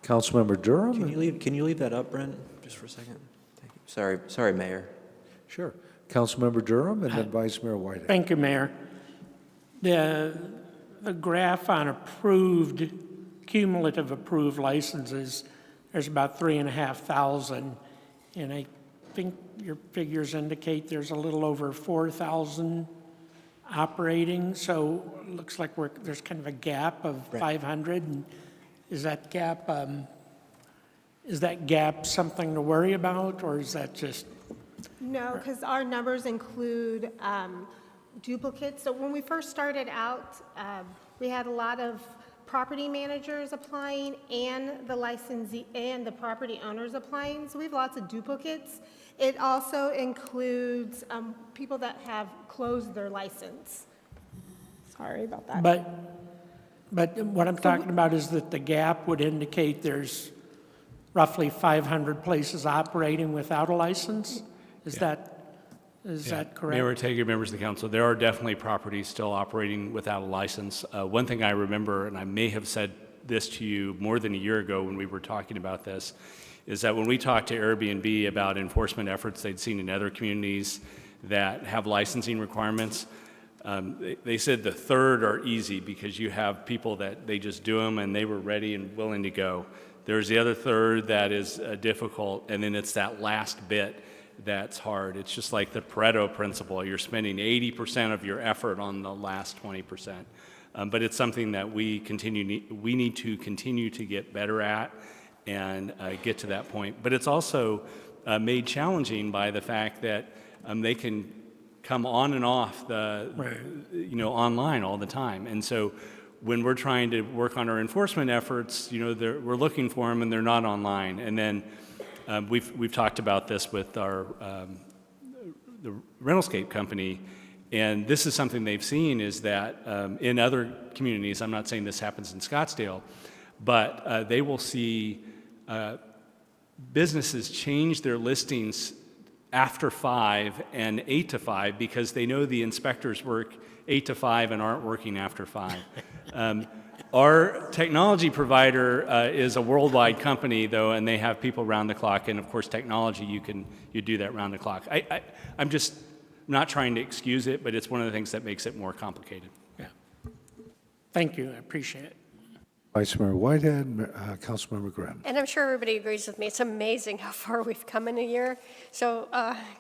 Councilmember Durham? Can you leave that up, Brent, just for a second? Thank you. Sorry, Mayor. Sure. Councilmember Durham and then Vice Mayor Whitehead. Thank you, Mayor. The graph on cumulative approved licenses, there's about 3,500, and I think your figures indicate there's a little over 4,000 operating, so it looks like there's kind of a gap of 500. And is that gap something to worry about, or is that just? No, because our numbers include duplicates. So when we first started out, we had a lot of property managers applying and the licensee and the property owners applying. So we have lots of duplicates. It also includes people that have closed their license. Sorry about that. But what I'm talking about is that the gap would indicate there's roughly 500 places operating without a license? Is that correct? Mayor Ortega, members of the council, there are definitely properties still operating without a license. One thing I remember, and I may have said this to you more than a year ago when we were talking about this, is that when we talked to Airbnb about enforcement efforts they'd seen in other communities that have licensing requirements, they said the third are easy because you have people that they just do them and they were ready and willing to go. There's the other third that is difficult, and then it's that last bit that's hard. It's just like the Pareto principle. You're spending 80% of your effort on the last 20%. But it's something that we need to continue to get better at and get to that point. But it's also made challenging by the fact that they can come on and off online all the time. And so when we're trying to work on our enforcement efforts, we're looking for them and they're not online. And then we've talked about this with the Rentalscape company, and this is something they've seen is that in other communities, I'm not saying this happens in Scottsdale, but they will see businesses change their listings after 5 and 8 to 5 because they know the inspectors work 8 to 5 and aren't working after 5. Our technology provider is a worldwide company, though, and they have people round the clock. And of course, technology, you do that round the clock. I'm just not trying to excuse it, but it's one of the things that makes it more complicated. Yeah. Thank you. I appreciate it. Vice Mayor Whitehead, Councilmember Grimm. And I'm sure everybody agrees with me. It's amazing how far we've come in a year. So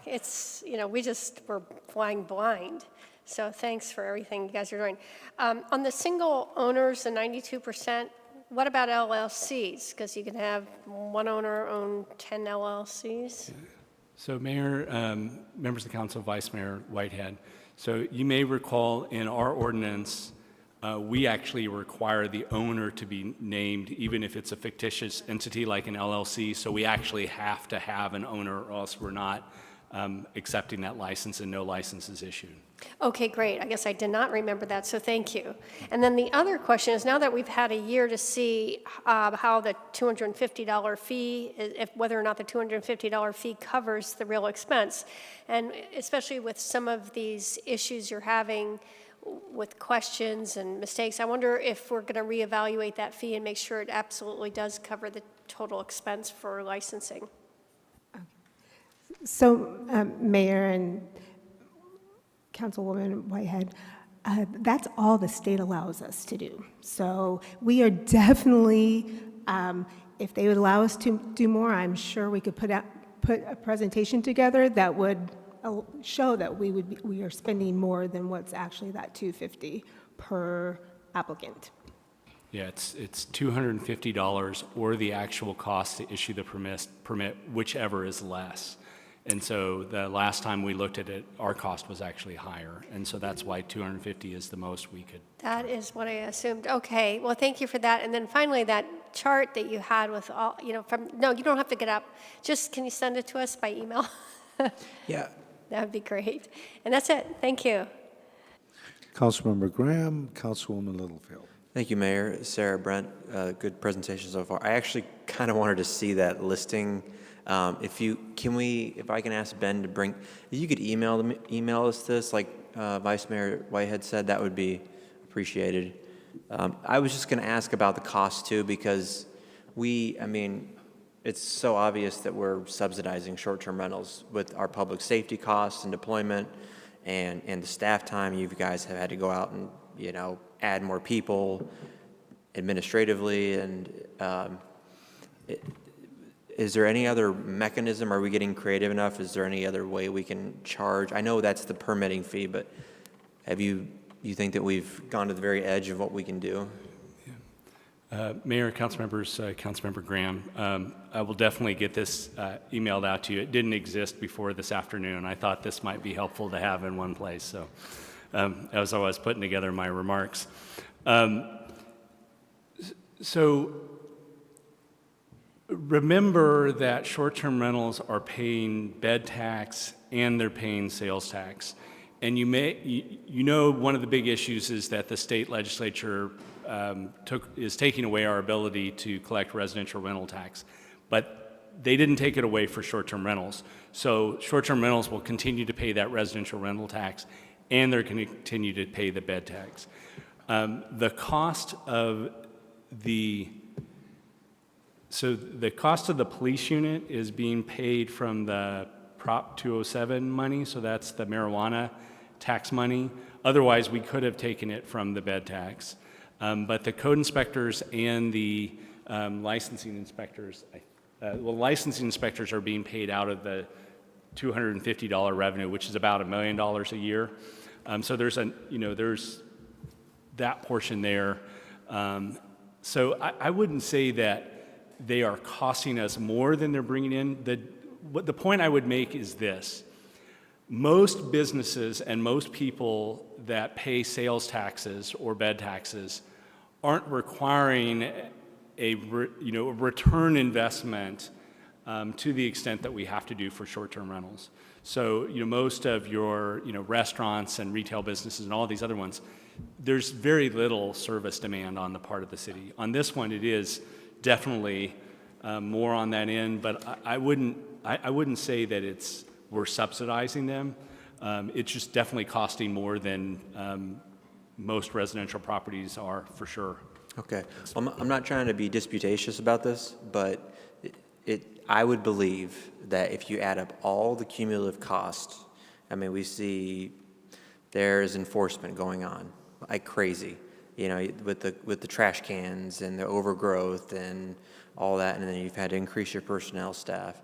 we just were flying blind. So thanks for everything you guys are doing. On the single owners, the 92%, what about LLCs? Because you can have one owner own 10 LLCs. So Mayor, members of the council, Vice Mayor Whitehead, so you may recall in our ordinance, we actually require the owner to be named, even if it's a fictitious entity like an LLC. So we actually have to have an owner, or else we're not accepting that license and no license is issued. Okay, great. I guess I did not remember that, so thank you. And then the other question is, now that we've had a year to see how the $250 fee, whether or not the $250 fee covers the real expense, and especially with some of these issues you're having with questions and mistakes. I wonder if we're going to reevaluate that fee and make sure it absolutely does cover the total expense for licensing. So, Mayor and Councilwoman Whitehead, that's all the state allows us to do. So we are definitely, if they would allow us to do more, I'm sure we could put a presentation together that would show that we are spending more than what's actually that $250 per applicant. Yeah, it's $250 or the actual cost to issue the permit, whichever is less. And so the last time we looked at it, our cost was actually higher. And so that's why 250 is the most we could. That is what I assumed. Okay, well, thank you for that. And then finally, that chart that you had with all, no, you don't have to get up. Just, can you send it to us by email? Yeah. That would be great. And that's it. Thank you. Councilmember Graham, Councilwoman Littlefield. Thank you, Mayor. Sarah, Brent, good presentation so far. I actually kind of wanted to see that listing. If I can ask Ben to bring, if you could email us this, like Vice Mayor Whitehead said, that would be appreciated. I was just going to ask about the cost too, because it's so obvious that we're subsidizing short-term rentals with our public safety costs and deployment and the staff time. You guys have had to go out and, add more people administratively. And is there any other mechanism? Are we getting creative enough? Is there any other way we can charge? I know that's the permitting fee, but you think that we've gone to the very edge of what we can do? Mayor, council members, Councilmember Graham, I will definitely get this emailed out to you. It didn't exist before this afternoon. I thought this might be helpful to have in one place. So as I was putting together my remarks. So remember that short-term rentals are paying bed tax and they're paying sales tax. And one of the big issues is that the state legislature is taking away our ability to collect residential rental tax. But they didn't take it away for short-term rentals. So short-term rentals will continue to pay that residential rental tax, and they're going to continue to pay the bed tax. The cost of the police unit is being paid from the Prop 207 money, so that's the marijuana tax money. Otherwise, we could have taken it from the bed tax. But the code inspectors and the licensing inspectors, licensing inspectors are being paid out of the $250 revenue, which is about $1 million a year. So there's that portion there. So I wouldn't say that they are costing us more than they're bringing in. The point I would make is this. Most businesses and most people that pay sales taxes or bed taxes aren't requiring a return investment to the extent that we have to do for short-term rentals. So most of your restaurants and retail businesses and all these other ones, there's very little service demand on the part of the city. On this one, it is definitely more on that end, but I wouldn't say that we're subsidizing them. It's just definitely costing more than most residential properties are, for sure. Okay. Well, I'm not trying to be disputatious about this, but I would believe that if you add up all the cumulative costs, we see there's enforcement going on like crazy, with the trash cans and the overgrowth and all that, and then you've had to increase your personnel staff.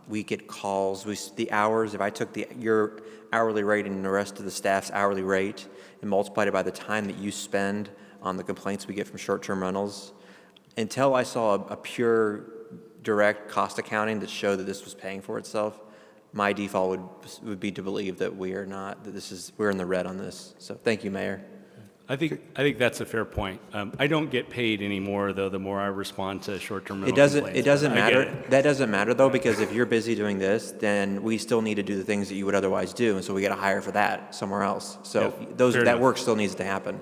We get calls, the hours, if I took your hourly rate and the rest of the staff's hourly rate and multiplied it by the time that you spend on the complaints we get from short-term rentals, until I saw a pure direct cost accounting that showed that this was paying for itself, my default would be to believe that we're in the red on this. So thank you, Mayor. I think that's a fair point. I don't get paid anymore, though, the more I respond to short-term rental complaints. It doesn't matter. That doesn't matter, though, because if you're busy doing this, then we still need to do the things that you would otherwise do, and so we got to hire for that somewhere else. So that work still needs to happen.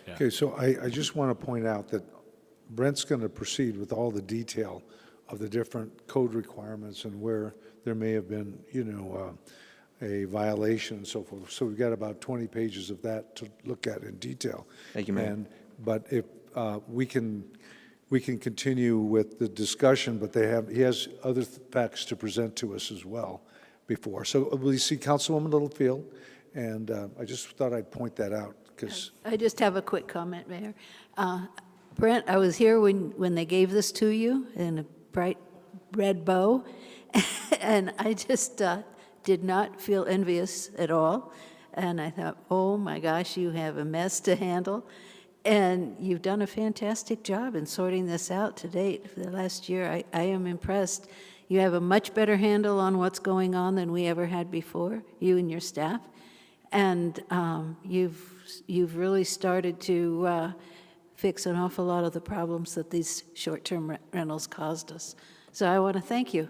Yeah. Okay, so I just want to point out that Brent's going to proceed with all the detail of the different code requirements and where there may have been, a violation and so forth. So we've got about 20 pages of that to look at in detail. Thank you, Mayor. But if we can continue with the discussion, but he has other facts to present to us as well before. So we see Councilwoman Littlefield, and I just thought I'd point that out because I just have a quick comment, Mayor. Brent, I was here when they gave this to you in a bright red bow, and I just did not feel envious at all. And I thought, oh my gosh, you have a mess to handle. And you've done a fantastic job in sorting this out to date for the last year. I am impressed. You have a much better handle on what's going on than we ever had before, you and your staff. And you've really started to fix an awful lot of the problems that these short-term rentals caused us. So I want to thank you.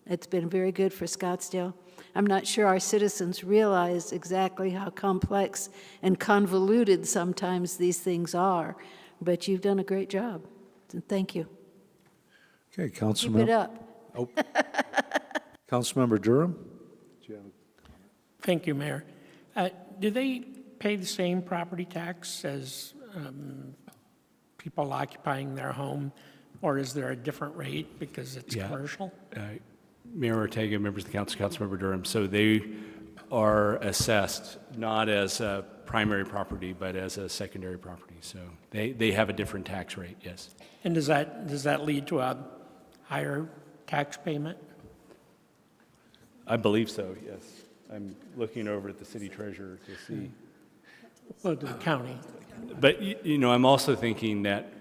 It's been very good for Scottsdale. I'm not sure our citizens realize exactly how complex and convoluted sometimes these things are, but you've done a great job. So thank you. okay, Keep Councilmember. it up. Oh. Councilmember Durham? Do you have Thank you, Mayor. Do they pay the same property tax as people occupying their home, or is there a different rate because it's commercial? Mayor Ortega, members of the council, Councilmember Durham. So they are assessed not as a primary property, but as a secondary property. So they have a different tax rate, yes. And does that lead to a higher tax payment? I believe so, yes. I'm looking over at the city treasurer to see. Well, to the county. But, I'm also thinking that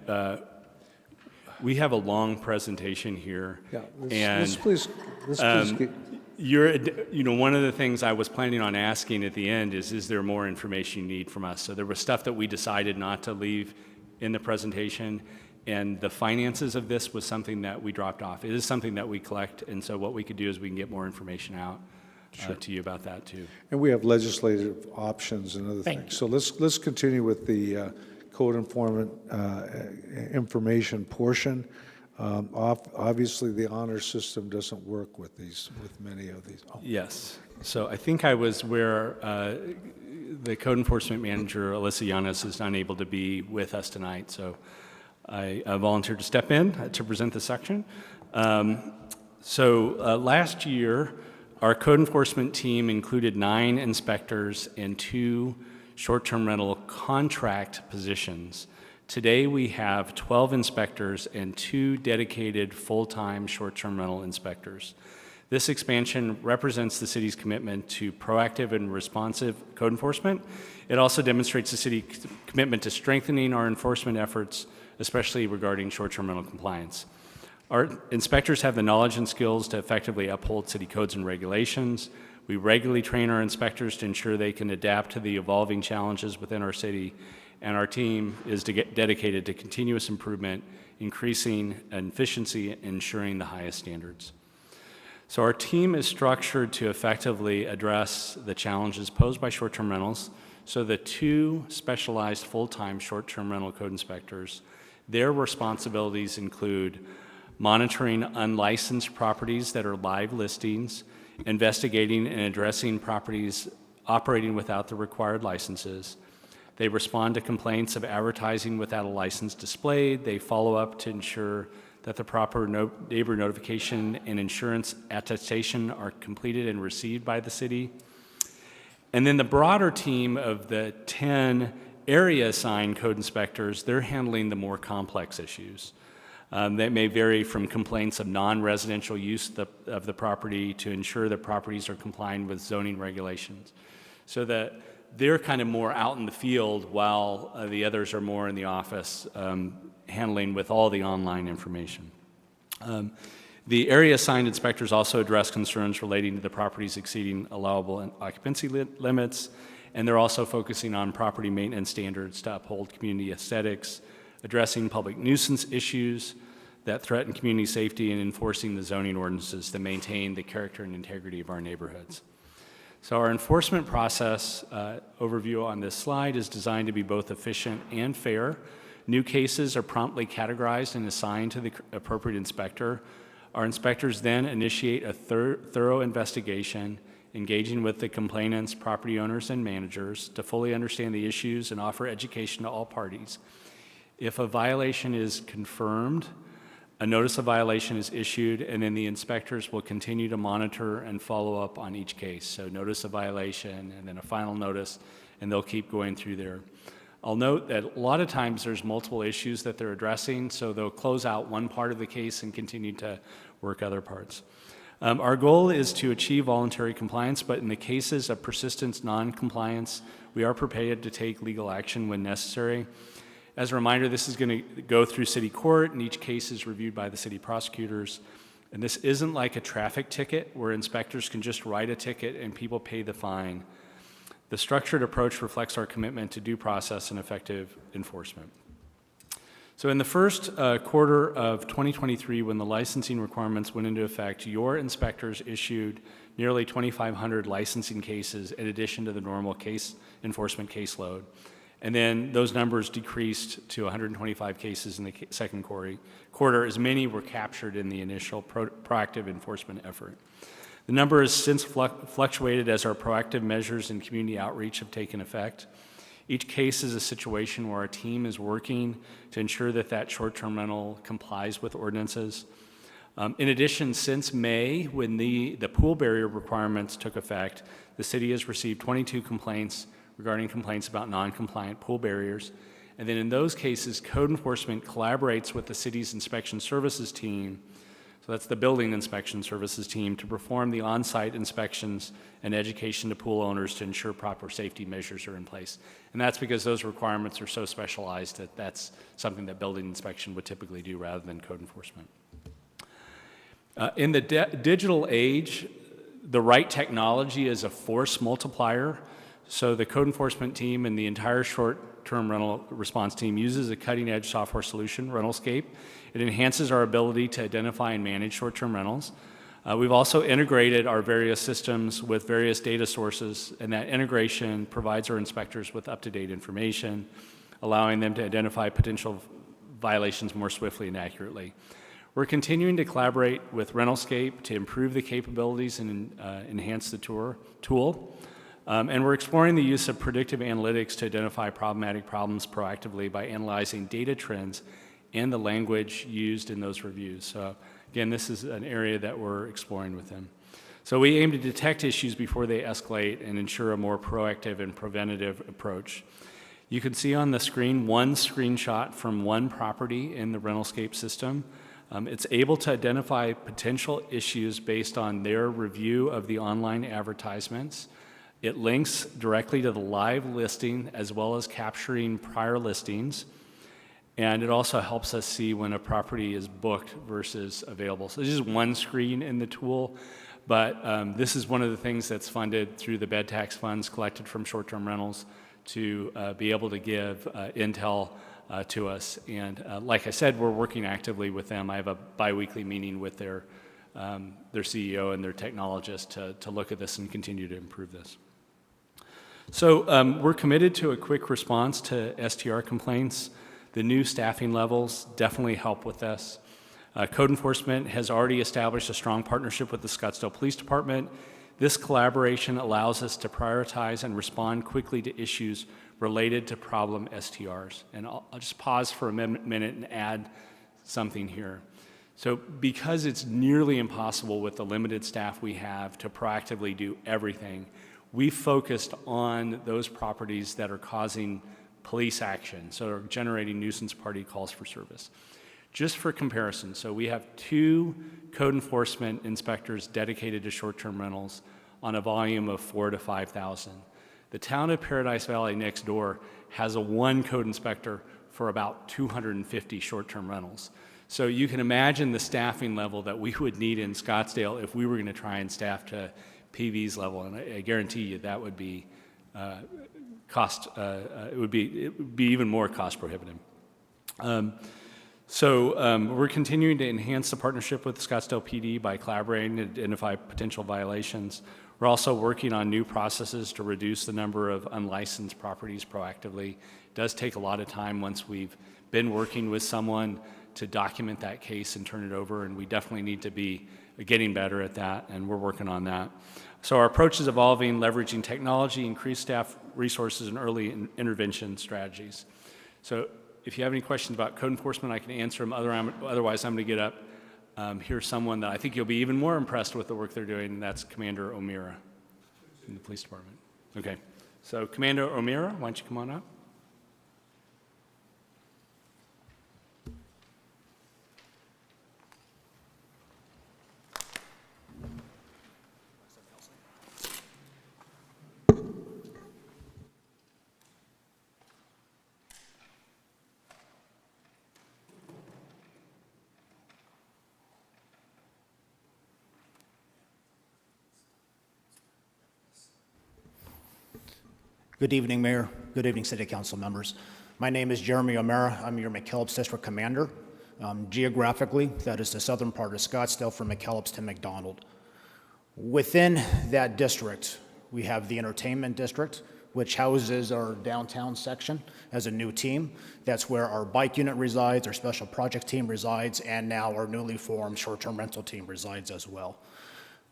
we have a long presentation here. Yeah, and let's please get, one of the things I was planning on asking at the end is there more information you need from us? So there was stuff that we decided not to leave in the presentation, and the finances of this was something that we dropped off. It is something that we collect, and so what we could do is we can get more information out to you about that too. and we have legislative options and other things. So let's continue with the code enforcement information portion. Obviously, the honor system doesn't work with many of these. Oh. Yes. So I think I was where the code enforcement manager, Alyssa Llanes, is unable to be with us tonight. So I volunteered to step in to present this section. Last year, our code enforcement team included 9 inspectors and 2 short-term rental contract positions. Today, we have 12 inspectors and 2 dedicated full-time short-term rental inspectors. This expansion represents the city's commitment to proactive and responsive code enforcement. It also demonstrates the city's commitment to strengthening our enforcement efforts, especially regarding short-term rental compliance. Our inspectors have the knowledge and skills to effectively uphold city codes and regulations. We regularly train our inspectors to ensure they can adapt to the evolving challenges within our city, and our team is dedicated to continuous improvement, increasing efficiency, and ensuring the highest standards. So our team is structured to effectively address the challenges posed by short-term rentals. So the 2 specialized full-time short-term rental code inspectors, their responsibilities include monitoring unlicensed properties that are live listings, investigating and addressing properties operating without the required licenses. They respond to complaints of advertising without a license displayed. They follow up to ensure that the proper neighbor notification and insurance attestation are completed and received by the city. And then the broader team of the 10 area assigned code inspectors, they're handling the more complex issues. That may vary from complaints of non-residential use of the property to ensure that properties are complying with zoning regulations. So that they're kind of more out in the field while the others are more in the office handling with all the online information. The area assigned inspectors also address concerns relating to the properties exceeding allowable occupancy limits, and they're also focusing on property maintenance standards to uphold community aesthetics, addressing public nuisance issues that threaten community safety, and enforcing the zoning ordinances that maintain the character and integrity of our neighborhoods. So our enforcement process overview on this slide is designed to be both efficient and fair. New cases are promptly categorized and assigned to the appropriate inspector. Our inspectors then initiate a thorough investigation engaging with the complainants, property owners, and managers to fully understand the issues and offer education to all parties. If a violation is confirmed, a notice of violation is issued, and then the inspectors will continue to monitor and follow up on each case. So notice of violation, and then a final notice, and they'll keep going through there. I'll note that a lot of times there's multiple issues that they're addressing, so they'll close out one part of the case and continue to work other parts. Our goal is to achieve voluntary compliance, but in the cases of persistent non-compliance, we are prepared to take legal action when necessary. As a reminder, this is going to go through city court, and each case is reviewed by the city prosecutors. And this isn't like a traffic ticket where inspectors can just write a ticket and people pay the fine. The structured approach reflects our commitment to due process and effective enforcement. So in the first quarter of 2023, when the licensing requirements went into effect, your inspectors issued nearly 2,500 licensing cases in addition to the normal case enforcement caseload. And then those numbers decreased to 125 cases in the second quarter, as many were captured in the initial proactive enforcement effort. The number has since fluctuated as our proactive measures and community outreach have taken effect. Each case is a situation where our team is working to ensure that that short-term rental complies with ordinances. In addition, since May, when the pool barrier requirements took effect, the city has received 22 complaints regarding complaints about non-compliant pool barriers. And then in those cases, code enforcement collaborates with the city's inspection services team, so that's the building inspection services team, to perform the on-site inspections and education to pool owners to ensure proper safety measures are in place. And that's because those requirements are so specialized that that's something that building inspection would typically do rather than code enforcement. In the digital age, the right technology is a force multiplier. So the code enforcement team and the entire short-term rental response team uses a cutting-edge software solution, Rentalscape. It enhances our ability to identify and manage short-term rentals. We've also integrated our various systems with various data sources, and that integration provides our inspectors with up-to-date information, allowing them to identify potential violations more swiftly and accurately. We're continuing to collaborate with Rentalscape to improve the capabilities and enhance the tool. And we're exploring the use of predictive analytics to identify problematic problems proactively by analyzing data trends and the language used in those reviews. So again, this is an area that we're exploring with them. So we aim to detect issues before they escalate and ensure a more proactive and preventative approach. You can see on the screen one screenshot from one property in the Rentalscape system. It's able to identify potential issues based on their review of the online advertisements. It links directly to the live listing as well as capturing prior listings. And it also helps us see when a property is booked versus available. So this is one screen in the tool, but this is one of the things that's funded through the bed tax funds collected from short-term rentals to be able to give intel to us. And like I said, we're working actively with them. I have a bi-weekly meeting with their CEO and their technologist to look at this and continue to improve this. So we're committed to a quick response to STR complaints. The new staffing levels definitely help with this. Code enforcement has already established a strong partnership with the Scottsdale Police Department. This collaboration allows us to prioritize and respond quickly to issues related to problem STRs. And I'll just pause for a minute and add something here. So because it's nearly impossible with the limited staff we have to proactively do everything, we focused on those properties that are causing police action, so are generating nuisance party calls for service. Just for comparison, so we have 2 code enforcement inspectors dedicated to short-term rentals on a volume of 4,000 to 5,000. The town of Paradise Valley next door has a 1 code inspector for about 250 short-term rentals. So you can imagine the staffing level that we would need in Scottsdale if we were going to try and staff to PV's level, and I guarantee you that would be it would be even more cost prohibitive. We're continuing to enhance the partnership with Scottsdale PD by collaborating to identify potential violations. We're also working on new processes to reduce the number of unlicensed properties proactively. It does take a lot of time once we've been working with someone to document that case and turn it over, and we definitely need to be getting better at that, and we're working on that. So our approach is evolving, leveraging technology, increased staff resources, and early intervention strategies. So if you have any questions about code enforcement, I can answer them. Otherwise, I'm going to get up. Here's someone that I think you'll be even more impressed with the work they're doing, and that's Commander O'Meara in the police department. Okay, so Commander O'Meara, why don't you come on up? Good evening, Mayor. Good evening, City Council members. My name is Jeremy O'Meara. I'm your McKellips District Commander. Geographically, that is the southern part of Scottsdale from McKellips to McDonald. Within that district, we have the Entertainment District, which houses our downtown section as a new team. That's where our bike unit resides, our special project team resides, and now our newly formed short-term rental team resides as well.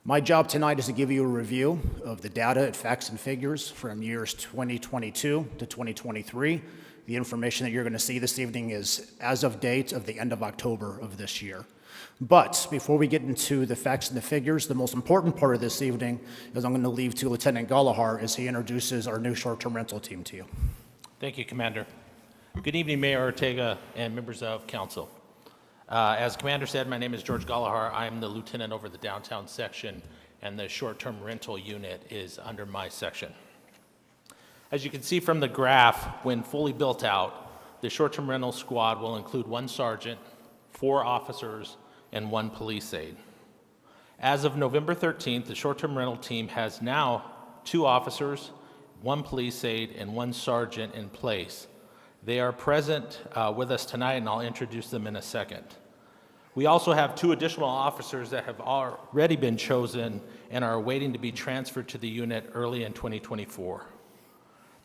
My job tonight is to give you a review of the data at facts and figures from years 2022 to 2023. The information that you're going to see this evening is as of date of the end of October of this year. But before we get into the facts and the figures, the most important part of this evening is I'm going to leave to Lieutenant Gallagher as he introduces our new short-term rental team to you. Thank you, Commander. Good evening, Mayor Ortega and members of council. As Commander said, my name is George Gallagher. I'm the lieutenant over the downtown section, and the short-term rental unit is under my section. As you can see from the graph, when fully built out, the short-term rental squad will include 1 sergeant, 4 officers, and 1 police aide. As of November 13th, the short-term rental team has now 2 officers, 1 police aide, and 1 sergeant in place. They are present with us tonight, and I'll introduce them in a second. We also have 2 additional officers that have already been chosen and are waiting to be transferred to the unit early in 2024.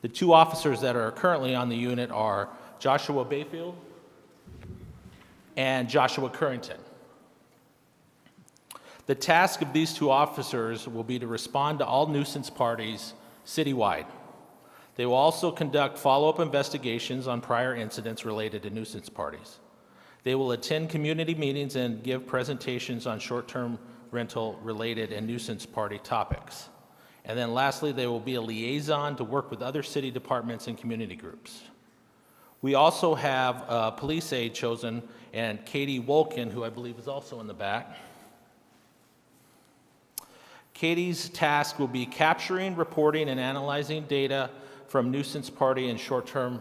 The 2 officers that are currently on the unit are Joshua Bayfield and Joshua Currington. The task of these 2 officers will be to respond to all nuisance parties citywide. They will also conduct follow-up investigations on prior incidents related to nuisance parties. They will attend community meetings and give presentations on short-term rental related and nuisance party topics. And then lastly, they will be a liaison to work with other city departments and community groups. We also have a police aide chosen, and Katie Wolkin, who I believe is also in the back. Katie's task will be capturing, reporting, and analyzing data from nuisance party and short-term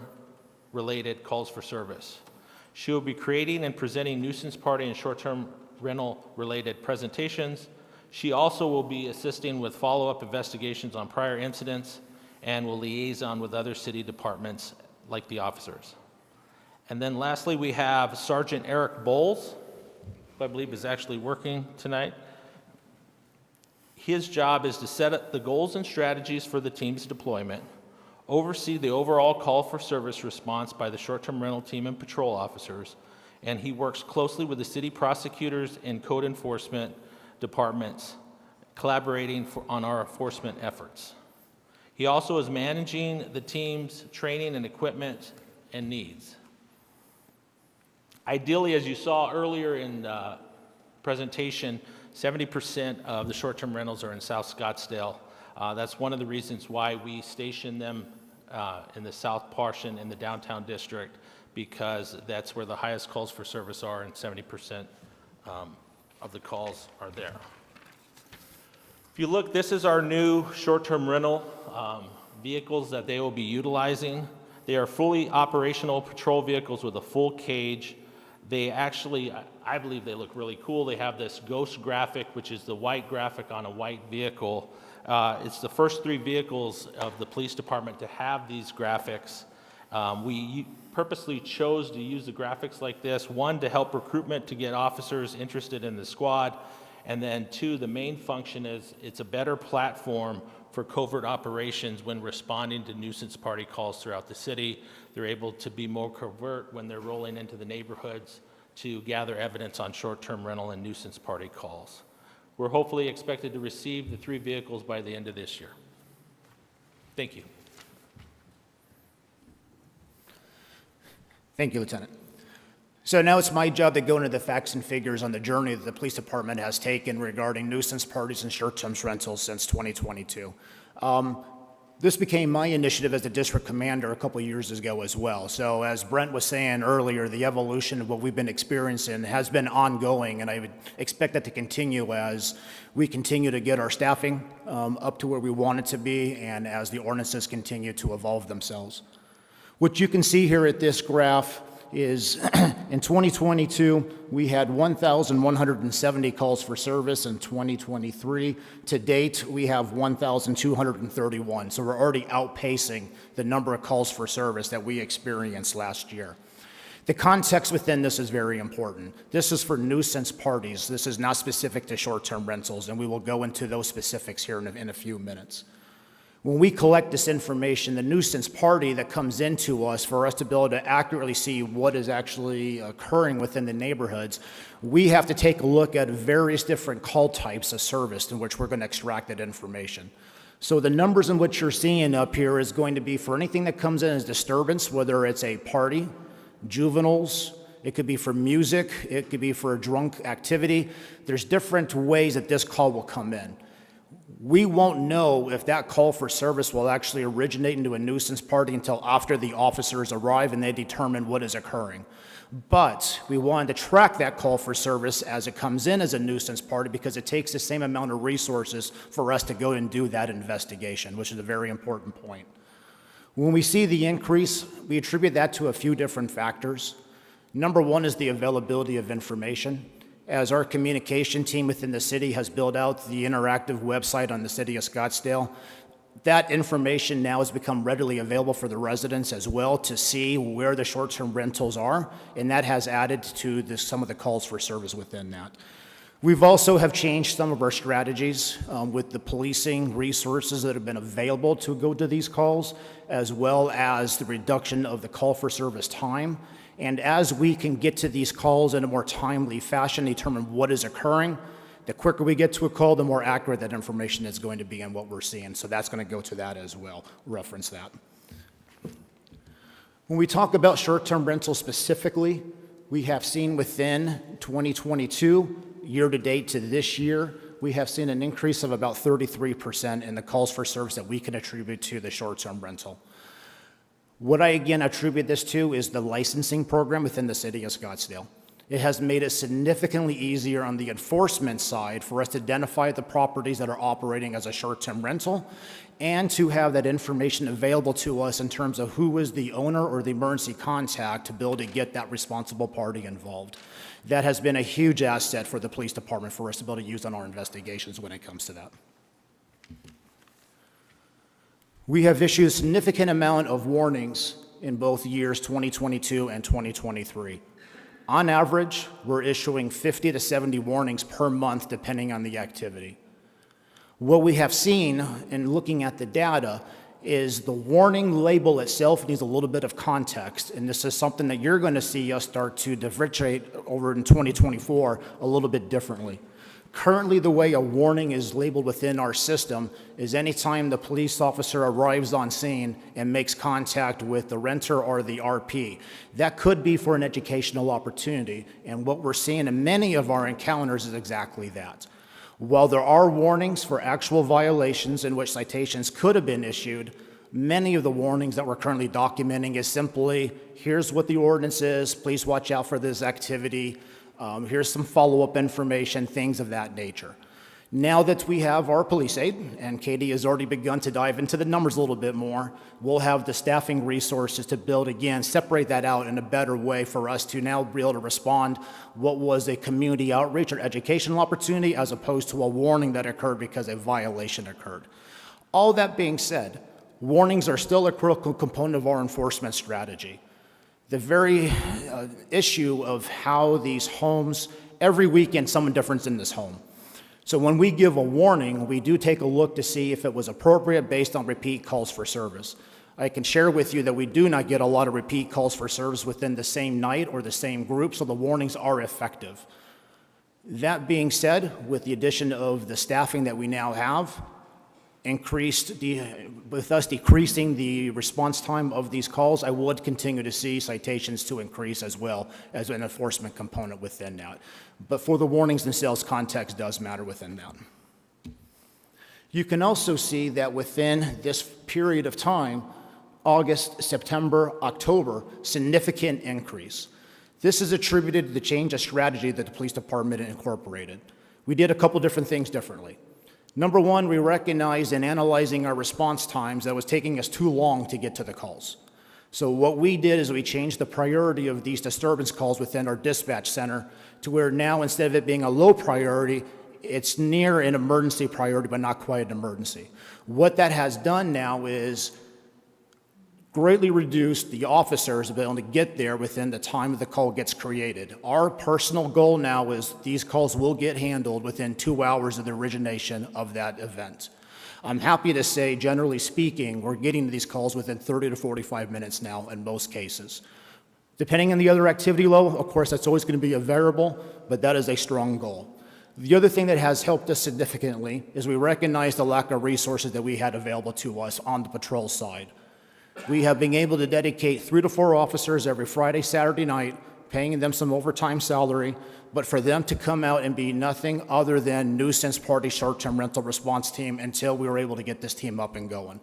related calls for service. She will be creating and presenting nuisance party and short-term rental related presentations. She also will be assisting with follow-up investigations on prior incidents and will liaison with other city departments like the officers. And then lastly, we have Sergeant Eric Bowles, who I believe is actually working tonight. His job is to set up the goals and strategies for the team's deployment, oversee the overall call for service response by the short-term rental team and patrol officers, and he works closely with the city prosecutors and code enforcement departments, collaborating on our enforcement efforts. He also is managing the team's training and equipment and needs. Ideally, as you saw earlier in the presentation, 70% of the short-term rentals are in South Scottsdale. That's one of the reasons why we station them in the south portion in the downtown district, because that's where the highest calls for service are, and 70% of the calls are there. If you look, this is our new short-term rental vehicles that they will be utilizing. They are fully operational patrol vehicles with a full cage. They actually, I believe they look really cool. They have this ghost graphic, which is the white graphic on a white vehicle. It's the first 3 vehicles of the police department to have these graphics. We purposely chose to use the graphics like this, 1, to help recruitment to get officers interested in the squad, and then 2, the main function is it's a better platform for covert operations when responding to nuisance party calls throughout the city. They're able to be more covert when they're rolling into the neighborhoods to gather evidence on short-term rental and nuisance party calls. We're hopefully expected to receive the 3 vehicles by the end of this year. Thank you. Thank you, Lieutenant. So now it's my job to go into the facts and figures on the journey that the police department has taken regarding nuisance parties and short-term rentals since 2022. This became my initiative as the district commander a couple of years ago as well. So as Brent was saying earlier, the evolution of what we've been experiencing has been ongoing, and I would expect that to continue as we continue to get our staffing up to where we want it to be, and as the ordinances continue to evolve themselves. What you can see here at this graph is in 2022, we had 1,170 calls for service. In 2023, to date, we have 1,231. So we're already outpacing the number of calls for service that we experienced last year. The context within this is very important. This is for nuisance parties. This is not specific to short-term rentals, and we will go into those specifics here in a few minutes. When we collect this information, the nuisance party that comes into us for us to be able to accurately see what is actually occurring within the neighborhoods, we have to take a look at various different call types of service in which we're going to extract that information. So the numbers in which you're seeing up here is going to be for anything that comes in as disturbance, whether it's a party, juveniles, it could be for music, it could be for a drunk activity. There's different ways that this call will come in. We won't know if that call for service will actually originate into a nuisance party until after the officers arrive and they determine what is occurring. But we wanted to track that call for service as it comes in as a nuisance party because it takes the same amount of resources for us to go and do that investigation, which is a very important point. When we see the increase, we attribute that to a few different factors. Number one is the availability of information. As our communication team within the city has built out the interactive website on the city of Scottsdale, that information now has become readily available for the residents as well to see where the short-term rentals are, and that has added to some of the calls for service within that. We've also have changed some of our strategies with the policing resources that have been available to go to these calls, as well as the reduction of the call for service time. And as we can get to these calls in a more timely fashion, determine what is occurring, the quicker we get to a call, the more accurate that information is going to be and what we're seeing. So that's going to go to that as well, reference that. When we talk about short-term rentals specifically, we have seen within 2022, year-to-date to this year, we have seen an increase of about 33% in the calls for service that we can attribute to the short-term rental. What I again attribute this to is the licensing program within the city of Scottsdale. It has made it significantly easier on the enforcement side for us to identify the properties that are operating as a short-term rental and to have that information available to us in terms of who is the owner or the emergency contact to be able to get that responsible party involved. That has been a huge asset for the police department for us to be able to use on our investigations when it comes to that. We have issued a significant amount of warnings in both years 2022 and 2023. On average, we're issuing 50 to 70 warnings per month depending on the activity. What we have seen in looking at the data is the warning label itself needs a little bit of context, and this is something that you're going to see us start to differentiate over in 2024 a little bit differently. Currently, the way a warning is labeled within our system is anytime the police officer arrives on scene and makes contact with the renter or the RP. That could be for an educational opportunity, and what we're seeing in many of our encounters is exactly that. While there are warnings for actual violations in which citations could have been issued, many of the warnings that we're currently documenting is simply, here's what the ordinance is, please watch out for this activity, here's some follow-up information, things of that nature. Now that we have our police aid, and Katie has already begun to dive into the numbers a little bit more, we'll have the staffing resources to build, again, separate that out in a better way for us to now be able to respond what was a community outreach or educational opportunity as opposed to a warning that occurred because a violation occurred. All that being said, warnings are still a critical component of our enforcement strategy. The very issue of how these homes, every weekend someone different's in this home. So when we give a warning, we do take a look to see if it was appropriate based on repeat calls for service. I can share with you that we do not get a lot of repeat calls for service within the same night or the same group, so the warnings are effective. That being said, with the addition of the staffing that we now have, with us decreasing the response time of these calls, I would continue to see citations to increase as well as an enforcement component within that. But for the warnings themselves, context does matter within that. You can also see that within this period of time, August, September, October, significant increase. This is attributed to the change of strategy that the police department incorporated. We did a couple different things differently. Number one, we recognized in analyzing our response times that it was taking us too long to get to the calls. So what we did is we changed the priority of these disturbance calls within our dispatch center to where now instead of it being a low priority, it's near an emergency priority, but not quite an emergency. What that has done now is greatly reduced the officers' ability to get there within the time the call gets created. Our personal goal now is these calls will get handled within 2 hours of the origination of that event. I'm happy to say, generally speaking, we're getting to these calls within 30 to 45 minutes now in most cases. Depending on the other activity level, of course, that's always going to be a variable, but that is a strong goal. The other thing that has helped us significantly is we recognize the lack of resources that we had available to us on the patrol side. We have been able to dedicate 3 to 4 officers every Friday, Saturday night, paying them some overtime salary, but for them to come out and be nothing other than nuisance party short-term rental response team until we were able to get this team up and going.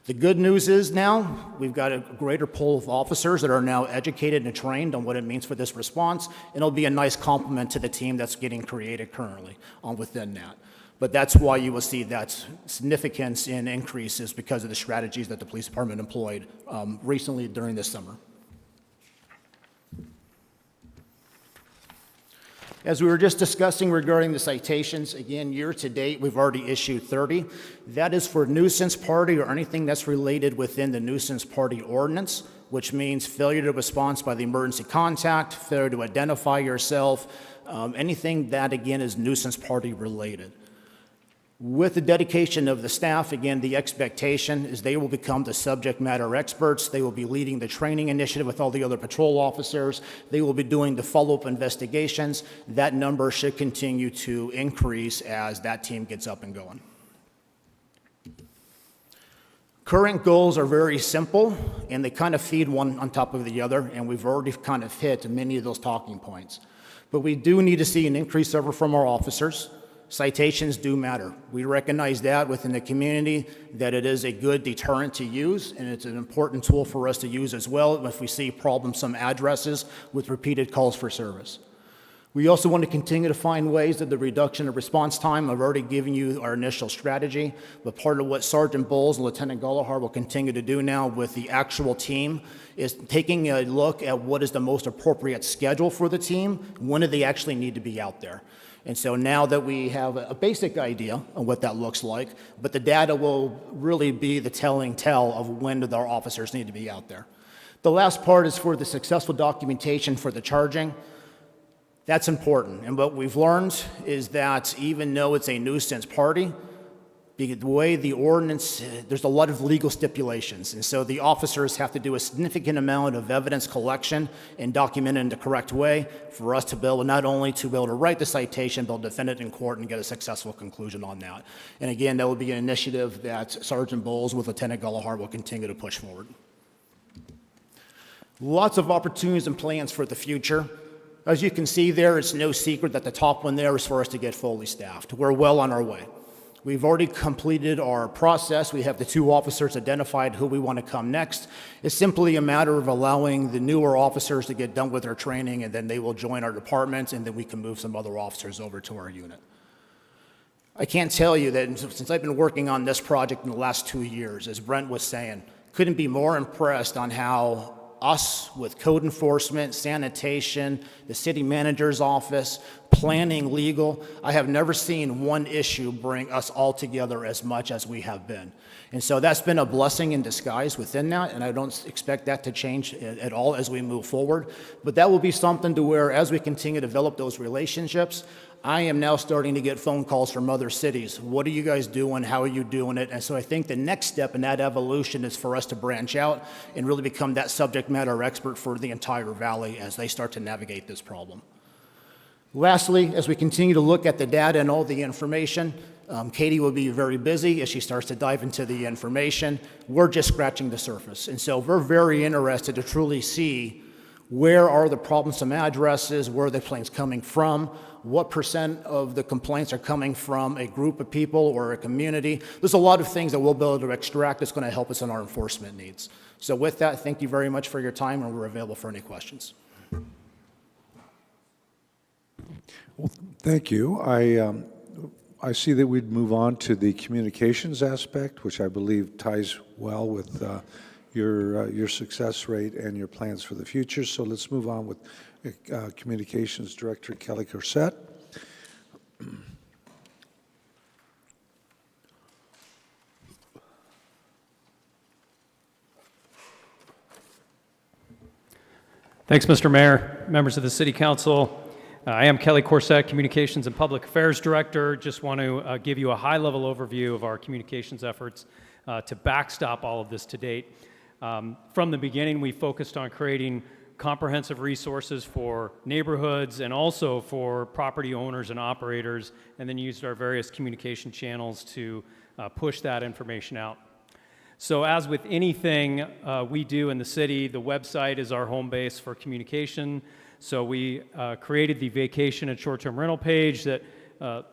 The good news is now we've got a greater pool of officers that are now educated and trained on what it means for this response, and it'll be a nice complement to the team that's getting created currently within that. But that's why you will see that significance in increases because of the strategies that the police department employed recently during this summer. As we were just discussing regarding the citations, again, year to date, we've already issued 30. That is for nuisance party or anything that's related within the nuisance party ordinance, which means failure to response by the emergency contact, failure to identify yourself, anything that, again, is nuisance party related. With the dedication of the staff, again, the expectation is they will become the subject matter experts. They will be leading the training initiative with all the other patrol officers. They will be doing the follow-up investigations. That number should continue to increase as that team gets up and going. Current goals are very simple, and they kind of feed one on top of the other, and we've already kind of hit many of those talking points. But we do need to see an increase over from our officers. Citations do matter. We recognize that within the community, that it is a good deterrent to use, and it's an important tool for us to use as well if we see problemsome addresses with repeated calls for service. We also want to continue to find ways that the reduction of response time, I've already given you our initial strategy, but part of what Sergeant Bowles and Lieutenant Gallagher will continue to do now with the actual team is taking a look at what is the most appropriate schedule for the team, when do they actually need to be out there. And so now that we have a basic idea of what that looks like, but the data will really be the telling tale of when our officers need to be out there. The last part is for the successful documentation for the charging. That's important. And what we've learned is that even though it's a nuisance party, the way the ordinance, there's a lot of legal stipulations. And so the officers have to do a significant amount of evidence collection and document it in the correct way for us to be able, not only to be able to write the citation, but defend it in court and get a successful conclusion on that. And again, that will be an initiative that Sergeant Bowles with Lieutenant Gallagher will continue to push forward. Lots of opportunities and plans for the future. As you can see there, it's no secret that the top one there is for us to get fully staffed. We're well on our way. We've already completed our process. We have the 2 officers identified who we want to come next. It's simply a matter of allowing the newer officers to get done with their training, and then they will join our department, and then we can move some other officers over to our unit. I can't tell you that since I've been working on this project in the last 2 years, as Brent was saying, couldn't be more impressed on how us with code enforcement, sanitation, the city manager's office, planning, legal, I have never seen one issue bring us all together as much as we have been. And so that's been a blessing in disguise within that, and I don't expect that to change at all as we move forward. But that will be something to where, as we continue to develop those relationships, I am now starting to get phone calls from other cities. What are you guys doing? How are you doing it? And so I think the next step in that evolution is for us to branch out and really become that subject matter expert for the entire valley as they start to navigate this problem. Lastly, as we continue to look at the data and all the information, Katie will be very busy as she starts to dive into the information. We're just scratching the surface. And so we're very interested to truly see where are the troublesome addresses, where are the complaints coming from, what % of the complaints are coming from a group of people or a community. There's a lot of things that we'll be able to extract that's going to help us in our enforcement needs. So with that, thank you very much for your time, and we're available for any questions. Well, thank you. I see that we'd move on to the communications aspect, which I believe ties well with your success rate and your plans for the future. So let's move on with Communications Director Kelly Corsett. Thanks, Mr. Mayor, members of the City Council. I am Kelly Corsett, Communications and Public Affairs Director. Just want to give you a high-level overview of our communications efforts to backstop all of this to date. From the beginning, we focused on creating comprehensive resources for neighborhoods and also for property owners and operators, and then used our various communication channels to push that information out. So as with anything we do in the city, the website is our home base for communication. So we created the vacation and short-term rental page that a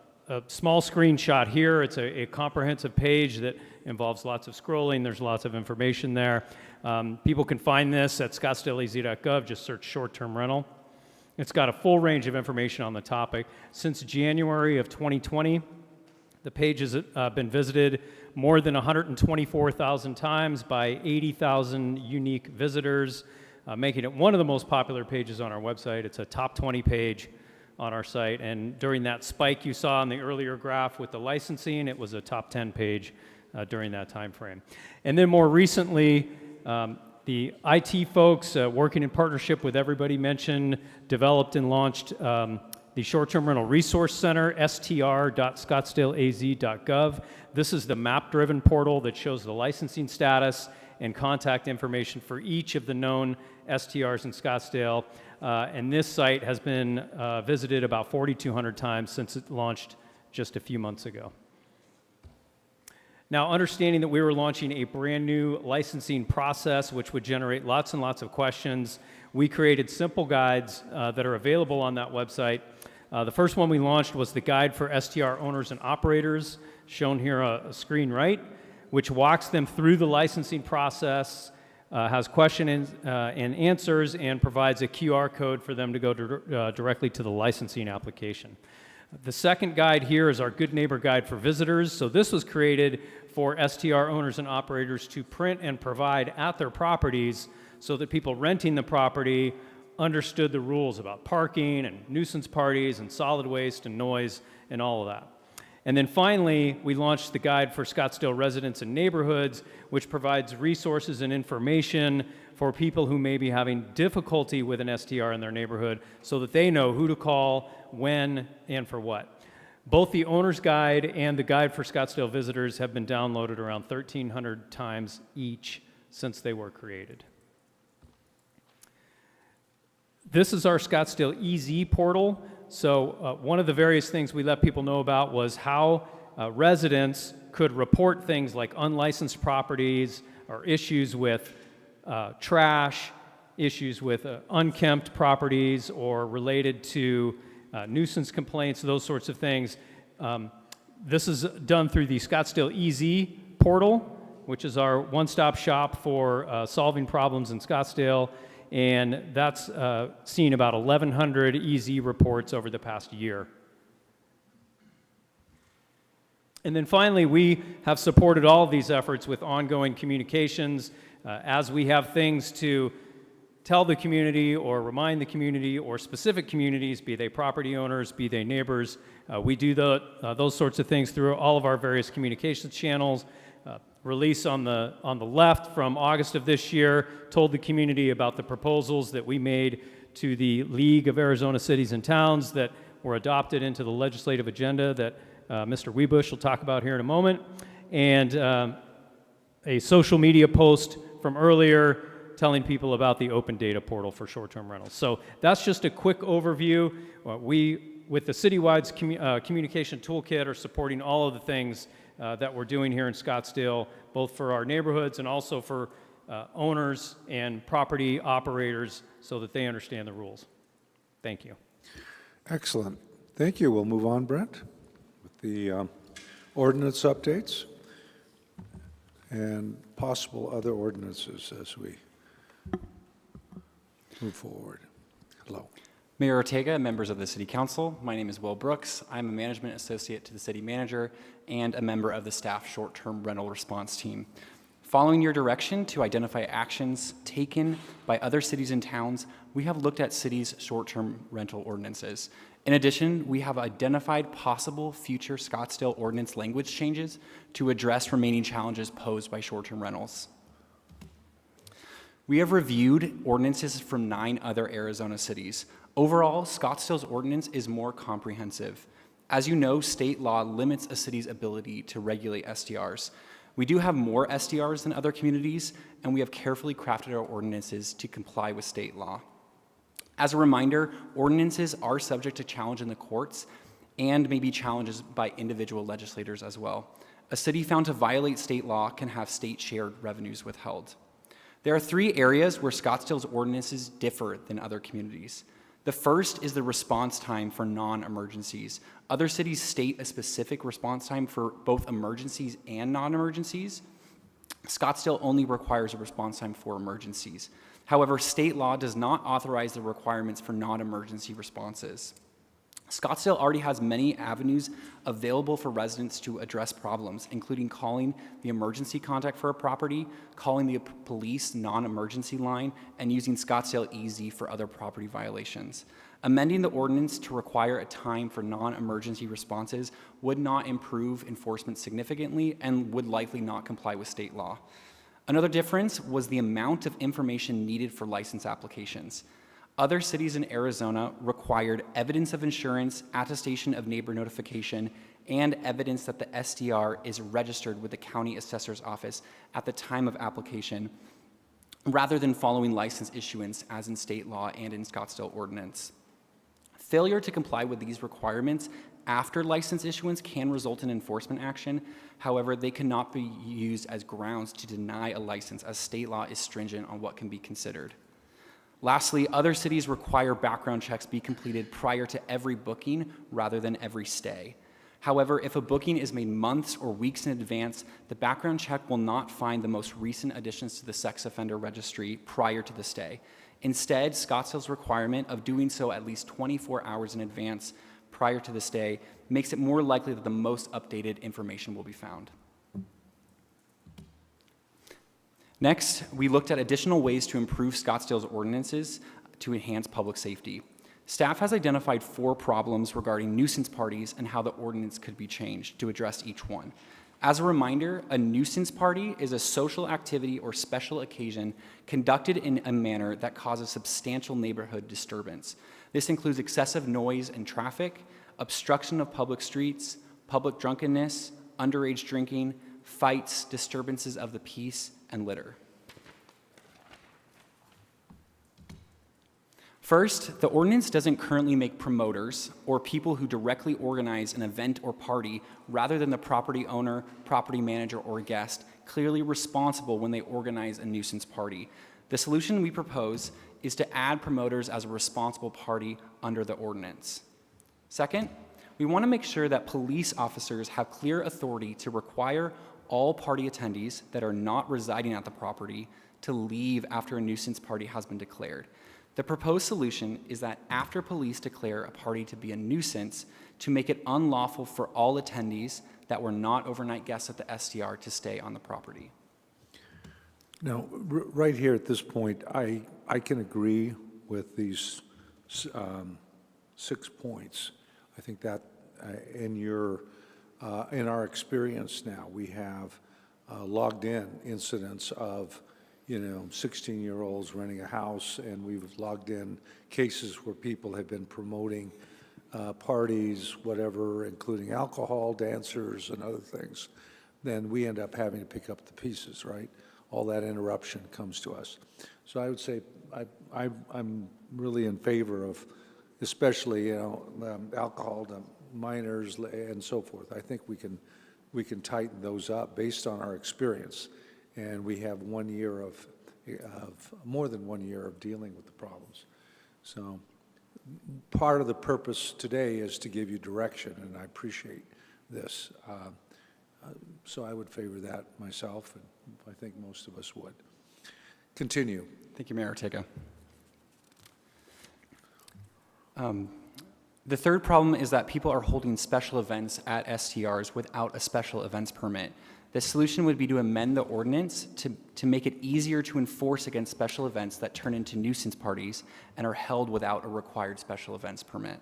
small screenshot here. It's a comprehensive page that involves lots of scrolling. There's lots of information there. People can find this at scottsdaleaz.gov. Just search short-term rental. It's got a full range of information on the topic. Since January of 2020, the page has been visited more than 124,000 times by 80,000 unique visitors, making it one of the most popular pages on our website. It's a top 20 page on our site, and during that spike you saw in the earlier graph with the licensing, it was a top 10 page during that time frame. And then more recently, the IT folks working in partnership with everybody mentioned, developed and launched the Short-Term Rental Resource Center, str.scottsdaleaz.gov. This is the map-driven portal that shows the licensing status and contact information for each of the known STRs in Scottsdale. And this site has been visited about 4,200 times since it launched just a few months ago. Now, understanding that we were launching a brand new licensing process which would generate lots and lots of questions, we created simple guides that are available on that website. The first one we launched was the Guide for STR Owners and Operators, shown here on a screen right, which walks them through the licensing process, has questions and answers, and provides a QR code for them to go directly to the licensing application. The second guide here is our Good Neighbor Guide for Visitors. So this was created for STR owners and operators to print and provide at their properties so that people renting the property understood the rules about parking and nuisance parties and solid waste and noise and all of that. And then finally, we launched the Guide for Scottsdale Residents and Neighborhoods, which provides resources and information for people who may be having difficulty with an STR in their neighborhood so that they know who to call, when, and for what. Both the Owner's Guide and the Guide for Scottsdale Visitors have been downloaded around 1,300 times each since they were created. This is our Scottsdale EZ portal. So one of the various things we let people know about was how residents could report things like unlicensed properties or issues with trash, issues with unkempt properties, or related to nuisance complaints, those sorts of things. This is done through the Scottsdale EZ portal, which is our one-stop shop for solving problems in Scottsdale. And that's seen about 1,100 EZ reports over the past year. And then finally, we have supported all of these efforts with ongoing communications. As we have things to tell the community or remind the community or specific communities, be they property owners, be they neighbors, we do those sorts of things through all of our various communications channels. Release on the left from August of this year told the community about the proposals that we made to the League of Arizona Cities and Towns that were adopted into the legislative agenda that Mr. Wiebusch will talk about here in a moment. And a social media post from earlier telling people about the open data portal for short-term rentals. So that's just a quick overview. We, with the citywide communication toolkit, are supporting all of the things that we're doing here in Scottsdale, both for our neighborhoods and also for owners and property operators so that they understand the rules. Thank you. Excellent. Thank you. We'll move on, Brent, with the ordinance updates and possible other ordinances as we move forward. Hello. Mayor Ortega, members of the City Council, my name is Will Brooks. I'm a management associate to the city manager and a member of the staff short-term rental response team. Following your direction to identify actions taken by other cities and towns, we have looked at cities' short-term rental ordinances. In addition, we have identified possible future Scottsdale ordinance language changes to address remaining challenges posed by short-term rentals. We have reviewed ordinances from 9 other Arizona cities. Overall, Scottsdale's ordinance is more comprehensive. As you know, state law limits a city's ability to regulate STRs. We do have more STRs than other communities, and we have carefully crafted our ordinances to comply with state law. As a reminder, ordinances are subject to challenge in the courts and may be challenges by individual legislators as well. A city found to violate state law can have state-shared revenues withheld. There are 3 areas where Scottsdale's ordinances differ than other communities. The first is the response time for non-emergencies. Other cities state a specific response time for both emergencies and non-emergencies. Scottsdale only requires a response time for emergencies. However, state law does not authorize the requirements for non-emergency responses. Scottsdale already has many avenues available for residents to address problems, including calling the emergency contact for a property, calling the police non-emergency line, and using Scottsdale EZ for other property violations. Amending the ordinance to require a time for non-emergency responses would not improve enforcement significantly and would likely not comply with state law. Another difference was the amount of information needed for license applications. Other cities in Arizona required evidence of insurance, attestation of neighbor notification, and evidence that the STR is registered with the county assessor's office at the time of application, rather than following license issuance as in state law and in Scottsdale ordinance. Failure to comply with these requirements after license issuance can result in enforcement action. However, they cannot be used as grounds to deny a license, as state law is stringent on what can be considered. Lastly, other cities require background checks be completed prior to every booking rather than every stay. However, if a booking is made months or weeks in advance, the background check will not find the most recent additions to the sex offender registry prior to the stay. Instead, Scottsdale's requirement of doing so at least 24 hours in advance prior to the stay makes it more likely that the most updated information will be found. Next, we looked at additional ways to improve Scottsdale's ordinances to enhance public safety. Staff has identified 4 problems regarding nuisance parties and how the ordinance could be changed to address each one. As a reminder, a nuisance party is a social activity or special occasion conducted in a manner that causes substantial neighborhood disturbance. This includes excessive noise and traffic, obstruction of public streets, public drunkenness, underage drinking, fights, disturbances of the peace, and litter. First, the ordinance doesn't currently make promoters or people who directly organize an event or party rather than the property owner, property manager, or guest clearly responsible when they organize a nuisance party. The solution we propose is to add promoters as a responsible party under the ordinance. Second, we want to make sure that police officers have clear authority to require all party attendees that are not residing at the property to leave after a nuisance party has been declared. The proposed solution is that after police declare a party to be a nuisance, to make it unlawful for all attendees that were not overnight guests at the STR to stay on the property. Now, right here at this point, I can agree with these 6 points. I think that in our experience now, we have logged in incidents of 16-year-olds renting a house, and we've logged in cases where people have been promoting parties, whatever, including alcohol, dancers, and other things. Then we end up having to pick up the pieces, right? all that interruption comes to us. So I would say I'm really in favor of, especially alcohol to minors and so forth. I think we can tighten those up based on our experience, and we have 1 year of more than 1 year of dealing with the problems. So part of the purpose today is to give you direction, and I appreciate this. So I would favor that myself, and I think most of us would. Continue. Thank you, Mayor Ortega. The third problem is that people are holding special events at STRs without a special events permit. The solution would be to amend the ordinance to make it easier to enforce against special events that turn into nuisance parties and are held without a required special events permit.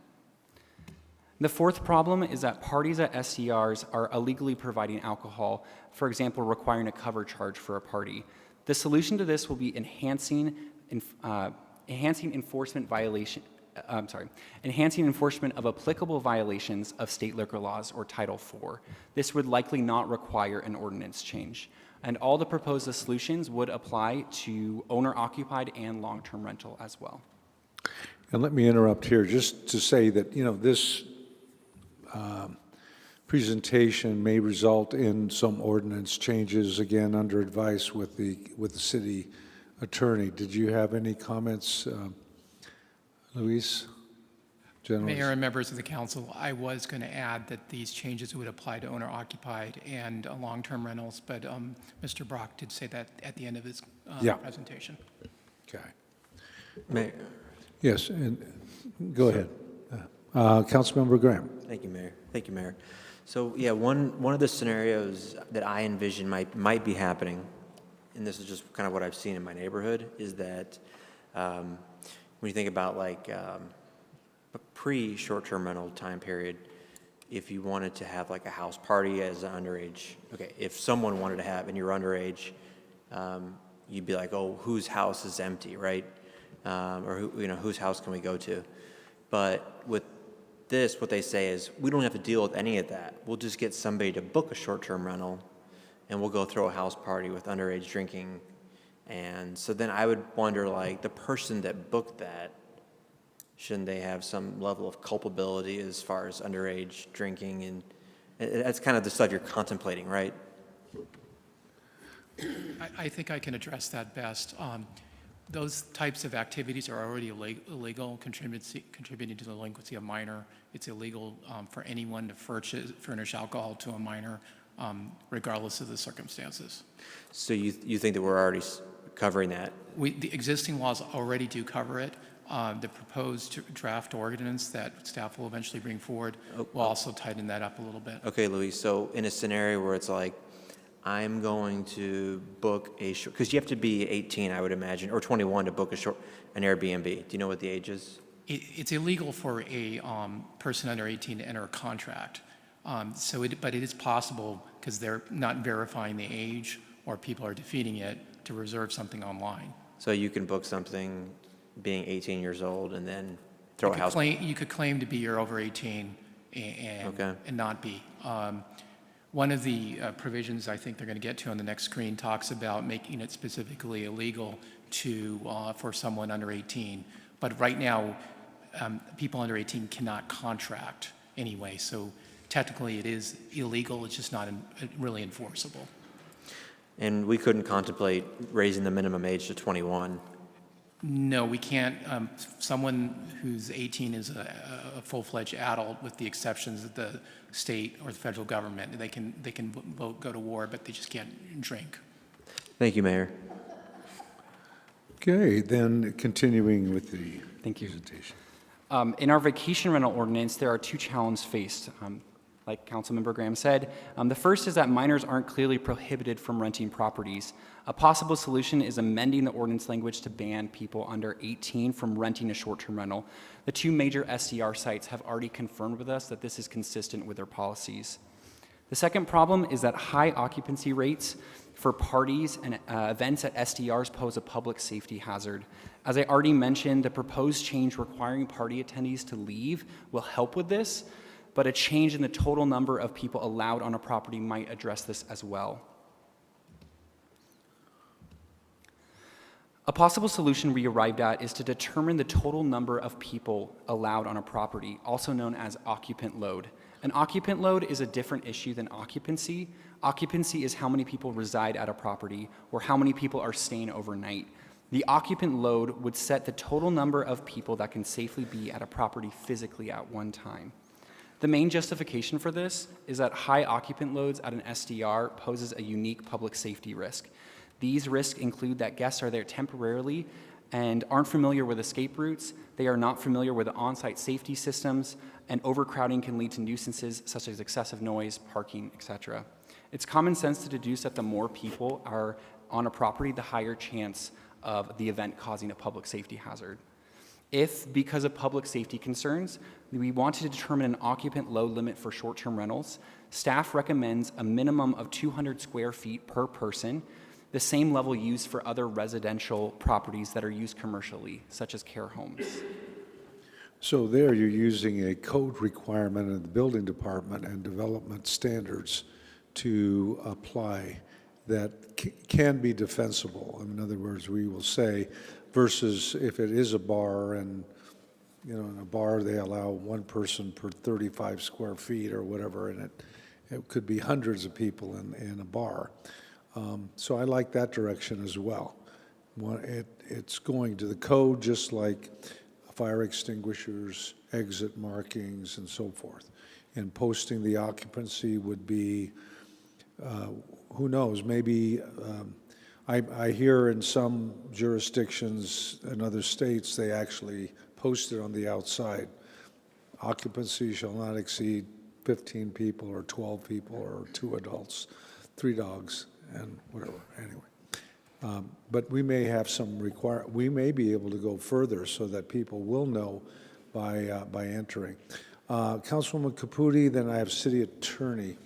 The fourth problem is that parties at STRs are illegally providing alcohol, for example, requiring a cover charge for a party. The solution to this will be enhancing enforcement of applicable violations of state liquor laws or Title IV. This would likely not require an ordinance change. And all the proposed solutions would apply to owner-occupied and long-term rental as well. And let me interrupt here just to say that, this presentation may result in some ordinance changes, again, under advice with the city attorney. Did you have any comments, Luis? Mayor and members of the council, I was going to add that these changes would apply to owner-occupied and long-term rentals, but Mr. Brock did say that at the end of his presentation. Okay. Mayor. Yes, and go ahead. Councilmember Graham. Thank you, Mayor. Thank you, Mayor. So yeah, one of the scenarios that I envision might be happening, and this is just kind of what I've seen in my neighborhood, is that when you think about like a pre-short-term rental time period, if you wanted to have like a house party as an underage, okay, if someone wanted to have and you're underage, you'd be like, oh, whose house is empty, right? Or whose house can we go to? But with this, what they say is, we don't have to deal with any of that. We'll just get somebody to book a short-term rental, and we'll go throw a house party with underage drinking. And so then I would wonder, like, the person that booked that, shouldn't they have some level of culpability as far as underage drinking? And that's kind of the stuff you're contemplating, right? I think I can address that best. Those types of activities are already illegal, contributing to the delinquency of minor. It's illegal for anyone to furnish alcohol to a minor, regardless of the circumstances. So you think that we're already covering that? The existing laws already do cover it. The proposed draft ordinance that staff will eventually bring forward will also tighten that up a little bit. Okay, Luis, so in a scenario where it's like, I'm going to book because you have to be 18, I would imagine, or 21 to book an Airbnb. Do you know what the age is? It's illegal for a person under 18 to enter a contract. But it is possible, because they're not verifying the age or people are defeating it, to reserve something online. So you can book something being 18 years old and then throw a house? You could claim to be you're over 18 and not be. One of the provisions I think they're going to get to on the next screen talks about making it specifically illegal for someone under 18. But right now, people under 18 cannot contract anyway. So technically it is illegal. It's just not really enforceable. And we couldn't contemplate raising the minimum age to 21? No, we can't. Someone who's 18 is a full-fledged adult, with the exceptions of the state or the federal government. They can vote, go to war, but they just can't drink. Thank you, Mayor. Okay, then continuing with the presentation. In our vacation rental ordinance, there are two challenges faced. Like Councilmember Graham said, the first is that minors aren't clearly prohibited from renting properties. A possible solution is amending the ordinance language to ban people under 18 from renting a short-term rental. The two major SDR sites have already confirmed with us that this is consistent with their policies. The second problem is that high occupancy rates for parties and events at SDRs pose a public safety hazard. As I already mentioned, the proposed change requiring party attendees to leave will help with this, but a change in the total number of people allowed on a property might address this as well. A possible solution we arrived at is to determine the total number of people allowed on a property, also known as occupant load. An occupant load is a different issue than occupancy. Occupancy is how many people reside at a property or how many people are staying overnight. The occupant load would set the total number of people that can safely be at a property physically at one time. The main justification for this is that high occupant loads at an SDR poses a unique public safety risk. These risks include that guests are there temporarily and aren't familiar with escape routes, they are not familiar with the on-site safety systems, and overcrowding can lead to nuisances such as excessive noise, parking, etc. It's common sense to deduce that the more people are on a property, the higher chance of the event causing a public safety hazard. If, because of public safety concerns, we want to determine an occupant load limit for short-term rentals, staff recommends a minimum of 200 square feet per person, the same level used for other residential properties that are used commercially, such as care homes. So there you're using a code requirement in the building department and development standards to apply that can be defensible. In other words, we will say, versus if it is a bar and, you know, in a bar they allow one person per 35 square feet or whatever, and it could be hundreds of people in a bar. So I like that direction as well. It's going to the code just like fire extinguishers, exit markings, and so forth. And posting the occupancy would be, who knows, maybe, I hear in some jurisdictions in other states, they actually post it on the outside. Occupancy shall not exceed 15 people or 12 people or 2 adults, 3 dogs, and whatever, anyway. But we may have some we may be able to go further so that people will know by entering. Councilwoman Caputi, then I have City Attorney.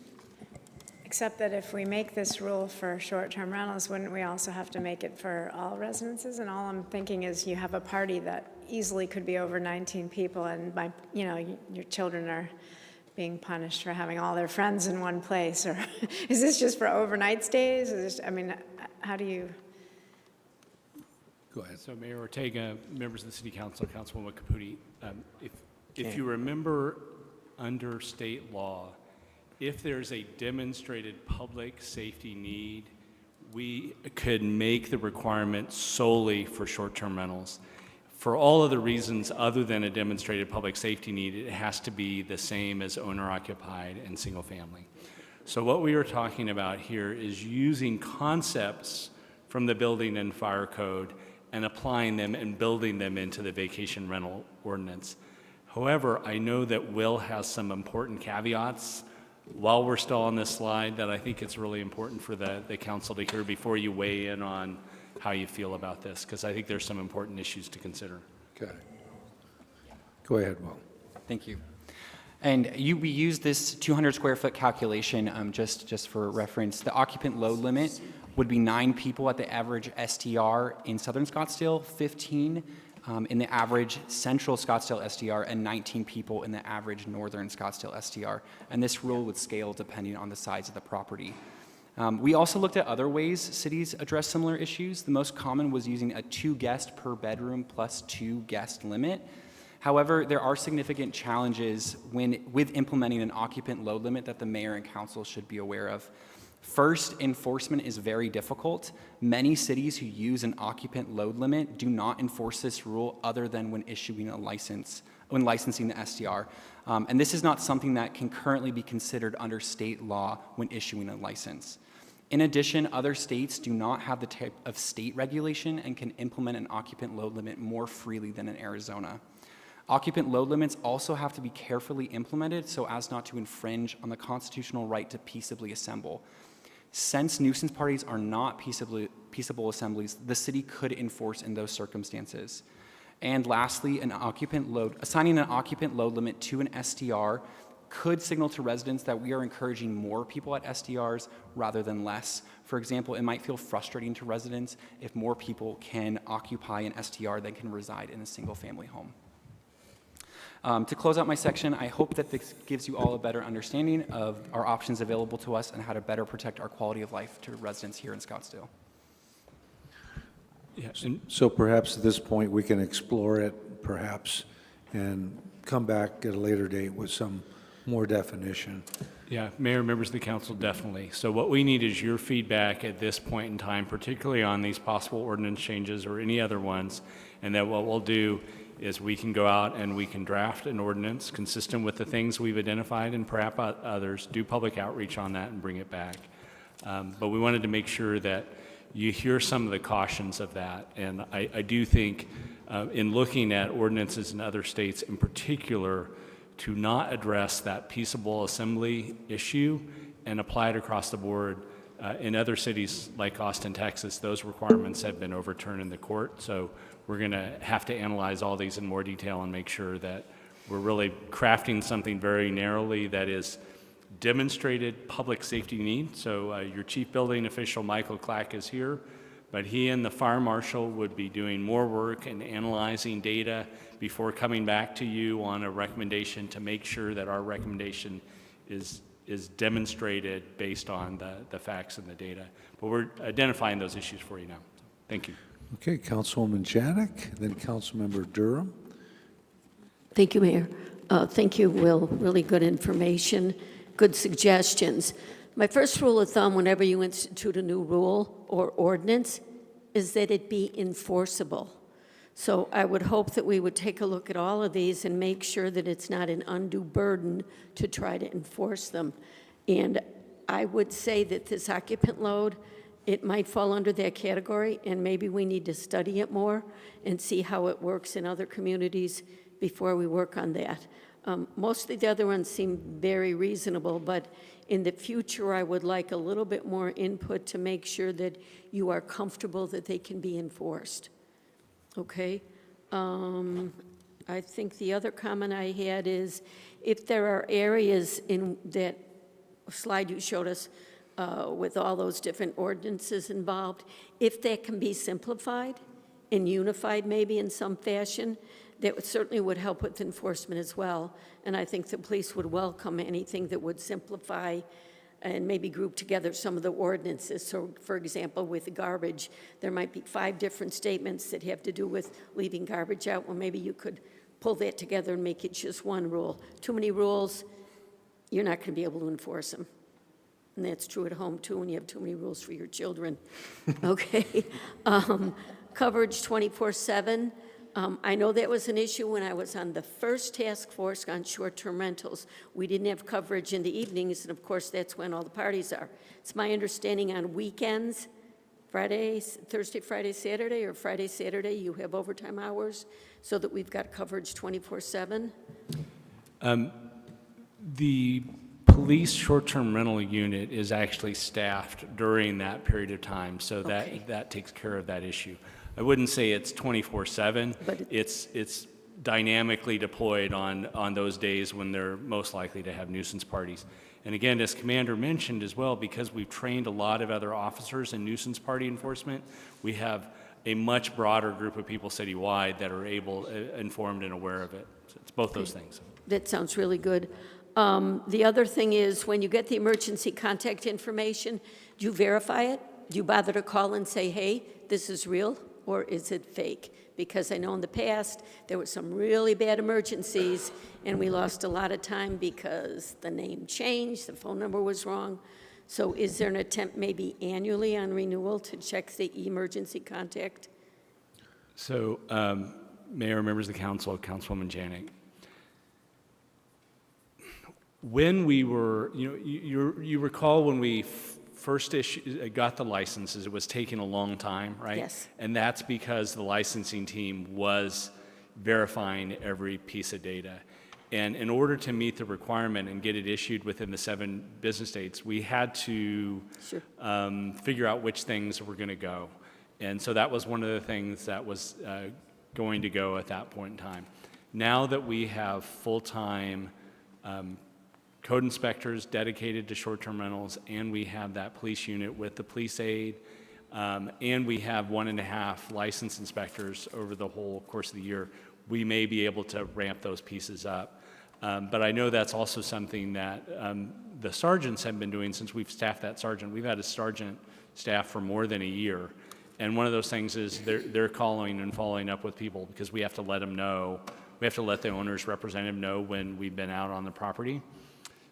Except that if we make this rule for short-term rentals, wouldn't we also have to make it for all residences? And all I'm thinking is you have a party that easily could be over 19 people, and your children are being punished for having all their friends in one place. Or is this just for overnight stays? How do you? Go ahead. So Mayor Ortega, members of the City Council, Councilwoman Caputi, if you remember under state law, if there's a demonstrated public safety need, we could make the requirement solely for short-term rentals. For all of the reasons other than a demonstrated public safety need, it has to be the same as owner-occupied and single-family. So what we are talking about here is using concepts from the building and fire code and applying them and building them into the vacation rental ordinance. However, I know that Will has some important caveats while we're still on this slide that I think it's really important for the council to hear before you weigh in on how you feel about this, because I think there's some important issues to consider. Okay. Go ahead, Will. Thank you. And we use this 200 square foot calculation just for reference. The occupant load limit would be 9 people at the average STR in Southern Scottsdale, 15 in the average Central Scottsdale SDR, and 19 people in the average Northern Scottsdale SDR. And this rule would scale depending on the size of the property. We also looked at other ways cities address similar issues. The most common was using a 2 guest per bedroom plus 2 guest limit. However, there are significant challenges with implementing an occupant load limit that the mayor and council should be aware of. First, enforcement is very difficult. Many cities who use an occupant load limit do not enforce this rule other than when issuing a license, when licensing the SDR. And this is not something that can currently be considered under state law when issuing a license. In addition, other states do not have the type of state regulation and can implement an occupant load limit more freely than in Arizona. Occupant load limits also have to be carefully implemented so as not to infringe on the constitutional right to peaceably assemble. Since nuisance parties are not peaceable assemblies, the city could enforce in those circumstances. And lastly, assigning an occupant load limit to an STR could signal to residents that we are encouraging more people at STRs rather than less. For example, it might feel frustrating to residents if more people can occupy an STR than can reside in a single-family home. To close out my section, I hope that this gives you all a better understanding of our options available to us and how to better protect our quality of life to residents here in Scottsdale. So perhaps at this point, we can explore it, perhaps, and come back at a later date with some more definition. Yeah, Mayor, members of the council, definitely. So what we need is your feedback at this point in time, particularly on these possible ordinance changes or any other ones, and then what we'll do is we can go out and we can draft an ordinance consistent with the things we've identified and perhaps others, do public outreach on that and bring it back. But we wanted to make sure that you hear some of the cautions of that. And I do think in looking at ordinances in other states in particular, to not address that peaceable assembly issue and apply it across the board. In other cities like Austin, Texas, those requirements have been overturned in the court. So we're going to have to analyze all these in more detail and make sure that we're really crafting something very narrowly that is demonstrated public safety need. So your chief building official, Michael Clack, is here, but he and the fire marshal would be doing more work and analyzing data before coming back to you on a recommendation to make sure that our recommendation is demonstrated based on the facts and the data. But we're identifying those issues for you now. So, thank you. Okay, Councilwoman Janik, then Councilmember Durham. Thank you, Mayor. Thank you, Will. Really good information, good suggestions. My first rule of thumb whenever you institute a new rule or ordinance is that it be enforceable. So I would hope that we would take a look at all of these and make sure that it's not an undue burden to try to enforce them. And I would say that this occupant load, it might fall under that category, and maybe we need to study it more and see how it works in other communities before we work on that. Most of the other ones seem very reasonable, but in the future, I would like a little bit more input to make sure that you are comfortable that they can be enforced. Okay? I think the other comment I had is if there are areas in that slide you showed us with all those different ordinances involved, if that can be simplified and unified maybe in some fashion, that certainly would help with enforcement as well. And I think the police would welcome anything that would simplify and maybe group together some of the ordinances. So, for example, with the garbage, there might be 5 different statements that have to do with leaving garbage out. Well, maybe you could pull that together and make it just one rule. Too many rules, you're not going to be able to enforce them. And that's true at home, too, when you have too many rules for your children. Okay. Coverage 24/7. I know that was an issue when I was on the first task force on short-term rentals. We didn't have coverage in the evenings, and of course, that's when all the parties are. It's my understanding on weekends, Thursday, Friday, Saturday, or Friday, Saturday, you have overtime hours so that we've got coverage 24/7? The police short-term rental unit is actually staffed during that period of time, so that takes care of that issue. I wouldn't say it's 24/7. It's dynamically deployed on those days when they're most likely to have nuisance parties. And again, as Commander mentioned as well, because we've trained a lot of other officers in nuisance party enforcement, we have a much broader group of people citywide that are informed and aware of it. So it's both those things. That sounds really good. The other thing is when you get the emergency contact information, do you verify it? Do you bother to call and say, hey, this is real? Or is it fake? Because I know in the past, there were some really bad emergencies, and we lost a lot of time because the name changed, the phone number was wrong. So is there an attempt maybe annually on renewal to check the emergency contact? So, Mayor, members of the council, Councilwoman Janik, when we were, you recall when we first got the licenses, it was taking a long time, right? Yes. And that's because the licensing team was verifying every piece of data. And in order to meet the requirement and get it issued within the 7 business days, we had to figure out which things were going to go. And so that was one of the things that was going to go at that point in time. Now that we have full-time code inspectors dedicated to short-term rentals, and we have that police unit with the police aid, and we have 1.5 licensed inspectors over the whole course of the year, we may be able to ramp those pieces up. But I know that's also something that the sergeants have been doing since we've staffed that sergeant. We've had a sergeant staff for more than a year, And one of those things is they're calling and following up with people because we have to let them know. We have to let the owner's representative know when we've been out on the property.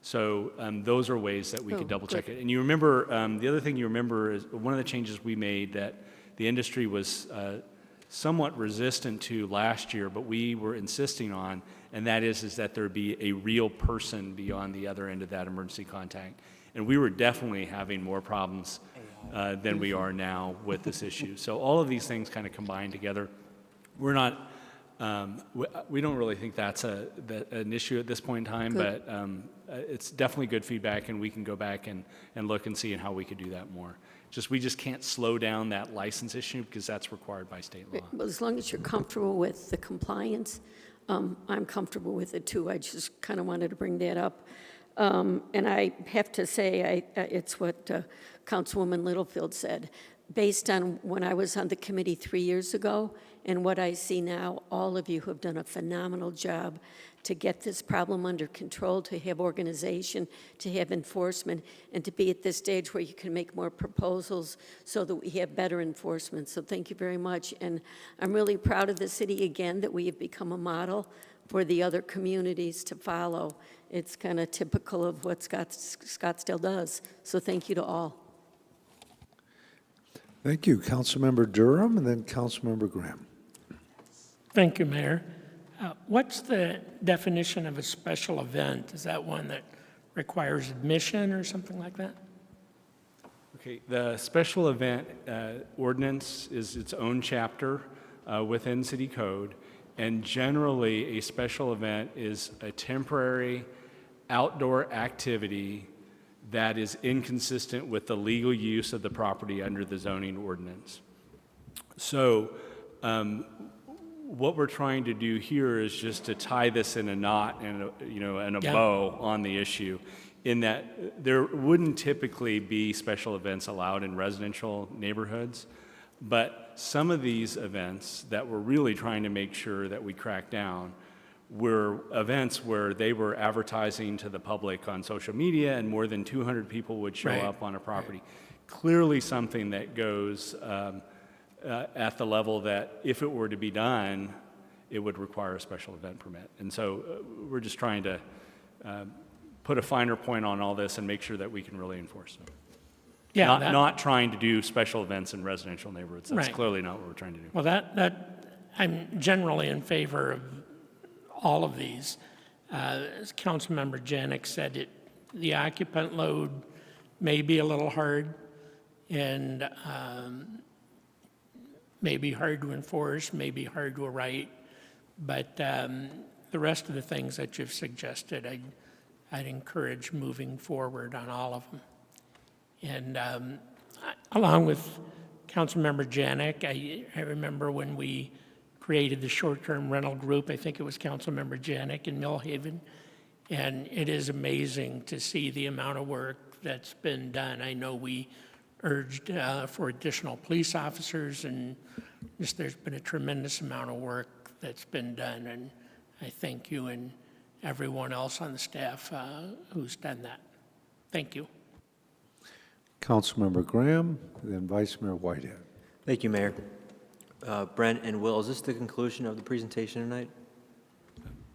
So those are ways that we could double check it. And you remember, the other thing you remember is one of the changes we made that the industry was somewhat resistant to last year, but we were insisting on, and that is that there be a real person be on the other end of that emergency contact. And we were definitely having more problems than we are now with this issue. So all of these things kind of combine together. We're not, we don't really think that's an issue at this point in time, but it's definitely good feedback, and we can go back and look and see how we could do that more. We just can't slow down that license issue because that's required by state law. Well, as long as you're comfortable with the compliance, I'm comfortable with it too. I just kind of wanted to bring that up. And I have to say, it's what Councilwoman Littlefield said. Based on when I was on the committee 3 years ago and what I see now, all of you have done a phenomenal job to get this problem under control, to have organization, to have enforcement, and to be at this stage where you can make more proposals so that we have better enforcement. So thank you very much. And I'm really proud of the city again that we have become a model for the other communities to follow. It's kind of typical of what Scottsdale does. So thank you to all. Thank you. Councilmember Durham and then Councilmember Graham. Thank you, Mayor. What's the definition of a special event? Is that one that requires admission or something like that? Okay, the special event ordinance is its own chapter within city code, and generally a special event is a temporary outdoor activity that is inconsistent with the legal use of the property under the zoning ordinance. So what we're trying to do here is just to tie this in a knot and a bow on the issue, in that there wouldn't typically be special events allowed in residential neighborhoods, but some of these events that we're really trying to make sure that we crack down were events where they were advertising to the public on social media and more than 200 people would show up on a property. Clearly something that goes at the level that if it were to be done, it would require a special event permit. And so we're just trying to put a finer point on all this and make sure that we can really enforce it. Yeah, not trying to do special events in residential neighborhoods. That's clearly not what we're trying to do. Well, that I'm generally in favor of all of these. As Councilmember Janik said, the occupant load may be a little hard and may be hard to enforce, may be hard to write, but the rest of the things that you've suggested, I'd encourage moving forward on all of them. And along with Councilmember Janik, I remember when we created the short-term rental group, I think it was Councilmember Janik in Millhaven, and it is amazing to see the amount of work that's been done. I know we urged for additional police officers, and just there's been a tremendous amount of work that's been done, and I thank you and everyone else on the staff who's done that. Thank you. Councilmember Graham, then Vice Mayor Whitehead. Thank you, Mayor. Brent and Will, is this the conclusion of the presentation tonight?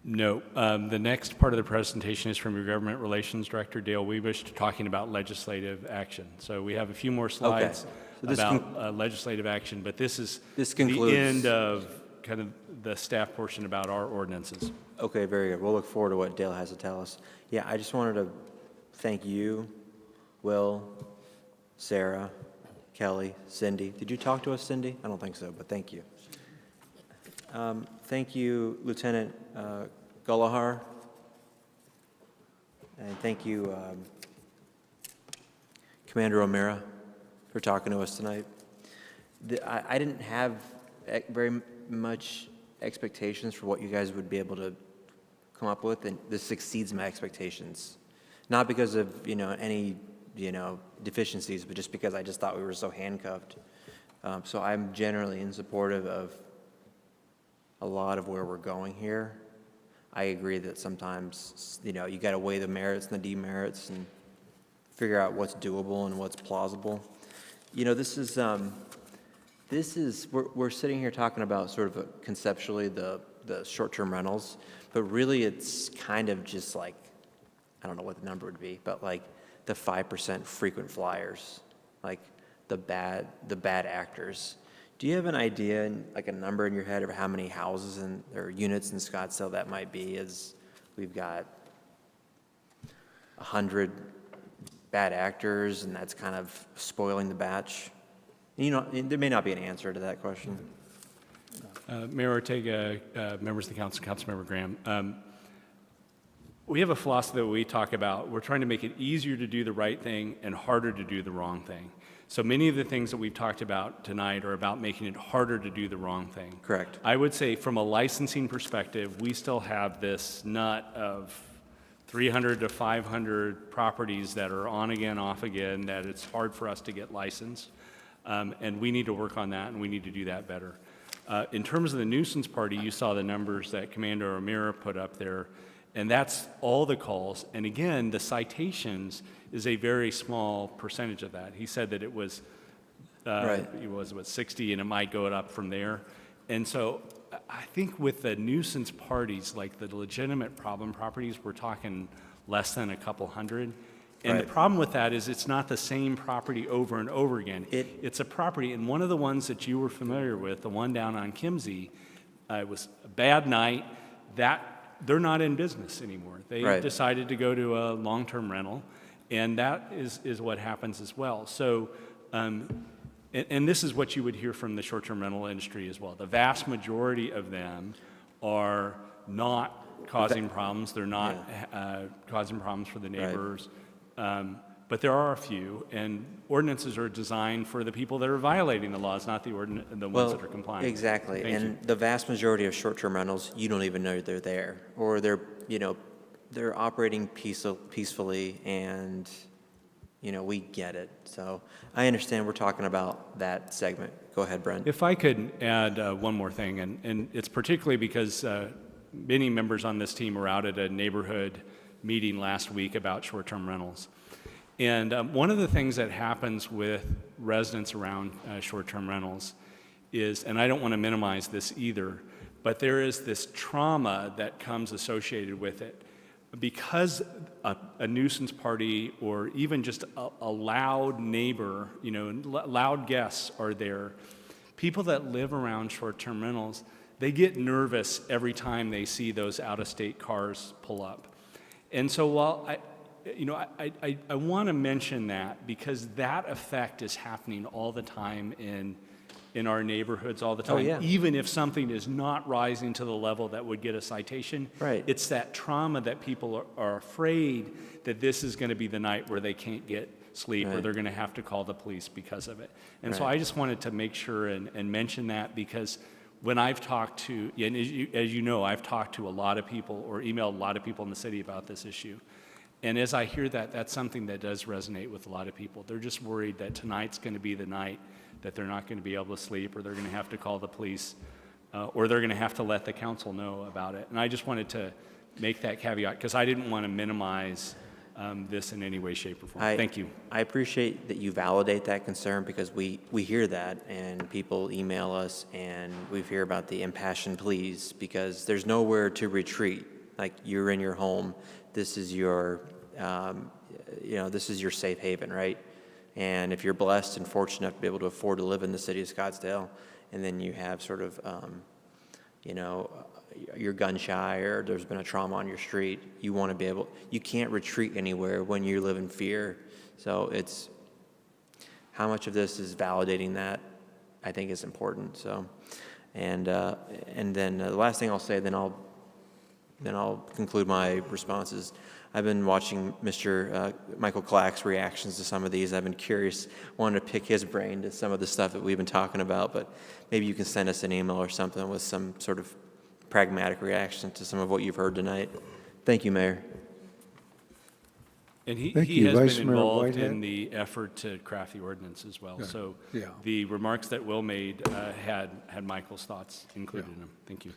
No. The next part of the presentation is from your Government Relations Director, Dale Webish, talking about legislative action. So we have a few more slides about legislative action, but this concludes the end of kind of the staff portion about our ordinances. Okay, very good. We'll look forward to what Dale has to tell us. Yeah, I just wanted to thank you, Will, Sarah, Kelly, Cindy. Did you talk to us, Cindy? I don't think so, but thank you. Thank you, Lieutenant Gullahar. And thank you, Commander O'Mara, for talking to us tonight. I didn't have very much expectations for what you guys would be able to come up with, and this exceeds my expectations. Not because of, any, deficiencies, but just because I just thought we were so handcuffed. So I'm generally in support of a lot of where we're going here. I agree that sometimes, you got to weigh the merits and the demerits and figure out what's doable and what's plausible. This is, we're sitting here talking about sort of conceptually the short-term rentals, but really it's kind of just like, I don't know what the number would be, but like the 5% frequent flyers, like the bad actors. Do you have an idea, like a number in your head of how many houses or units in Scottsdale that might be? As we've got 100 bad actors, and that's kind of spoiling the batch. You know, there may not be an answer to that question. Mayor Ortega, members of the council, Councilmember Graham, we have a philosophy that we talk about. We're trying to make it easier to do the right thing and harder to do the wrong thing. So many of the things that we've talked about tonight are about making it harder to do the wrong thing. Correct. I would say from a licensing perspective, we still have this nut of 300 to 500 properties that are on again, off again, that it's hard for us to get licensed. And we need to work on that, and we need to do that better. In terms of the nuisance party, you saw the numbers that Commander O'Meara put up there, and that's all the calls. And again, the citations is a very small percentage of that. He said that it was, it was what, 60, and it might go up from there. And so I think with the nuisance parties, like the legitimate problem properties, we're talking less than a couple hundred. And the problem with that is it's not the same property over and over again. It's a property, and one of the ones that you were familiar with, the one down on Kimsey, it was a bad night. They're not in business anymore. They decided to go to a long-term rental, and that is what happens as well. So, and this is what you would hear from the short-term rental industry as well. The vast majority of them are not causing problems. They're not causing problems for the neighbors. But there are a few, and ordinances are designed for the people that are violating the laws, not the ones that are complying. Exactly. And the vast majority of short-term rentals, you don't even know they're there, or they're operating peacefully, and we get it. So I understand we're talking about that segment. Go ahead, Brent. If I could add one more thing, and it's particularly because many members on this team were out at a neighborhood meeting last week about short-term rentals. And one of the things that happens with residents around short-term rentals is, and I don't want to minimize this either, but there is this trauma that comes associated with it. Because a nuisance party or even just a loud neighbor, loud guests are there, people that live around short-term rentals, they get nervous every time they see those out-of-state cars pull up. And so while I want to mention that because that effect is happening all the time in our neighborhoods all the time. Oh, yeah. Even if something is not rising to the level that would get a citation, right. It's that trauma that people are afraid that this is going to be the night where they can't get sleep or they're going to have to call the police because of it. And so I just wanted to make sure and mention that because when I've talked to, and as you know, I've talked to a lot of people or emailed a lot of people in the city about this issue. And as I hear that, that's something that does resonate with a lot of people. They're just worried that tonight's going to be the night that they're not going to be able to sleep or they're going to have to call the police or they're going to have to let the council know about it. And I just wanted to make that caveat because I didn't want to minimize this in any way, shape, or form. Thank you. I appreciate that you validate that concern because we hear that and people email us and we hear about the impassioned pleas because there's nowhere to retreat. Like you're in your home, this is your, this is your safe haven, right? And if you're blessed and fortunate enough to be able to afford to live in the city of Scottsdale, and then you have sort of, you're gun shy or there's been a trauma on your street, you want to be able, you can't retreat anywhere when you live in fear. So it's, how much of this is validating that, I think is important. So, and then the last thing I'll say, then I'll conclude my responses. I've been watching Mr. Michael Clack's reactions to some of these. I've been curious, wanted to pick his brain to some of the stuff that we've been talking about, but maybe you can send us an email or something with some sort of pragmatic reaction to some of what you've heard tonight. Thank you, Mayor. And he you, has Vice been Mayor involved Whitehead. in the effort to craft the ordinance as well. Yeah. So Yeah. the remarks that Will made had Michael's thoughts included in them. Thank you.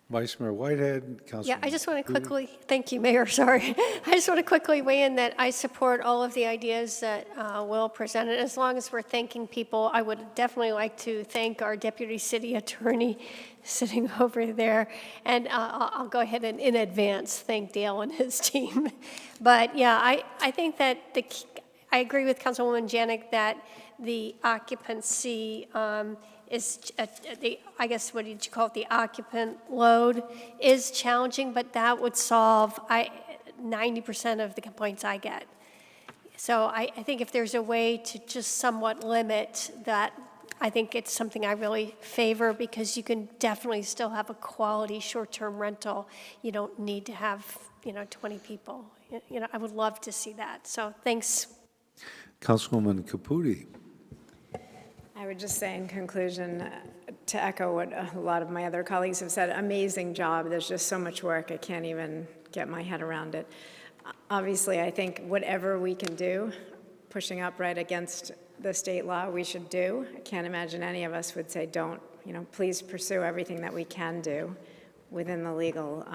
Vice Mayor Whitehead, Councilman. Yeah, I just want to Caputi. quickly, thank you, Mayor, sorry. I just want to quickly weigh in that I support all of the ideas that Will presented. As long as we're thanking people, I would definitely like to thank our Deputy City Attorney sitting over there. And I'll go ahead and in advance thank Dale and his team. But yeah, I think that I agree with Councilwoman Janik that the occupancy is, I guess, what did you call it, the occupant load is challenging, but that would solve 90% of the complaints I get. So I think if there's a way to just somewhat limit that, I think it's something I really favor, because you can definitely still have a quality short-term rental. You don't need to have, 20 people. I would love to see that. So thanks. Councilwoman Caputi. I would just say in conclusion, to echo what a lot of my other colleagues have said, amazing job. There's just so much work. I can't even get my head around it. Obviously, I think whatever we can do, pushing up right against the state law, we should do. I can't imagine any of us would say don't. Please pursue everything that we can do within the legal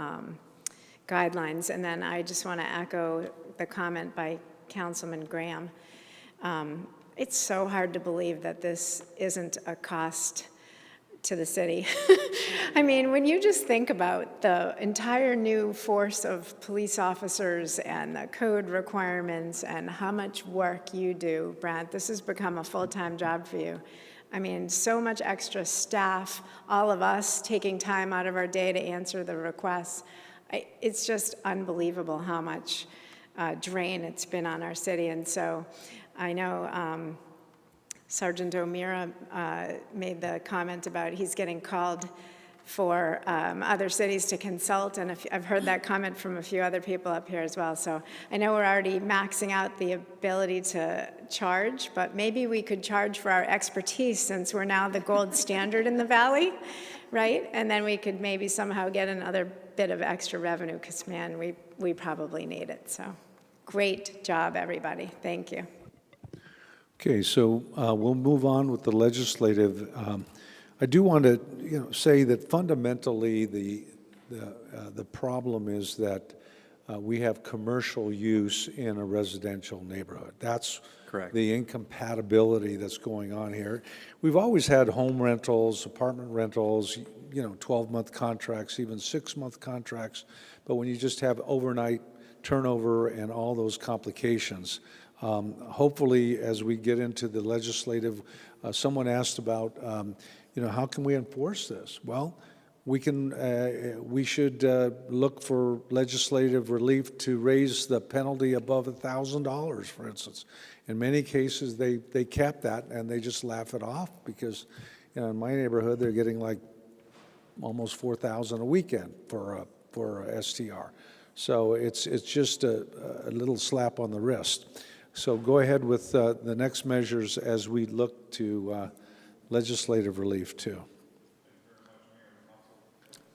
guidelines. And then I just want to echo the comment by Councilman Graham. It's so hard to believe that this isn't a cost to the city. I mean, when you just think about the entire new force of police officers and the code requirements and how much work you do, Brad, this has become a full-time job for you. I mean, so much extra staff, all of us taking time out of our day to answer the requests. It's just unbelievable how much drain it's been on our city. And so I know Sergeant O'Meara made the comment about he's getting called for other cities to consult, and I've heard that comment from a few other people up here as well. So I know we're already maxing out the ability to charge, but maybe we could charge for our expertise, since we're now the gold standard in the Valley, right? And then we could maybe somehow get another bit of extra revenue, because, man, we probably need it. So great job, everybody. Thank you. Okay, so we'll move on with the legislative. I do want to, say that fundamentally the problem is that we have commercial use in a residential neighborhood. That's correct. The incompatibility that's going on here. We've always had home rentals, apartment rentals, 12-month contracts, even 6-month contracts. But when you just have overnight turnover and all those complications, hopefully, as we get into the legislative, someone asked about, how can we enforce this? Well, we should look for legislative relief to raise the penalty above $1,000, for instance. In many cases, they cap that and they just laugh it off, because, in my neighborhood, they're getting like almost $4,000 a weekend for a STR. So it's just a little slap on the wrist. So go ahead with the next measures as we look to legislative relief too.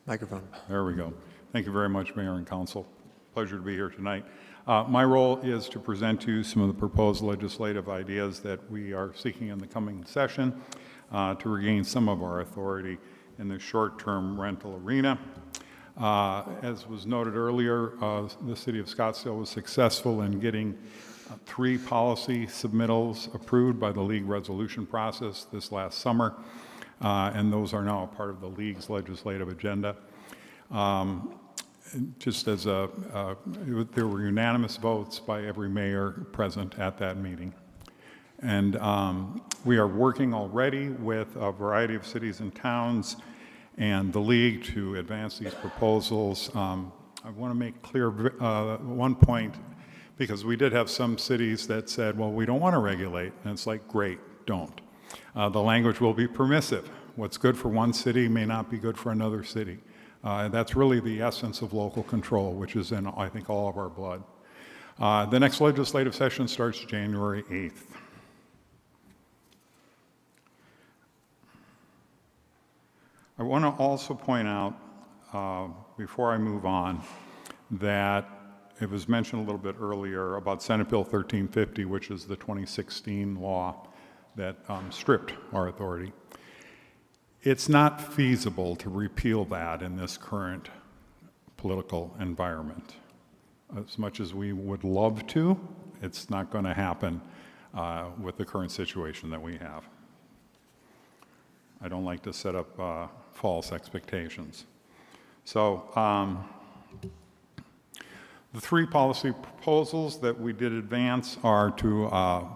Microphone. There we go. Thank you very much, Mayor and Council. Pleasure to be here tonight. My role is to present to you some of the proposed legislative ideas that we are seeking in the coming session to regain some of our authority in the short-term rental arena. As was noted earlier, the City of Scottsdale was successful in getting 3 policy submittals approved by the League resolution process this last summer, and those are now a part of the League's legislative agenda. Just as there were unanimous votes by every mayor present at that meeting. And we are working already with a variety of cities and towns and the League to advance these proposals. I want to make clear one point, because we did have some cities that said, well, we don't want to regulate. And it's like, great, don't. The language will be permissive. What's good for one city may not be good for another city. That's really the essence of local control, which is in, I think, all of our blood. The next legislative session starts January 8th. I want to also point out, before I move on, that it was mentioned a little bit earlier about Senate Bill 1350, which is the 2016 law that stripped our authority. It's not feasible to repeal that in this current political environment. As much as we would love to, it's not going to happen with the current situation that we have. I don't like to set up false expectations. So the three policy proposals that we did advance are to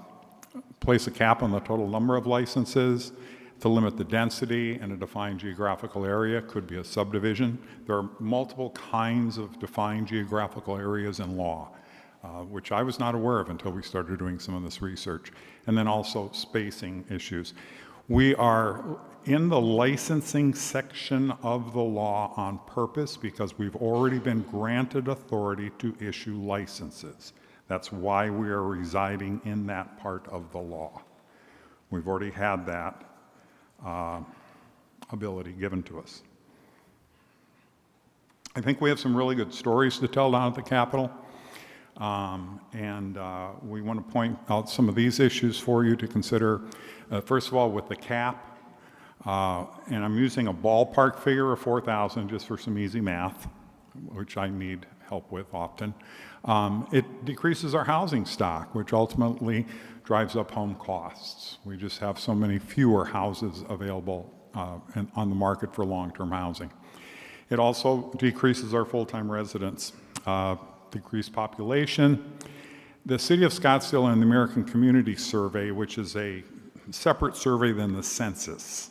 place a cap on the total number of licenses, to limit the density in a defined geographical area, could be a subdivision. There are multiple kinds of defined geographical areas in law, which I was not aware of until we started doing some of this research. And then also spacing issues. We are in the licensing section of the law on purpose because we've already been granted authority to issue licenses. That's why we are residing in that part of the law. We've already had that ability given to us. I think we have some really good stories to tell down at the Capitol. We want to point out some of these issues for you to consider. First of all, with the cap, and I'm using a ballpark figure of 4,000 just for some easy math, which I need help with often. It decreases our housing stock, which ultimately drives up home costs. We just have so many fewer houses available on the market for long-term housing. It also decreases our full-time residents, decreased population. The City of Scottsdale and the American Community Survey, which is a separate survey than the census,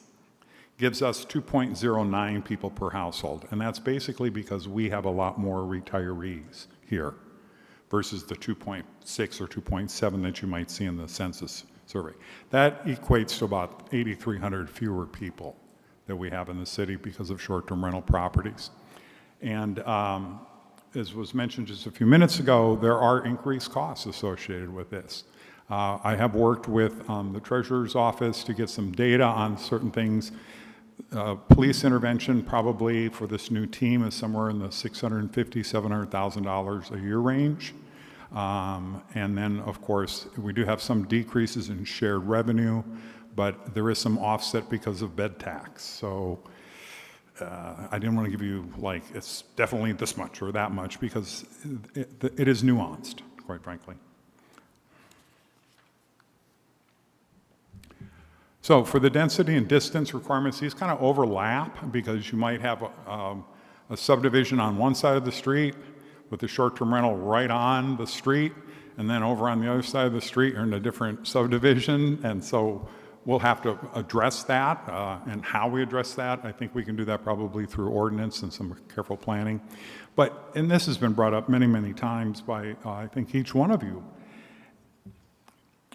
gives us 2.09 people per household. And that's basically because we have a lot more retirees here versus the 2.6 or 2.7 that you might see in the census survey. That equates to about 8,300 fewer people that we have in the city because of short-term rental properties. And as was mentioned just a few minutes ago, there are increased costs associated with this. I have worked with the Treasurer's Office to get some data on certain things. Police intervention probably for this new team is somewhere in the $650,000, $700,000 a year range. And then, of course, we do have some decreases in shared revenue, but there is some offset because of bed tax. So I didn't want to give you, like, it's definitely this much or that much because it is nuanced, quite frankly. So for the density and distance requirements, these kind of overlap because you might have a subdivision on one side of the street with the short-term rental right on the street, and then over on the other side of the street you're in a different subdivision, and so we'll have to address that, and how we address that, I think we can do that probably through ordinance and some careful planning. But, and this has been brought up many, many times by, I think, each one of you.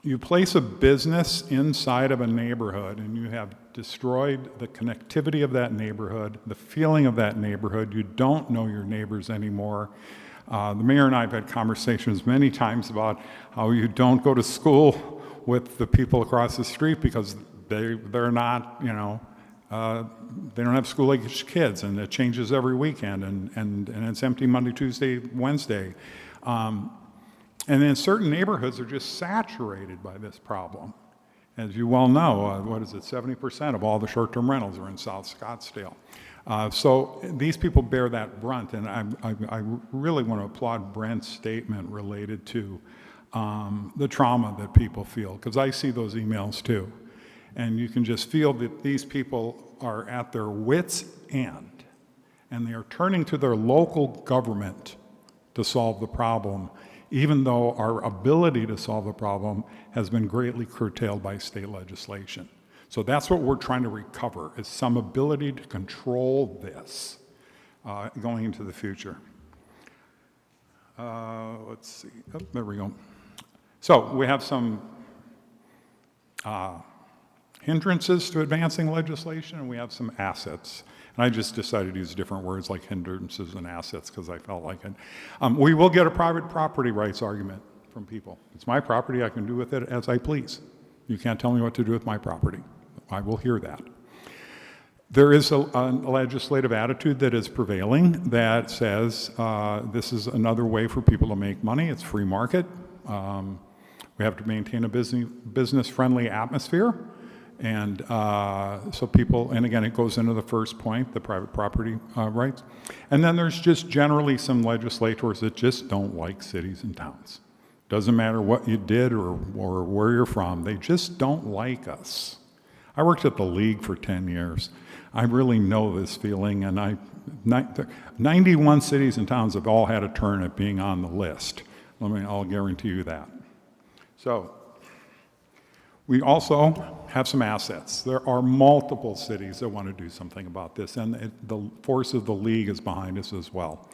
You place a business inside of a neighborhood and you have destroyed the connectivity of that neighborhood, the feeling of that neighborhood. You don't know your neighbors anymore. The mayor and I have had conversations many times about how you don't go to school with the people across the street because they're not, you know, they don't have school-age kids, and it changes every weekend, and it's empty Monday, Tuesday, Wednesday. And then certain neighborhoods are just saturated by this problem. As you well know, what is it, 70% of all the short-term rentals are in South Scottsdale. So these people bear that brunt, and I really want to applaud Brent's statement related to the trauma that people feel, because I see those emails too. And you can just feel that these people are at their wits' end, and they are turning to their local government to solve the problem, even though our ability to solve the problem has been greatly curtailed by state legislation. So that's what we're trying to recover, is some ability to control this going into the future. Let's see, oh, there we go. So we have some hindrances to advancing legislation, and we have some assets. And I just decided to use different words like hindrances and assets because I felt like it. We will get a private property rights argument from people. It's my property, I can do with it as I please. You can't tell me what to do with my property. I will hear that. There is a legislative attitude that is prevailing that says this is another way for people to make money. It's free market. We have to maintain a business-friendly atmosphere. And so people, and again, it goes into the first point, the private property rights. And then there's just generally some legislators that just don't like cities and towns. Doesn't matter what you did or where you're from, they just don't like us. I worked at the League for 10 years. I really know this feeling, and 91 cities and towns have all had a turn at being on the list. I'll guarantee you that. So, we also have some assets. There are multiple cities that want to do something about this, and the force of the League is behind us as well.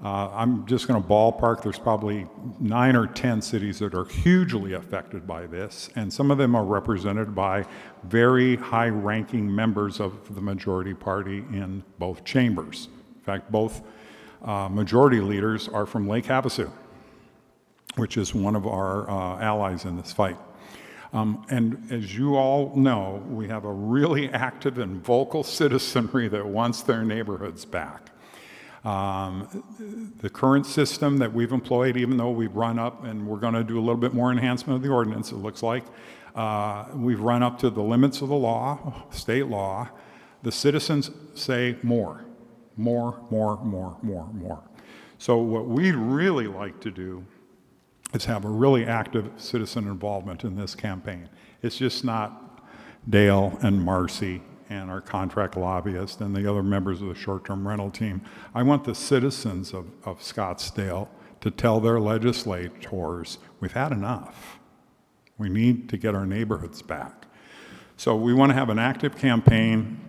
I'm just going to ballpark, there's probably 9 or 10 cities that are hugely affected by this, and some of them are represented by very high-ranking members of the majority party in both chambers. In fact, both majority leaders are from Lake Havasu, which is one of our allies in this fight. And as you all know, we have a really active and vocal citizenry that wants their neighborhoods back. The current system that we've employed, even though we've run up, and we're going to do a little bit more enhancement of the ordinance, it looks like, we've run up to the limits of the law, state law. The citizens say more. So what we'd really like to do is have a really active citizen involvement in this campaign. It's just not Dale and Marcy and our contract lobbyist and the other members of the short-term rental team. I want the citizens of Scottsdale to tell their legislators, we've had enough. We need to get our neighborhoods back. So we want to have an active campaign.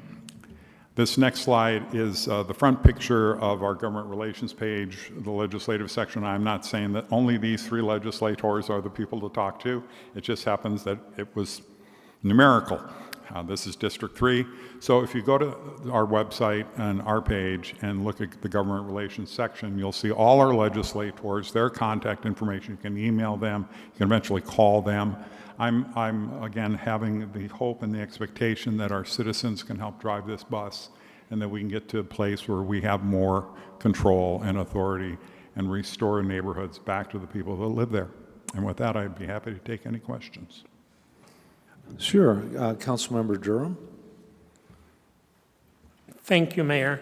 This next slide is the front picture of our government relations page, the legislative section. I'm not saying that only these 3 legislators are the people to talk to. It just happens that it was numerical. This is District 3. So if you go to our website and our page and look at the government relations section, you'll see all our legislators, their contact information. You can email them. You can eventually call them. I'm again having the hope and the expectation that our citizens can help drive this bus and that we can get to a place where we have more control and authority and restore neighborhoods back to the people that live there. And with that, I'd be happy to take any questions. Sure. Councilmember Durham. Thank you, Mayor.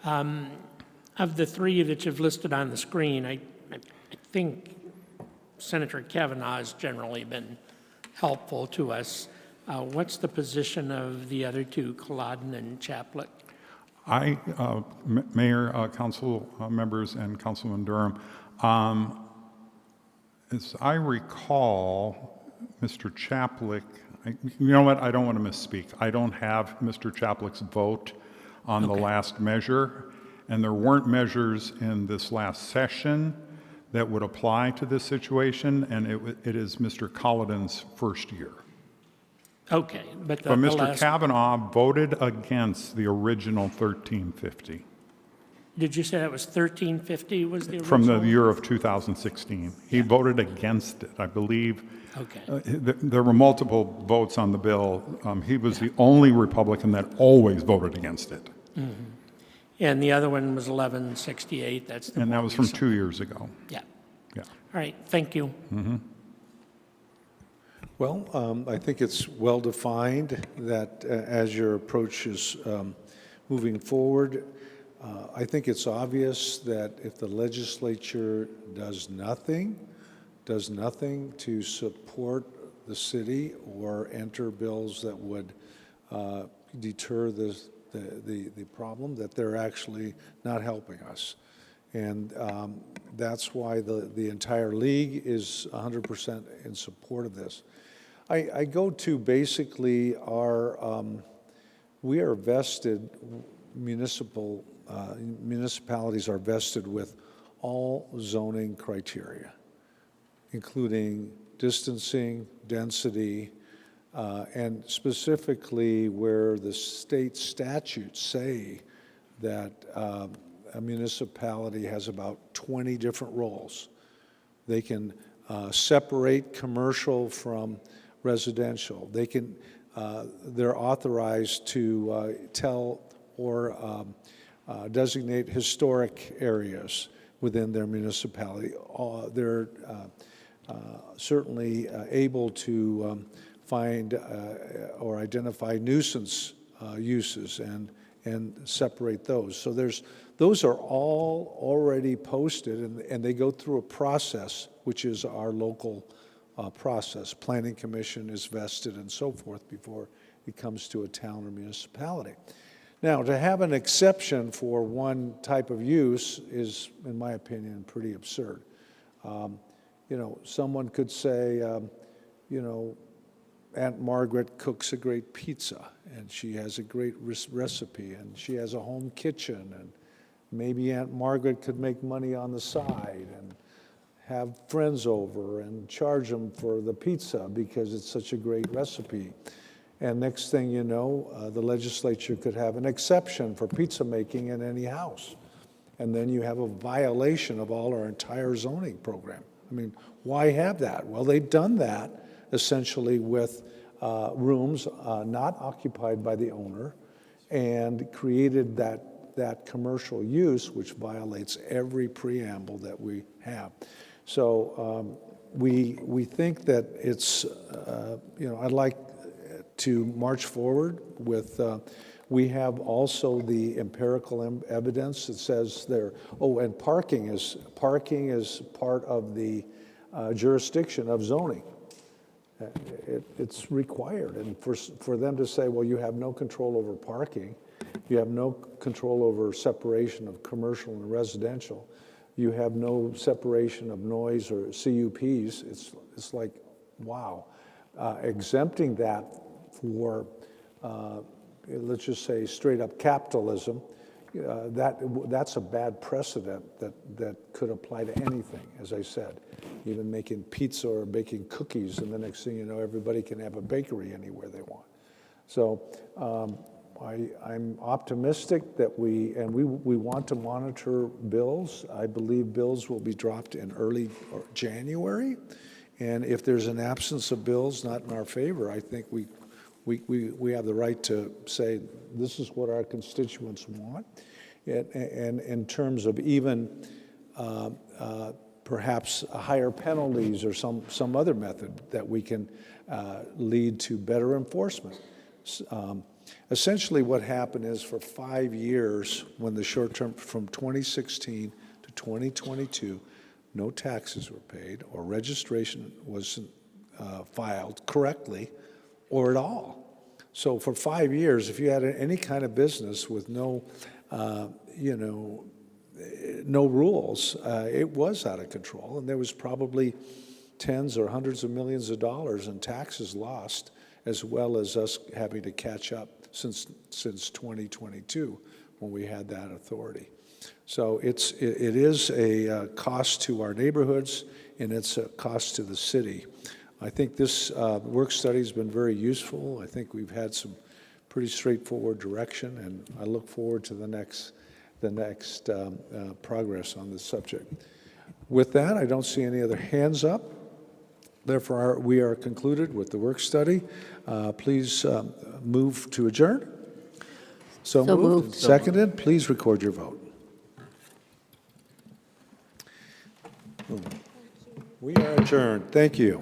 Of the 3 that you've listed on the screen, I think Senator Kavanaugh has generally been helpful to us. What's the position of the other 2, Culloden and Chaplet? Mayor, council members, and Councilman Durham, as I recall, Mr. Chaplik, you know what, I don't want to misspeak. I don't have Mr. Chaplik's vote on the last measure, and there weren't measures in this last session that would apply to this situation, and it is Mr. Culloden's first year. Okay, but Mr. Kavanaugh voted against the original 1350. Did you say that was 1350 was the original? From the year of 2016. He voted against it, I believe. Okay. There were multiple votes on the bill. He was the only Republican that always voted against it. Mm-hmm. And the other one was 1168. That's the and that was from 2 years ago. Yeah. Yeah. All right. Thank you. Mm-hmm. Well, I think it's well defined that as your approach is moving forward, I think it's obvious that if the legislature does nothing to support the city or enter bills that would deter the problem, that they're actually not helping us. And that's why the entire league is 100% in support of this. I go to basically we are vested, municipalities are vested with all zoning criteria, including distancing, density, and specifically where the state statutes say that a municipality has about 20 different roles. They can separate commercial from residential. They can, they're authorized to tell or designate historic areas within their municipality. They're certainly able to find or identify nuisance uses and separate those. So those are all already posted, and they go through a process, which is our local process. Planning Commission is vested and so forth before it comes to a town or municipality. Now, to have an exception for one type of use is, in my opinion, pretty absurd. You know, someone could say, you know, Aunt Margaret cooks a great pizza, and she has a great recipe, and she has a home kitchen, and maybe Aunt Margaret could make money on the side and have friends over and charge them for the pizza because it's such a great recipe. And next thing you know, the legislature could have an exception for pizza making in any house. And then you have a violation of all our entire zoning program. I mean, why have that? Well, they've done that essentially with rooms not occupied by the owner and created that commercial use, which violates every preamble that we have. So we think that it's, you know, I'd like to march forward with, we have also the empirical evidence that says there, oh, and parking is part of the jurisdiction of zoning. It's required, and for them to say, well, you have no control over parking, you have no control over separation of commercial and residential, you have no separation of noise or CUPs, it's like, wow. Exempting that for, let's just say, straight up capitalism, that's a bad precedent that could apply to anything, as I said. Even making pizza or baking cookies, and the next thing you know, everybody can have a bakery anywhere they want. So I'm optimistic that we want to monitor bills. I believe bills will be dropped in early January. And if there's an absence of bills not in our favor, I think we have the right to say this is what our constituents want. And in terms of even perhaps higher penalties or some other method that we can lead to better enforcement. Essentially what happened is for 5 years, when the short term from 2016 to 2022, no taxes were paid or registration wasn't filed correctly or at all. So for 5 years, if you had any kind of business with no, you know, no rules, it was out of control, and there was probably tens or hundreds of millions of dollars in taxes lost, as well as us having to catch up since 2022 when we had that authority. So it is a cost to our neighborhoods, and it's a cost to the city. I think this work study has been very useful. I think we've had some pretty straightforward direction, and I look forward to the next progress on this subject. With that, I don't see any other hands up. Therefore, we are concluded with the work study. Please move to adjourn. So moved. Seconded. Please record your vote. We are adjourned. Thank you.